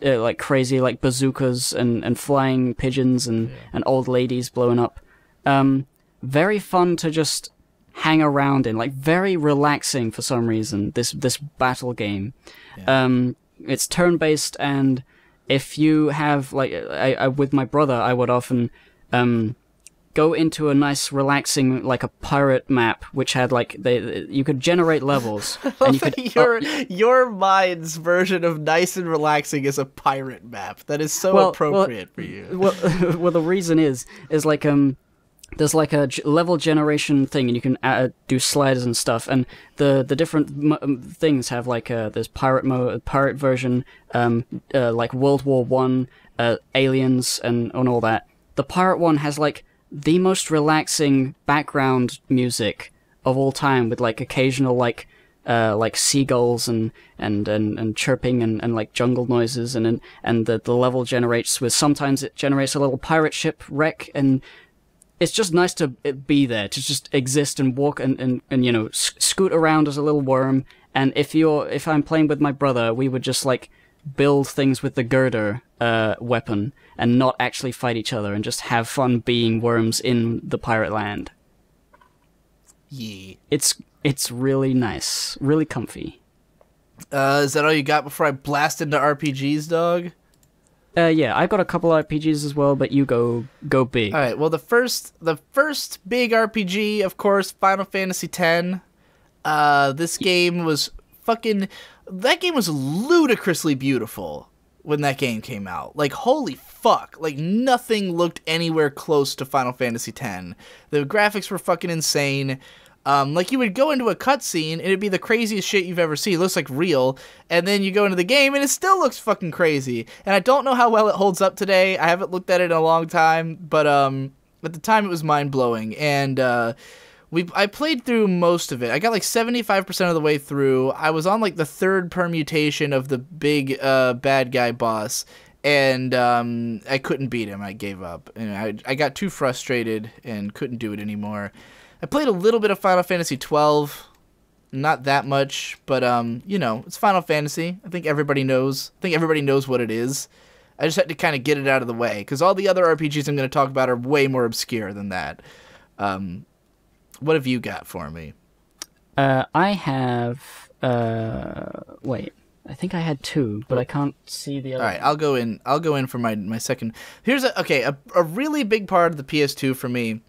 like crazy like bazookas and flying pigeons and old ladies blowing up. Very fun to just hang around in, like very relaxing for some reason. This battle game, it's turn based, and if you have like I with my brother, I would often go into a nice relaxing like a pirate map which had like you could generate levels and you could your mind's version of nice and relaxing is a pirate map. That is so appropriate for you. Well, the reason is like there's like a level generation thing, and you can do sliders and stuff, and the different things have like there's pirate mode, pirate version, like World War One, aliens and all that. The pirate one has like the most relaxing background music of all time, with like occasional like seagulls and chirping and like jungle noises, and the level generates with, sometimes it generates a little pirate ship wreck, and it's just nice to be there, to just exist and walk and you know, scoot around as a little worm. And if I'm playing with my brother, we would just like build things with the girder weapon and not actually fight each other, and just have fun being worms in the pirate land. Yeah. It's really nice, really comfy. Is that all you got before I blast into RPGs, dog? Yeah, I got a couple RPGs as well, but you go big. All right. Well, the first big RPG, of course, Final Fantasy X. This game was that game was ludicrously beautiful when that game came out. Like, holy fuck. Like, nothing looked anywhere close to Final Fantasy X. The graphics were fucking insane. Like, you would go into a cutscene, and it'd be the craziest shit you've ever seen. It looks like real. And then you go into the game, and it still looks fucking crazy. And I don't know how well it holds up today. I haven't looked at it in a long time. But, at the time, it was mind-blowing. And, I played through most of it. I got, like, 75% of the way through. I was on, like, the third permutation of the big, bad guy boss. And, I couldn't beat him. I gave up. And I got too frustrated and couldn't do it anymore. I played a little bit of Final Fantasy 12, not that much, but you know, it's Final Fantasy. I think everybody knows what it is. I just had to kind of get it out of the way because all the other RPGs I'm going to talk about are way more obscure than that. What have you got for me? I have wait. I think I had two, but I can't see the other. All right, I'll go in for my second. Here's a really big part of the PS2 for me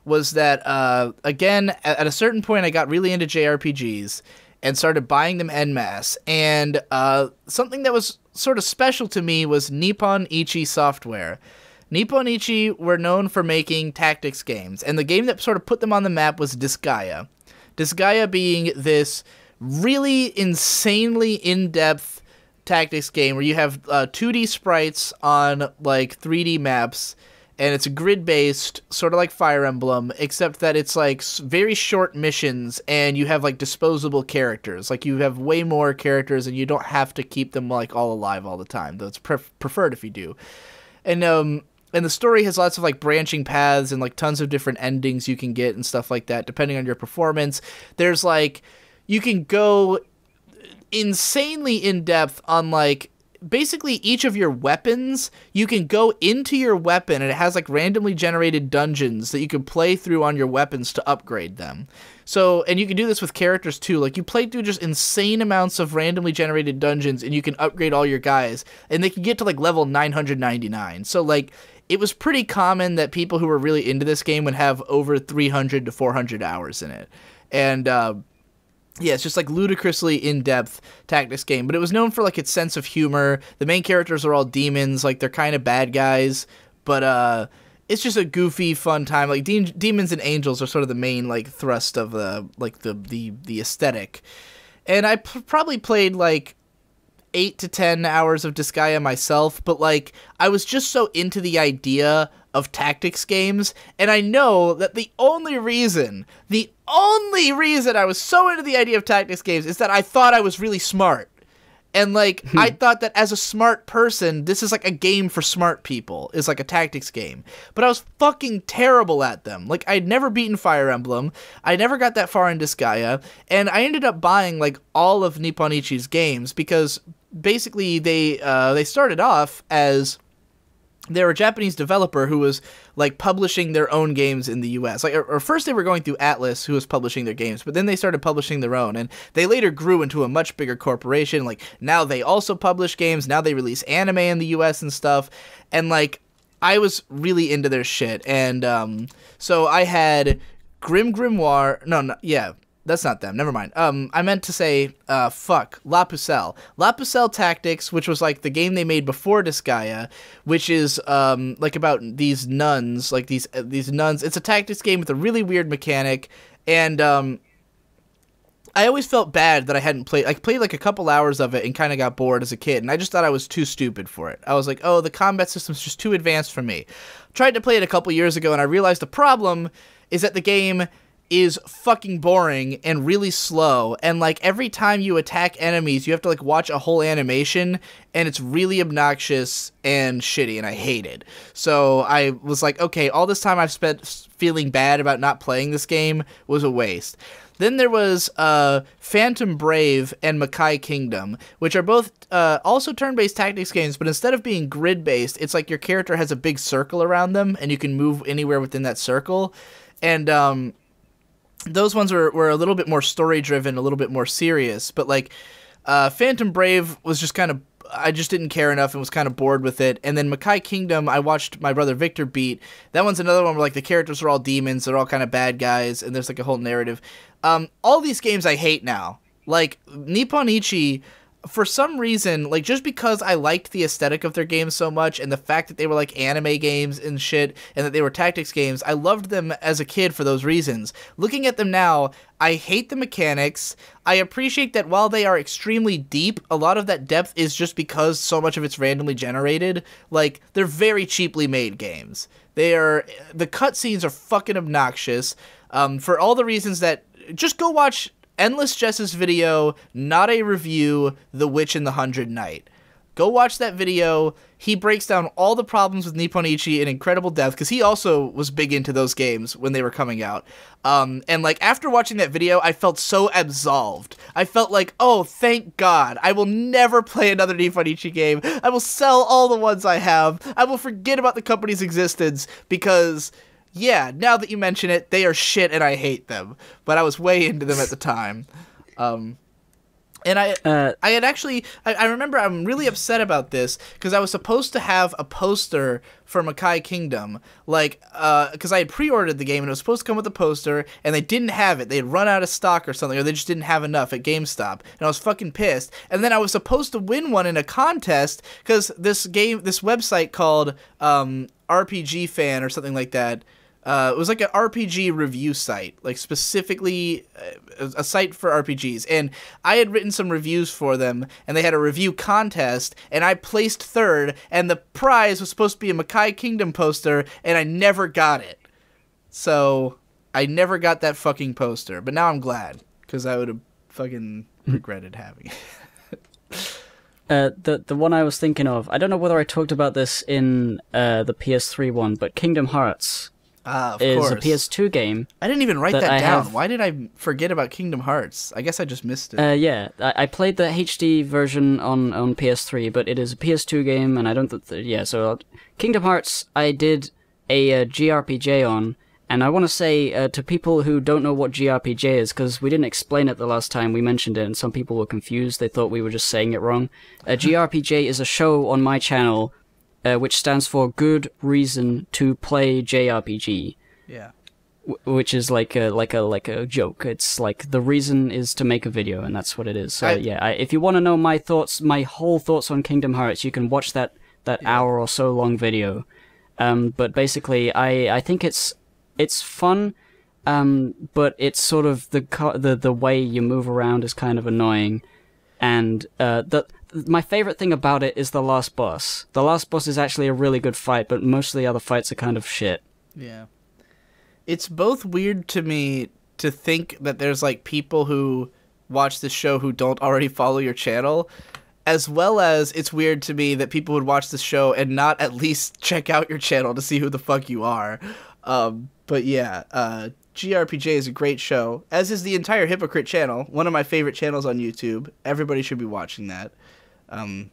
was that, again, at a certain point, I got really into JRPGs and started buying them en masse. And something that was sort of special to me was Nippon Ichi Software. Nippon Ichi were known for making tactics games, and the game that sort of put them on the map was Disgaea. Disgaea being this really insanely in-depth tactics game where you have 2D sprites on, like, 3D maps, and it's a grid-based, sort of like Fire Emblem, except that it's, like, very short missions, and you have, like, disposable characters. Like, you have way more characters, and you don't have to keep them, like, all alive all the time, though it's preferred if you do. And the story has lots of, like, branching paths and, like, tons of different endings you can get and stuff like that, depending on your performance. There's, like, you can go insanely in-depth on, like, basically each of your weapons. You can go into your weapon and it has like randomly generated dungeons that you can play through on your weapons to upgrade them. So, and you can do this with characters too. Like, you play through just insane amounts of randomly generated dungeons and you can upgrade all your guys, and they can get to like level 999. So like, it was pretty common that people who were really into this game would have over 300 to 400 hours in it. And yeah, it's just like ludicrously in-depth tactics game, but it was known for like its sense of humor. The main characters are all demons, like they're kind of bad guys, but it's just a goofy, fun time. Like demons and angels are sort of the main like thrust of the aesthetic. And I probably played like 8 to 10 hours of Disgaea myself, but like I was just so into the idea of tactics games, and I know that the only reason I was so into the idea of tactics games is that I thought I was really smart. And like I thought that as a smart person, this is like a game for smart people. It's like a tactics game. But I was fucking terrible at them. Like, I'd never beaten Fire Emblem. I never got that far in Disgaea, and I ended up buying like all of Nippon Ichi's games because basically they started off as they were a Japanese developer who was like publishing their own games in the US. Like, or first they were going through Atlas, who was publishing their games, but then they started publishing their own, and they later grew into a much bigger corporation. Like, now they also publish games. Now they release anime in the US and stuff. And like, I was really into their shit. And so I had Grimoire. Yeah. That's not them. Never mind. I meant to say, La Pucelle. La Pucelle Tactics, which was like the game they made before Disgaea, which is like about these nuns, like these nuns. It's a tactics game with a really weird mechanic, and I always felt bad that I hadn't played. I played like a couple hours of it and kind of got bored as a kid, and I just thought I was too stupid for it. I was like, oh, the combat system's just too advanced for me. Tried to play it a couple years ago, and I realized the problem is that the game is fucking boring and really slow, and like every time you attack enemies you have to like watch a whole animation, and it's really obnoxious and shitty, and I hate it. So I was like, okay, all this time I've spent feeling bad about not playing this game was a waste. Then there was Phantom Brave and Makai Kingdom, which are both also turn-based tactics games, but instead of being grid-based, it's like your character has a big circle around them and you can move anywhere within that circle. And those ones were a little bit more story driven, a little bit more serious. But like Phantom Brave was just kind of, I just didn't care enough and was kind of bored with it. And then Makai Kingdom, I watched my brother Victor beat. That one's another one where like the characters are all demons, they're all kind of bad guys, and there's like a whole narrative. All these games I hate now. Like Nippon Ichi, for some reason, like just because I liked the aesthetic of their games so much and the fact that they were like anime games and shit and that they were tactics games, I loved them as a kid for those reasons. Looking at them now, I hate the mechanics. I appreciate that while they are extremely deep, a lot of that depth is just because so much of it's randomly generated. Like, they're very cheaply made games. The cutscenes are fucking obnoxious, for all the reasons that, just go watch Endless Jess's video, not a review, The Witch and the 100 Knight. Go watch that video. He breaks down all the problems with Nippon Ichi in incredible depth, because he also was big into those games when they were coming out. And like after watching that video, I felt so absolved. I felt like, oh, thank God. I will never play another Nippon Ichi game. I will sell all the ones I have. I will forget about the company's existence, because yeah, now that you mention it, they are shit and I hate them. But I was way into them at the time. And I had actually, I remember I'm really upset about this, because I was supposed to have a poster for Makai Kingdom, like, because I had pre-ordered the game and it was supposed to come with a poster, and they didn't have it. They had run out of stock or something, or they just didn't have enough at GameStop, and I was fucking pissed. And then I was supposed to win one in a contest, because this website called RPG Fan or something like that, it was like an RPG review site, like specifically a site for RPGs. And I had written some reviews for them, and they had a review contest, and I placed third, and the prize was supposed to be a Makai Kingdom poster, and I never got it. So I never got that fucking poster, but now I'm glad, because I would have fucking regretted having it. The one I was thinking of, I don't know whether I talked about this in the PS3 one, but Kingdom Hearts. Of is course. a PS2 game. I didn't even write that down. Why did I forget about Kingdom Hearts? I guess I just missed it. Yeah, I played the HD version on PS3, but it is a PS2 game, and I don't... so Kingdom Hearts, I did a GRPJ on, and I want to say to people who don't know what GRPJ is, because we didn't explain it the last time we mentioned it, and some people were confused. They thought we were just saying it wrong. GRPJ is a show on my channel which stands for Good Reason to Play JRPG. Yeah. Which is like a joke. It's like the reason is to make a video, and that's what it is. So if you want to know my thoughts, my whole thoughts on Kingdom Hearts, you can watch that hour or so long video. But basically, I think it's fun, but it's sort of the way you move around is kind of annoying, and my favorite thing about it is the last boss. The last boss is actually a really good fight, but most of the other fights are kind of shit. Yeah. It's both weird to me to think that there's like people who watch this show who don't already follow your channel, as well as it's weird to me that people would watch this show and not at least check out your channel to see who the fuck you are. But yeah, GRPJ is a great show, as is the entire Hypocrite channel, one of my favorite channels on YouTube. Everybody should be watching that. And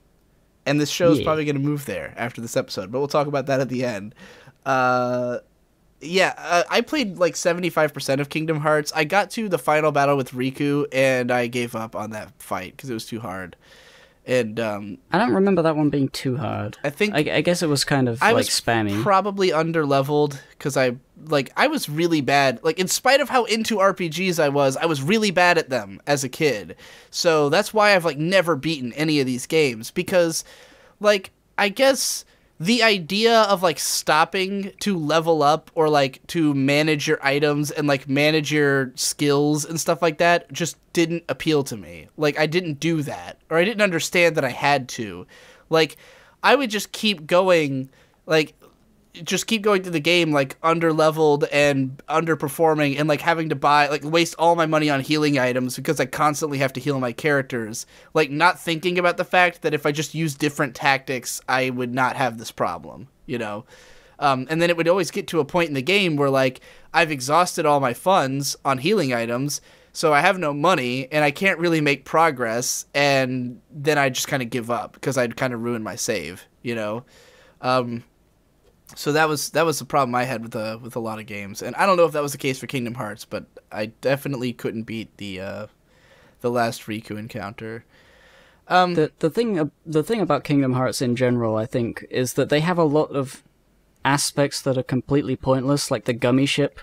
this show is probably going to move there after this episode, but we'll talk about that at the end. I played like 75% of Kingdom Hearts. I got to the final battle with Riku, and I gave up on that fight because it was too hard. And I don't remember that one being too hard. I guess it was kind of spammy. Probably underleveled because I was really bad. Like, in spite of how into RPGs I was really bad at them as a kid. So that's why I've never beaten any of these games, because I guess the idea of stopping to level up or to manage your items and manage your skills and stuff like that just didn't appeal to me. I didn't do that, or I didn't understand that I had to. I would just keep going, through the game underleveled and underperforming, and having to buy waste all my money on healing items because I constantly have to heal my characters, not thinking about the fact that if I just used different tactics I would not have this problem, you know. And then it would always get to a point in the game where I've exhausted all my funds on healing items, so I have no money and I can't really make progress, and then I just kind of give up because I'd kind of ruin my save, you know. So that was the problem I had with a lot of games, and I don't know if that was the case for Kingdom Hearts, but I definitely couldn't beat the last Riku encounter. The thing about Kingdom Hearts in general, I think, is that they have a lot of aspects that are completely pointless, like the gummy ship.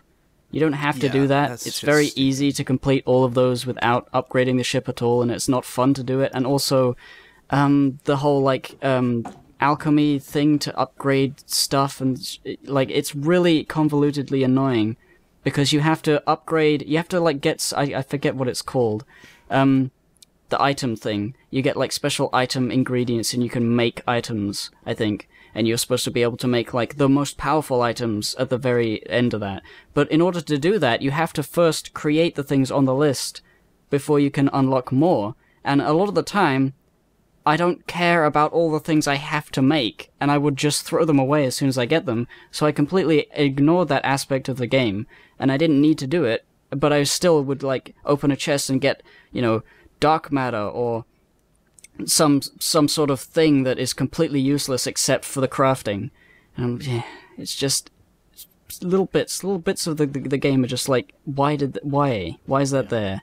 You don't have to do that. It's very easy to complete all of those without upgrading the ship at all, and it's not fun to do it. And also, the whole alchemy thing to upgrade stuff, and like it's really convolutedly annoying because you have to upgrade. You have to get I forget what it's called. The item thing. You get like special item ingredients, and you can make items, I think. And you're supposed to be able to make, like, the most powerful items at the very end of that. But in order to do that, you have to first create the things on the list before you can unlock more. And a lot of the time, I don't care about all the things I have to make, and I would just throw them away as soon as I get them. So I completely ignored that aspect of the game, and I didn't need to do it, but I still would, open a chest and get, dark matter, or some sort of thing that is completely useless except for the crafting. It's just little bits of the game are just like, why is that there?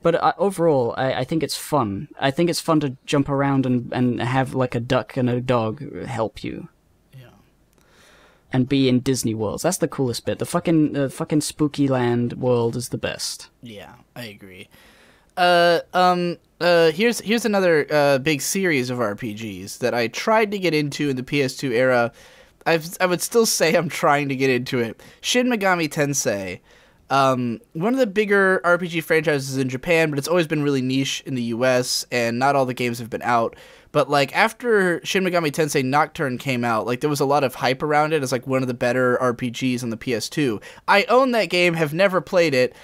But overall, I think it's fun. I think it's fun to jump around and have like a duck and a dog help you. Yeah. And be in Disney worlds. That's the coolest bit. The fucking Spooky Land world is the best. Yeah, I agree. Here's another big series of RPGs that I tried to get into in the PS2 era. I would still say I'm trying to get into it. Shin Megami Tensei. One of the bigger RPG franchises in Japan, but it's always been really niche in the US, and not all the games have been out. But after Shin Megami Tensei Nocturne came out, there was a lot of hype around it as one of the better RPGs on the PS2. I own that game, have never played it.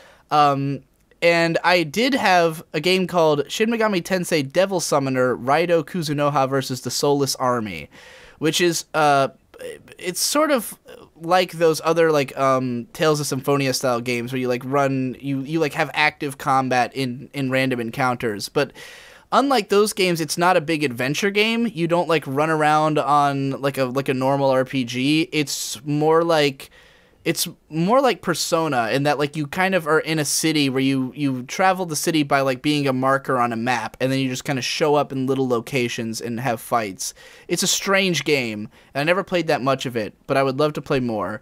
And I did have a game called Shin Megami Tensei Devil Summoner Raido Kuzunoha versus the Soulless Army, which is it's sort of like those other Tales of Symphonia style games where you run you have active combat in random encounters. But unlike those games, it's not a big adventure game. You don't run around on like a normal RPG. It's more like Persona in that you kind of are in a city where you travel the city by being a marker on a map, and then you just kind of show up in little locations and have fights. It's a strange game, and I never played that much of it, but I would love to play more.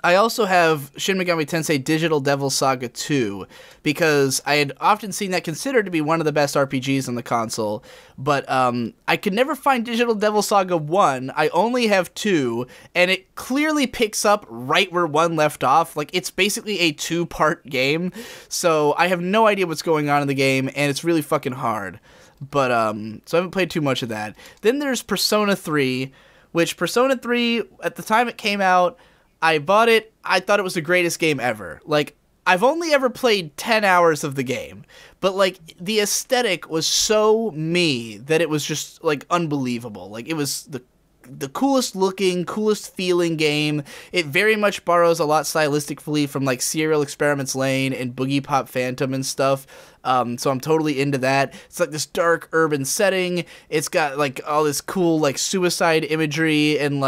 I also have Shin Megami Tensei Digital Devil Saga 2, because I had often seen that considered to be one of the best RPGs on the console, but I could never find Digital Devil Saga 1. I only have 2, and it clearly picks up right where 1 left off. It's basically a 2-part game, so I have no idea what's going on in the game, and it's really fucking hard. But, so I haven't played too much of that. Then there's Persona 3, which Persona 3, at the time it came out, I bought it, I thought it was the greatest game ever. I've only ever played 10 hours of the game, but, the aesthetic was so me that it was just, unbelievable. It was the coolest looking, coolest feeling game. It very much borrows a lot stylistically from, Serial Experiments Lane and Boogie Pop Phantom and stuff. So I'm totally into that. It's this dark urban setting. It's got all this cool suicide imagery and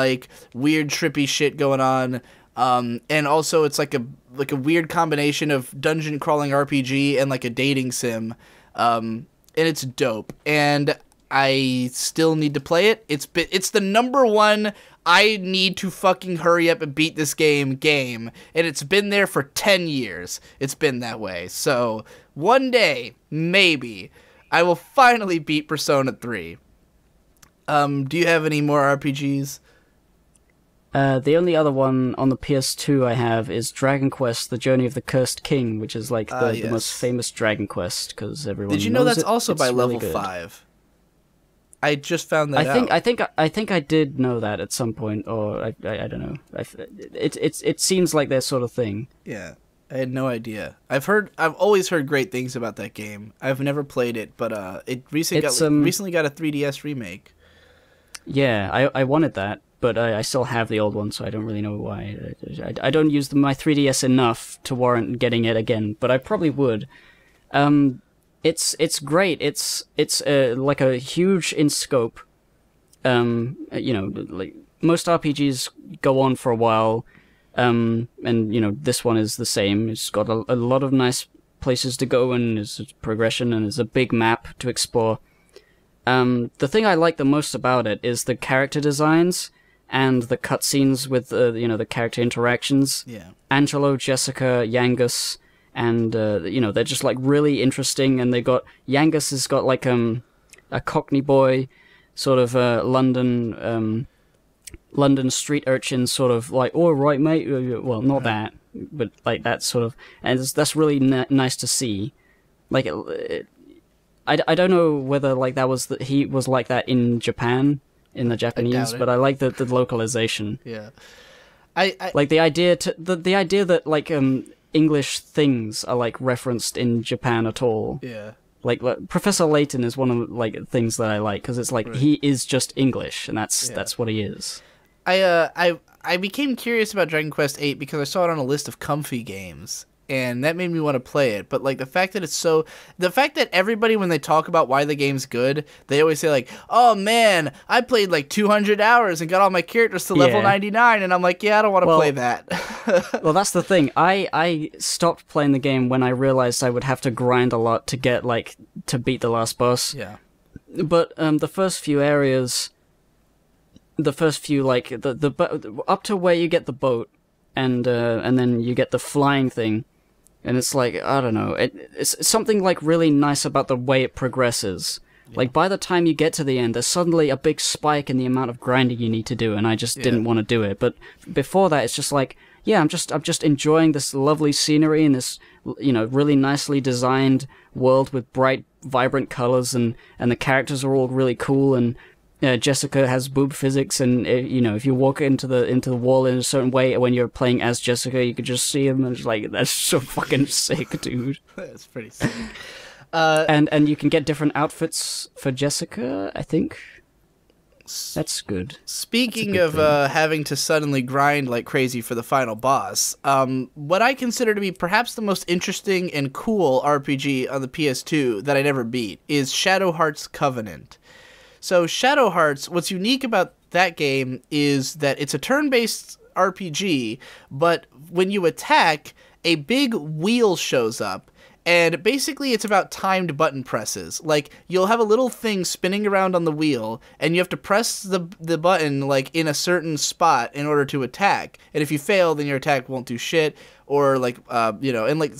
weird trippy shit going on. And also it's a weird combination of dungeon crawling RPG and a dating sim. And it's dope. And I still need to play it. It's the number one I need to fucking hurry up and beat this game, and it's been there for 10 years. It's been that way. So one day, maybe, I will finally beat Persona 3. Do you have any more RPGs? The only other one on the PS2 I have is Dragon Quest: The Journey of the Cursed King, which is the most famous Dragon Quest because everyone knows it. Did you know that's also it's by really level good. 5? I just found that out. I think I did know that at some point, or I don't know. It seems like their sort of thing. Yeah, I had no idea. I've always heard great things about that game. I've never played it, but it recently got a 3DS remake. Yeah, I wanted that, but I still have the old one, so I don't really know why. I don't use my 3DS enough to warrant getting it again, but I probably would. It's great. It's a huge in scope, most RPGs go on for a while, and this one is the same. It's got a lot of nice places to go, and there's progression, and there's a big map to explore. The thing I like the most about it is the character designs and the cutscenes with the character interactions. Yeah. Angelo, Jessica, Yangus, and they're just like really interesting. And Yangus has got like a Cockney boy, sort of London street urchin, sort of like, all right, mate. Well, not that, but like that sort of, and that's really nice to see. Like, I don't know whether like he was like that in Japan, in the Japanese, but I like the localization. Yeah, I like the idea that like English things are like referenced in Japan at all. Yeah. Like Professor Layton is one of like things that I like, because it's like he is just English, and that's what he is. I became curious about Dragon Quest VIII because I saw it on a list of comfy games, and that made me want to play it. But like the fact that everybody, when they talk about why the game's good, they always say like, "Oh man, I played like 200 hours and got all my characters to level 99," and I'm like, "Yeah, I don't want to play that." Well, that's the thing. I stopped playing the game when I realized I would have to grind a lot to get to beat the last boss. Yeah. But the first few areas, the up to where you get the boat, and then you get the flying thing. And it's like, I don't know, it's something like really nice about the way it progresses. Yeah. Like by the time you get to the end, there's suddenly a big spike in the amount of grinding you need to do, and I just didn't want to do it. But before that, it's just like, yeah, I'm just enjoying this lovely scenery and this, really nicely designed world with bright, vibrant colors, and the characters are all really cool, and Jessica has boob physics, and if you walk into the wall in a certain way when you're playing as Jessica, you could just see him, and it's like, that's so fucking sick, dude. That's pretty sick. And you can get different outfits for Jessica, I think. That's good. Speaking of having to suddenly grind like crazy for the final boss, what I consider to be perhaps the most interesting and cool RPG on the PS2 that I never beat is Shadow Hearts Covenant. So Shadow Hearts, what's unique about that game is that it's a turn-based RPG, but when you attack, a big wheel shows up, and basically it's about timed button presses. Like, you'll have a little thing spinning around on the wheel, and you have to press the button, like, in a certain spot in order to attack. And if you fail, then your attack won't do shit. Or, like, and, like,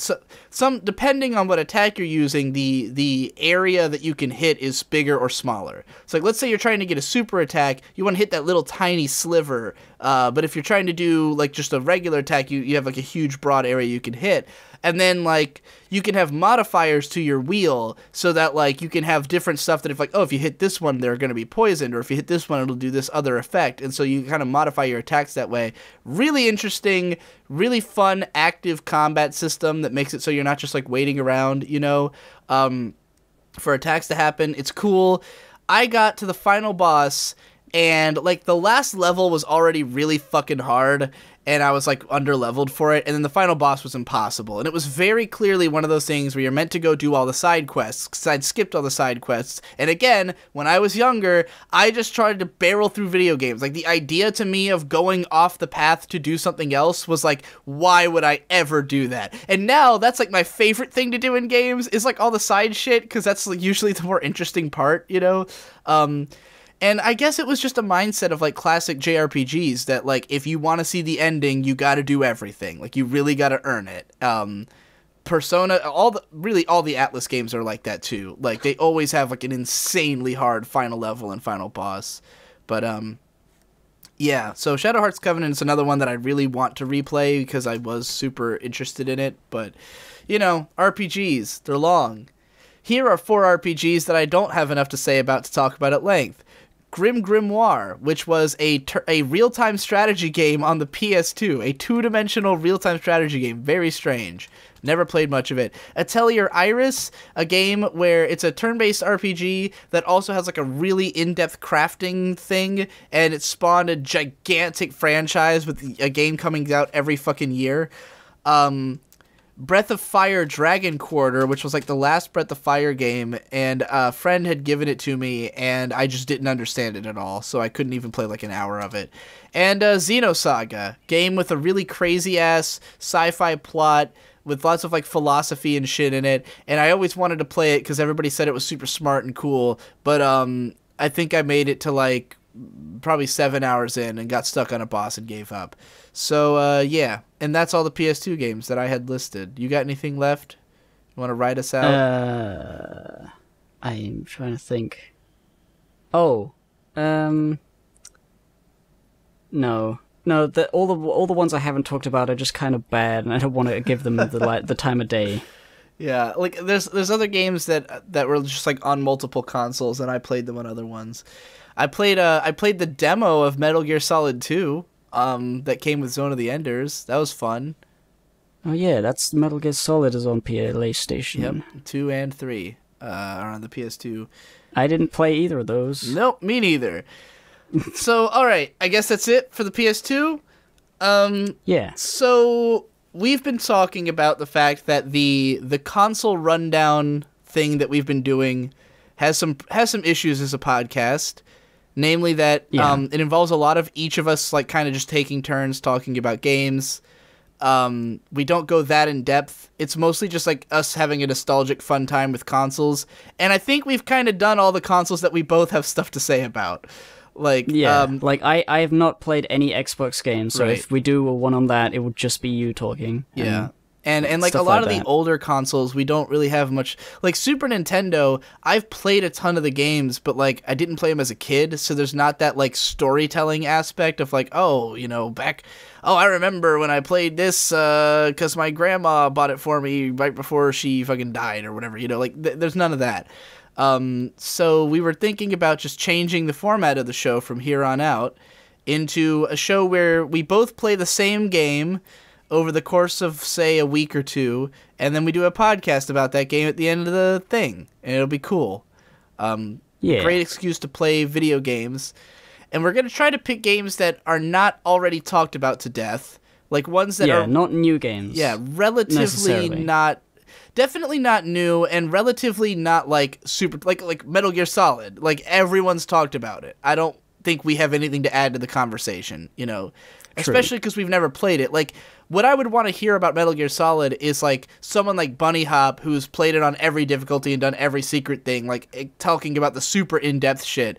some, depending on what attack you're using, the area that you can hit is bigger or smaller. So, like, let's say you're trying to get a super attack, you want to hit that little tiny sliver. But if you're trying to do, like, just a regular attack, you have, like, a huge broad area you can hit. And then, like, you can have modifiers to your wheel so that, like, you can have different stuff that if, like, oh, if you hit this one, they're going to be poisoned, or if you hit this one, it'll do this other effect. And so you kind of modify your attacks that way. Really interesting, really fun, active combat system that makes it so you're not just, like, waiting around, for attacks to happen. It's cool. I got to the final boss, and, like, the last level was already really fucking hard, and I was, like, under-leveled for it, and then the final boss was impossible. And it was very clearly one of those things where you're meant to go do all the side quests, because I'd skipped all the side quests. And again, when I was younger, I just tried to barrel through video games. Like, the idea to me of going off the path to do something else was like, why would I ever do that? And now, that's, like, my favorite thing to do in games, is, like, all the side shit, because that's, like, usually the more interesting part, And I guess it was just a mindset of, like, classic JRPGs that, like, if you want to see the ending, you got to do everything. Like, you really got to earn it. Persona, all the Atlas games are like that, too. Like, they always have, like, an insanely hard final level and final boss. But, yeah. So Shadow Hearts Covenant is another one that I really want to replay because I was super interested in it. But, RPGs, they're long. Here are 4 RPGs that I don't have enough to say about to talk about at length. Grim Grimoire, which was a real-time strategy game on the PS2, a 2-dimensional real-time strategy game. Very strange. Never played much of it. Atelier Iris, a game where it's a turn-based RPG that also has like a really in-depth crafting thing, and it spawned a gigantic franchise with a game coming out every fucking year. Breath of Fire Dragon Quarter, which was like the last Breath of Fire game, and a friend had given it to me, and I just didn't understand it at all, so I couldn't even play like an hour of it. And Xenosaga, game with a really crazy-ass sci-fi plot, with lots of like philosophy and shit in it, and I always wanted to play it because everybody said it was super smart and cool, but I think I made it to like probably 7 hours in and got stuck on a boss and gave up. So yeah, and that's all the PS2 games that I had listed. You got anything left? You want to write us out? I'm trying to think. Oh, no. All the ones I haven't talked about are just kind of bad, and I don't want to give them the time of day. Yeah, like there's other games that were just like on multiple consoles, and I played them on other ones. I played the demo of Metal Gear Solid 2, that came with Zone of the Enders. That was fun. Oh yeah, that's Metal Gear Solid is on PlayStation. Yep, 2 and 3 are on the PS2. I didn't play either of those. Nope, me neither. So, all right, I guess that's it for the PS2. Yeah. So we've been talking about the fact that the console rundown thing that we've been doing has some issues as a podcast. Namely that it involves a lot of each of us like kind of just taking turns talking about games. We don't go that in depth. It's mostly just like us having a nostalgic fun time with consoles. And I think we've kind of done all the consoles that we both have stuff to say about. Like like I have not played any Xbox games, so right. if we do a one on that, it would just be you talking. Yeah. And like a lot of the older consoles, we don't really have much. Like Super Nintendo, I've played a ton of the games, but like I didn't play them as a kid, so there's not that like storytelling aspect of like, oh, you know, I remember when I played this because my grandma bought it for me right before she fucking died or whatever, you know, like there's none of that. So we were thinking about just changing the format of the show from here on out into a show where we both play the same game over the course of, say, a week or two, and then we do a podcast about that game at the end of the thing, and it'll be cool. Great excuse to play video games. And we're going to try to pick games that are not already talked about to death, like ones that are... not new games. Yeah, relatively not... Definitely not new, and relatively not, like, super... Like Metal Gear Solid. Like, everyone's talked about it. I don't think we have anything to add to the conversation, you know? True. Especially because we've never played it. Like, what I would want to hear about Metal Gear Solid is, like, someone like Bunny Hop who's played it on every difficulty and done every secret thing, like, talking about the super in-depth shit.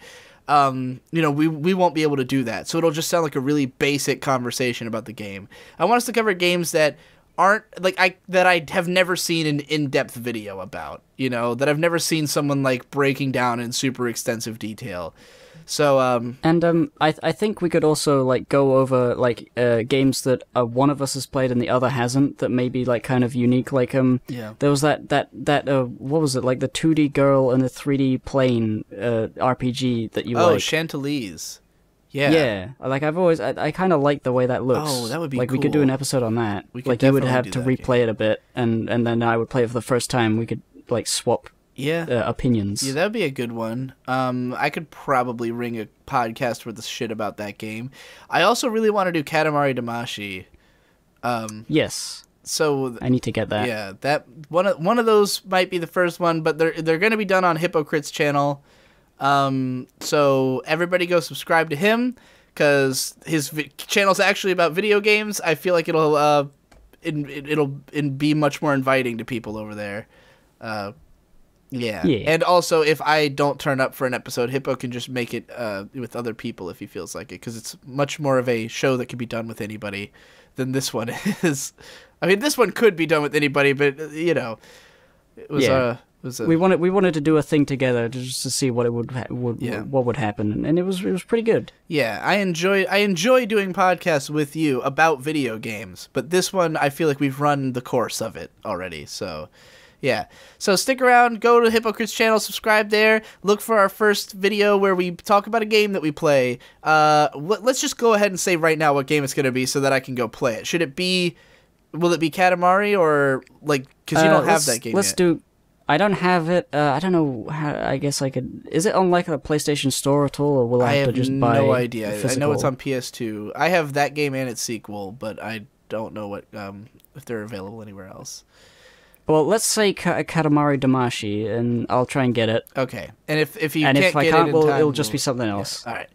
You know, we won't be able to do that. So it'll just sound like a really basic conversation about the game. I want us to cover games that aren't, like, that I have never seen an in-depth video about, you know, that I've never seen someone, like, breaking down in super extensive detail. So, I think we could also, like, go over, like, games that one of us has played and the other hasn't, that may be, like, kind of unique, like, there was that, what was it, like, the 2D girl and the 3D plane, RPG that you like. Oh, Chantilly's. Yeah. Yeah, like, I kind of like the way that looks. Oh, that would be like, cool. We could do an episode on that. Like, you would have to replay it a bit, and then I would play it for the first time. We could, like, swap opinions. Yeah, that would be a good one. I could probably ring a podcast worth of shit about that game. I also really want to do Katamari Damacy. Yes. So I need to get that. Yeah, that one of those might be the first one, but they're going to be done on Hypocrite's channel. So everybody go subscribe to him because his channel's actually about video games. I feel like it'll be much more inviting to people over there. Yeah. And also, if I don't turn up for an episode, Hippo can just make it with other people if he feels like it, because it's much more of a show that can be done with anybody than this one is. I mean, this one could be done with anybody, but, you know, it was we wanted to do a thing together just to see what it what would happen, and it was pretty good. Yeah, I enjoy doing podcasts with you about video games, but this one I feel like we've run the course of it already, so... Yeah, so stick around, go to Hypocrite's channel, subscribe there, look for our first video where we talk about a game that we play. Let's just go ahead and say right now what game it's going to be so that I can go play it. Will it be Katamari or, like, because you don't have that game yet? I don't have it, I don't know how, I guess I could, is it on, like, a PlayStation Store at all, or will I have to just buy no idea. the physical? I know it's on PS2. I have that game and its sequel, but I don't know what if they're available anywhere else. Well, let's say Katamari Damacy, and I'll try and get it. Okay, and if you and can't if I get can't, it in well, time, it'll just be something else. Yeah.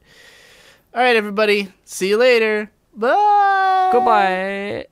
All right, everybody. See you later. Bye. Goodbye.